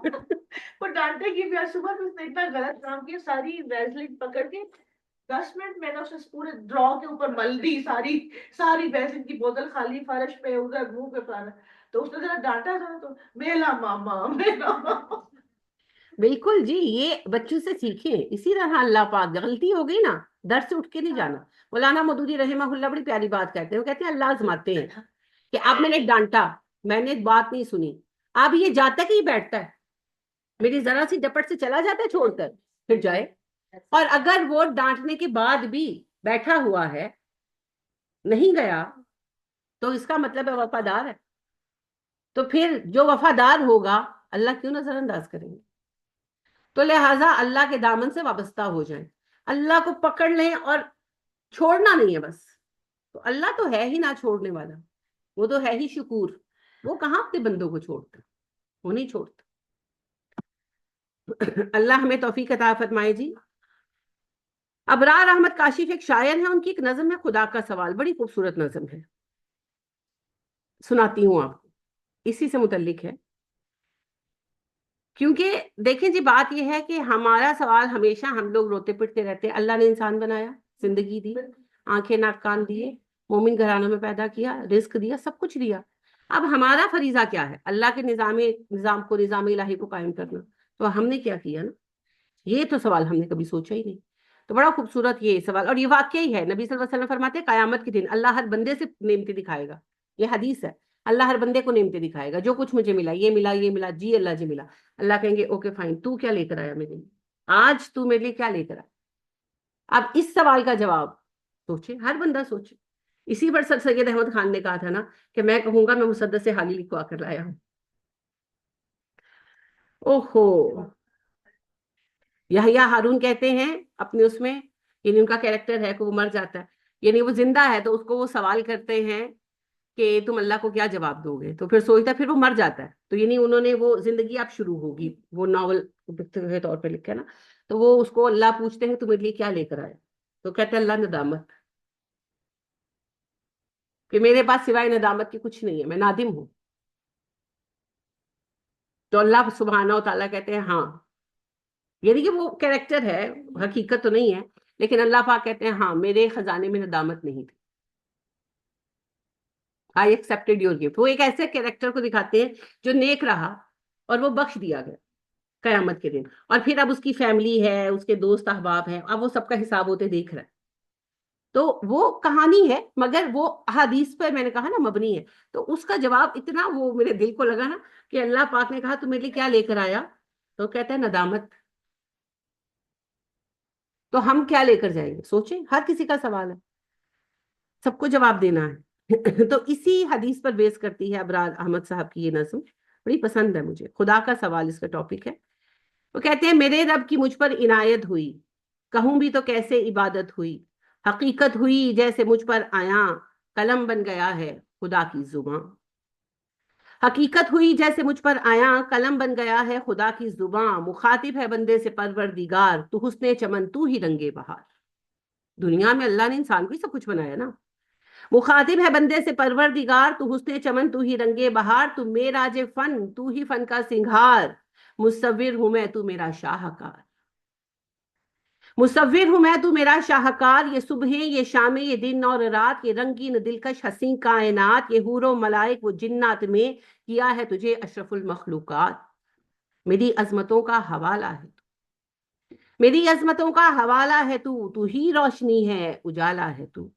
وہ ڈانٹے گی بھی. صبح میں اس نے اتنا غلط کام کیا, ساری ویزلین پکڑ کے 10 منٹ میں نے اسے پورے ڈرا کے اوپر مل دی, ساری ویزلین کی بوتل خالی فرش پہ, ادھر منہ پہ پڑا. تو اس نے ذرا ڈانٹا تھا تو میلا ماما میلا ماما. بالکل جی, یہ بچوں سے سیکھیں. اسی طرح اللہ پاک, غلطی ہو گئی نا, در سے اٹھ کے نہیں جانا. مولانا مودودی رحمہ اللہ بڑی پیاری بات کہتے ہیں, وہ کہتے ہیں اللہ آزماتے ہیں کہ اب میں نے ڈانٹا, میں نے بات نہیں سنی, اب یہ جاتا کہ یہ بیٹھتا ہے, میری ذرا سی ڈپٹ سے چلا جاتا ہے چھوڑ کر, پھر جائے. اور اگر وہ ڈانٹنے کے بعد بھی بیٹھا ہوا ہے, نہیں گیا, تو اس کا مطلب ہے وفادار ہے. تو پھر جو وفادار ہوگا اللہ کیوں نظر انداز کریں گے؟ تو لہٰذا اللہ کے دامن سے وابستہ ہو جائیں, اللہ کو پکڑ لیں, اور چھوڑنا نہیں ہے بس. تو اللہ تو ہے ہی نہ چھوڑنے والا, وہ تو ہے ہی شکور. وہ کہاں اپنے بندوں کو چھوڑتا, وہ نہیں چھوڑتا. اللہ ہمیں توفیق عطا فرمائے جی. ابرار احمد کاشف ایک شاعر ہیں, ان کی ایک نظم ہے خدا کا سوال, بڑی خوبصورت نظم ہے, سناتی ہوں آپ کو, اسی سے متعلق ہے. کیونکہ دیکھیں جی, بات یہ ہے کہ ہمارا سوال ہمیشہ ہم لوگ روتے پٹتے رہتے ہیں. اللہ نے انسان بنایا, زندگی دی, آنکھیں ناک کان دیے, مومن گھرانوں میں پیدا کیا, رزق دیا, سب کچھ دیا. اب ہمارا فریضہ کیا ہے؟ اللہ کے نظام کو, نظام الہی کو قائم کرنا. تو ہم نے کیا کیا نا, یہ تو سوال ہم نے کبھی سوچا ہی نہیں. تو بڑا خوبصورت یہ سوال, اور یہ واقعی ہے. نبی صلی اللہ علیہ وسلم فرماتے ہیں قیامت کے دن اللہ ہر بندے سے نعمتیں دکھائے گا. یہ حدیث ہے, اللہ ہر بندے کو نعمتیں دکھائے گا, جو کچھ مجھے ملا, یہ ملا, یہ ملا, جی اللہ جی ملا. اللہ کہیں گے اوکے فائن, تو کیا لے کر آیا میرے لیے, آج تو میرے لیے کیا لے کر آیا؟ اب اس سوال کا جواب سوچے, ہر بندہ سوچے. اسی پر سر سید احمد خان نے کہا تھا نا کہ میں کہوں گا میں مسدس سے حالی لکھوا کر لایا ہوں. اوہو, یحییٰ ہارون کہتے ہیں اپنے اس میں, یعنی ان کا کیریکٹر ہے کہ وہ مر جاتا ہے، یعنی وہ زندہ ہے تو اس کو وہ سوال کرتے ہیں کہ تم اللہ کو کیا جواب دو گے، تو پھر سوچتا ہے، پھر وہ مر جاتا ہے، تو یعنی انہوں نے وہ زندگی اب شروع ہوگی، وہ ناول کے طور پہ لکھا ہے نا، تو وہ اس کو اللہ پوچھتے ہیں تمہیں لیے کیا لے کر آیا، تو کہتے ہیں اللہ ندامت، کہ میرے پاس سوائے ندامت کی کچھ نہیں ہے، میں نادم ہوں. تو اللہ سبحانہ و تعالیٰ کہتے ہیں ہاں، یعنی کہ وہ کیریکٹر ہے، حقیقت تو نہیں ہے، لیکن اللہ پاک کہتے ہیں ہاں میرے خزانے میں ندامت نہیں تھی. I accepted your gift. وہ ایک ایسے کیریکٹر کو دکھاتے ہیں جو نیک رہا اور وہ بخش دیا گیا قیامت کے دن، اور پھر اب اس کی فیملی ہے، اس کے دوست احباب ہیں، اب وہ سب کا حساب ہوتے دیکھ رہا ہے. تو وہ کہانی ہے، مگر وہ احادیث پر میں نے کہا نا مبنی ہے. تو اس کا جواب اتنا وہ میرے دل کو لگا نا کہ اللہ پاک نے کہا تم میرے لیے کیا لے کر آیا، تو کہتا ہے ندامت. تو ہم کیا لے کر جائیں گے، سوچیں، ہر کسی کا سوال ہے، سب کو جواب دینا ہے. تو اسی حدیث پر بیس کرتی ہے ابرار احمد صاحب کی یہ نظم، بڑی پسند ہے مجھے. خدا کا سوال اس کا ٹاپک ہے. وہ کہتے ہیں میرے رب کی مجھ پر عنایت ہوئی، کہوں بھی تو کیسے عبادت ہوئی، حقیقت ہوئی جیسے مجھ پر آیا، قلم بن گیا ہے خدا کی زباں. حقیقت ہوئی جیسے مجھ پر آیا، قلم بن گیا ہے خدا کی زباں. مخاطب ہے بندے سے پروردگار، تو حسن چمن تو ہی رنگے بہار. دنیا میں اللہ نے انسان کو ہی سب کچھ بنایا نا. مخاطب ہے بندے سے پروردگار، تو حسن چمن تو ہی رنگے بہار. تو میرا جے فن تو ہی فن کا سنگھار، مصور ہوں میں تو میرا شاہکار. مصور ہوں میں تو میرا شاہکار. یہ صبح یہ شام یہ دن اور رات، یہ رنگین دلکش حسین کائنات، یہ حور و ملائک وہ جنات میں کیا ہے تجھے اشرف المخلوقات. میری عظمتوں کا حوالہ ہے تو، میری عظمتوں کا حوالہ ہے تو ہی روشنی ہے اجالا ہے تو.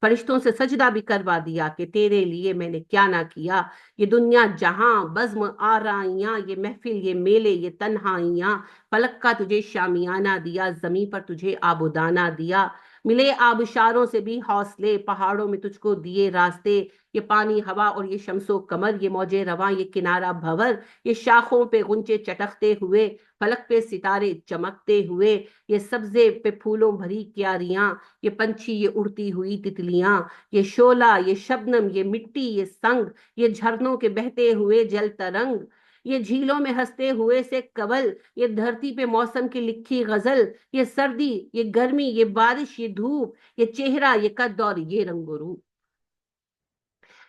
فرشتوں سے سجدہ بھی کروا دیا کہ تیرے لیے میں نے کیا نہ کیا. یہ دنیا جہاں بزم آرائیاں، یہ محفل یہ میلے یہ تنہائیاں، فلک کا تجھے شامیانہ دیا، زمین پر تجھے آب و دانہ دیا. ملے آبشاروں سے بھی حوصلے، پہاڑوں میں تجھ کو دیے راستے. یہ پانی ہوا اور یہ شمس و قمر، یہ موجے رواں یہ کنارہ بھور، یہ شاخوں پہ غنچے چٹکتے ہوئے، فلک پہ ستارے چمکتے ہوئے، یہ سبزے پہ پھولوں بھری کیاریاں، یہ پنچھی یہ اڑتی ہوئی تتلیاں، یہ شعلہ یہ شبنم یہ مٹی یہ سنگ، یہ جھرنوں کے بہتے ہوئے جل ترنگ، یہ جھیلوں میں ہنستے ہوئے سے کبل، یہ دھرتی پہ موسم کی لکھی غزل، یہ سردی یہ گرمی یہ بارش یہ دھوپ، یہ چہرہ یہ قد اور یہ رنگ و روپ.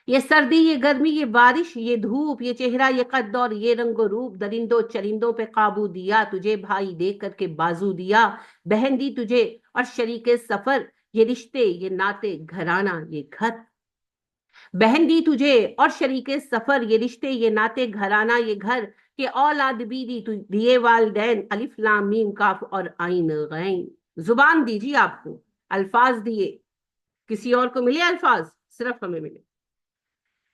یہ سردی یہ گرمی یہ بارش یہ دھوپ، یہ چہرہ یہ قد اور یہ رنگ و روپ. درندوں چرندوں پہ قابو دیا، تجھے بھائی دے کر کے بازو دیا. بہن دی تجھے اور شریک سفر، یہ رشتے یہ ناتے گھرانہ یہ گھر. بہن دی تجھے اور شریک سفر، یہ رشتے یہ ناتے گھرانہ یہ گھر. کہ اولاد بھی دیے والدین، الف لام میم کاف اور عین غین. زبان دیجیے آپ کو، الفاظ دیے، کسی اور کو ملے الفاظ، صرف ہمیں ملے.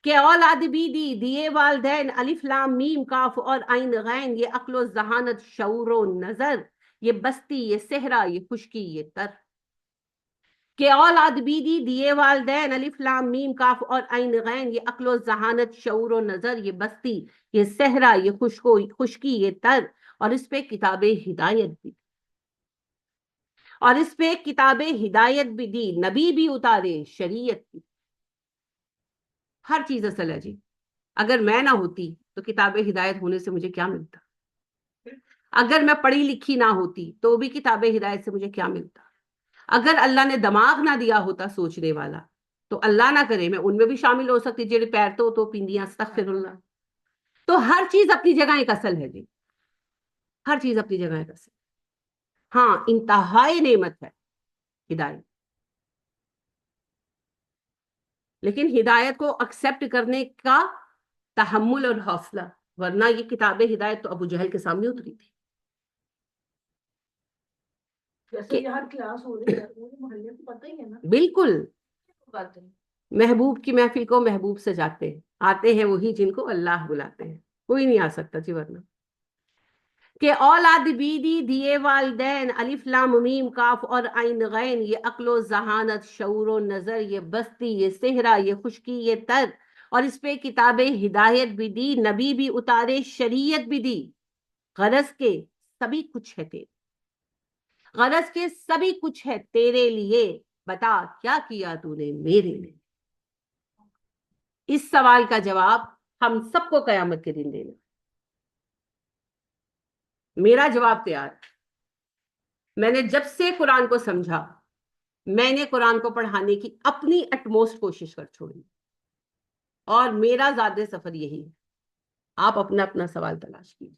کہ اولاد بھی دیے والدین، الف لام میم کاف اور عین غین. یہ عقل و ذہانت شعور و نظر، یہ بستی یہ صحرا یہ خشکی یہ تر. کہ اولاد بھی دیے والدین، الف لام میم کاف اور عین غین. یہ عقل و ذہانت شعور و نظر، یہ بستی یہ صحرا یہ خشکی یہ تر. اور اس پہ کتاب ہدایت بھی، اور اس پہ کتاب ہدایت بھی دی، نبی بھی اتارے شریعت بھی. ہر چیز اصل ہے جی. اگر میں نہ ہوتی تو کتاب ہدایت ہونے سے مجھے کیا ملتا؟ اگر میں پڑھی لکھی نہ ہوتی تو بھی کتاب ہدایت سے مجھے کیا ملتا؟ اگر اللہ نے دماغ نہ دیا ہوتا سوچنے والا تو اللہ نہ کرے میں ان میں بھی شامل ہو سکتی جڑے پیر تو پیندیاں استغفر اللہ. تو ہر چیز اپنی جگہ ایک اصل ہے جی، ہر چیز اپنی جگہ ایک اصل. ہاں انتہائی نعمت ہے ہدایت، لیکن ہدایت کو ایکسپٹ کرنے کا تحمل اور حوصلہ، ورنہ یہ کتاب ہدایت تو ابو جہل کے سامنے اتری تھی. جیسے یہاں کلاس ہو رہی ہے محلے کو پتہ ہی ہے نا. بالکل. بات ہے. محبوب کی محفل کو محبوب سجاتے ہیں، آتے ہیں وہی جن کو اللہ بلاتے ہیں، کوئی نہیں آ سکتا جی ورنہ. کہ اولاد بھی دیے والدین، الف لام میم کاف اور عین غین. یہ عقل و ذہانت شعور و نظر، یہ بستی یہ صحرا یہ خشکی یہ تر. اور اس پہ کتاب ہدایت بھی دی، نبی بھی اتارے شریعت بھی دی. غرض کے سبھی کچھ ہے تیرے، غرض کے سبھی کچھ ہے تیرے لیے، بتا کیا کیا تو نے میرے لیے۔ اس سوال کا جواب ہم سب کو قیامت کے دن دینا۔ میرا جواب تیار ہے۔ میں نے جب سے قرآن کو سمجھا، میں نے قرآن کو پڑھانے کی اپنی اٹموسٹ کوشش کر چھوڑی، اور میرا زیادہ سفر یہی ہے۔ آپ اپنا اپنا سوال تلاش کیجیے،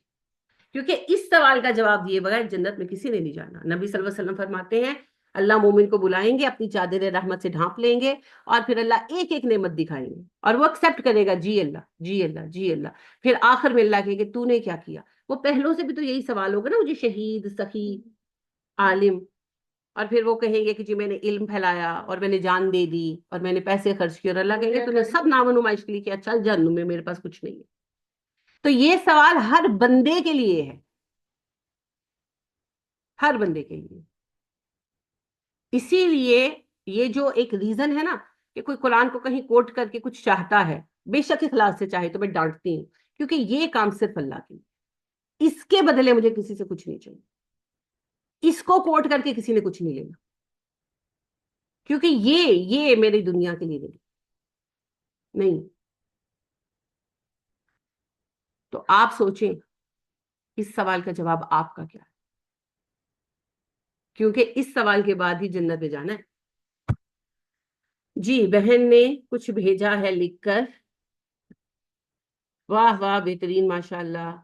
کیونکہ اس سوال کا جواب دیے بغیر جنت میں کسی نے نہیں جانا۔ نبی صلی اللہ علیہ وسلم فرماتے ہیں اللہ مومن کو بلائیں گے، اپنی چادر رحمت سے ڈھانپ لیں گے، اور پھر اللہ ایک ایک نعمت دکھائیں گے، اور وہ ایکسپٹ کرے گا، جی اللہ جی اللہ جی اللہ۔ پھر آخر میں اللہ کہے گے تو نے کیا کیا؟ وہ پہلوں سے بھی تو یہی سوال ہوگا نا، مجھے شہید، سخی، عالم، اور پھر وہ کہیں گے کہ جی میں نے علم پھیلایا، اور میں نے جان دے دی، اور میں نے پیسے خرچ کیے، اور اللہ کہیں گے تو نے سب نام و نمائش کے لیے کیا، چل جہنم میں، میرے پاس کچھ نہیں ہے۔ تو یہ سوال ہر بندے کے لیے ہے، ہر بندے کے لیے۔ اسی لیے یہ جو ایک ریزن ہے نا کہ کوئی قرآن کو کہیں کوٹ کر کے کچھ چاہتا ہے، بے شک اخلاص سے چاہے تو میں ڈانٹتی ہوں، کیونکہ یہ کام صرف اللہ کے لیے، اس کے بدلے مجھے کسی سے کچھ نہیں چاہیے، اس کو کوٹ کر کے کسی نے کچھ نہیں لینا، کیونکہ یہ میری دنیا کے لیے نہیں۔ تو آپ سوچیں اس سوال کا جواب آپ کا کیا ہے، کیونکہ اس سوال کے بعد ہی جنت میں جانا ہے۔ جی بہن نے کچھ بھیجا ہے لکھ کر، واہ واہ بہترین ماشاء اللہ،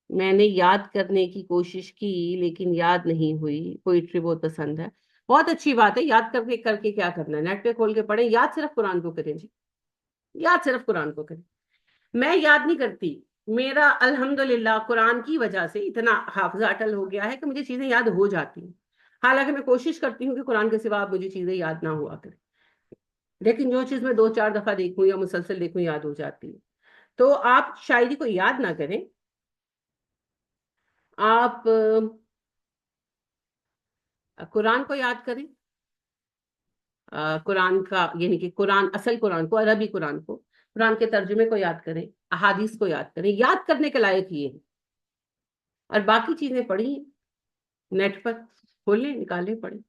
میں نے یاد کرنے کی کوشش کی لیکن یاد نہیں ہوئی، پوئٹری بہت پسند ہے۔ بہت اچھی بات ہے، یاد کر کے کیا کرنا ہے، نیٹ پہ کھول کے پڑھیں، یاد صرف قرآن کو کریں جی، یاد صرف قرآن کو کریں۔ میں یاد نہیں کرتی، میرا الحمدللہ قرآن کی وجہ سے اتنا حافظہ اٹل ہو گیا ہے کہ مجھے چیزیں یاد ہو جاتی ہیں، حالانکہ میں کوشش کرتی ہوں کہ قرآن کے سوا مجھے چیزیں یاد نہ ہوا کریں، لیکن جو چیز میں 2-4 دفعہ دیکھوں یا مسلسل دیکھوں یاد ہو جاتی ہے۔ تو آپ شاعری کو یاد نہ کریں، آپ قرآن کو یاد کریں، قرآن کا یعنی کہ قرآن، اصل قرآن کو، عربی قرآن کو، قرآن کے ترجمے کو یاد کریں، احادیث کو یاد کریں، یاد کرنے کے لائق یہ ہے، اور باقی چیزیں پڑھی نیٹ پر کھولیں، نکالیں، پڑھیں،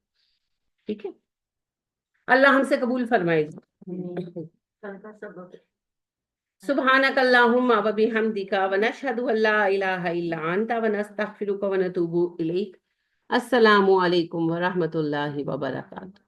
ٹھیک ہے؟ اللہ ہم سے قبول فرمائے گا۔ سبحانک اللہم و بحمدک ونشہد ان لا الہ الا انت ونستغفرک ونتوب الیک۔ السلام علیکم ورحمۃ اللہ وبرکاتہ۔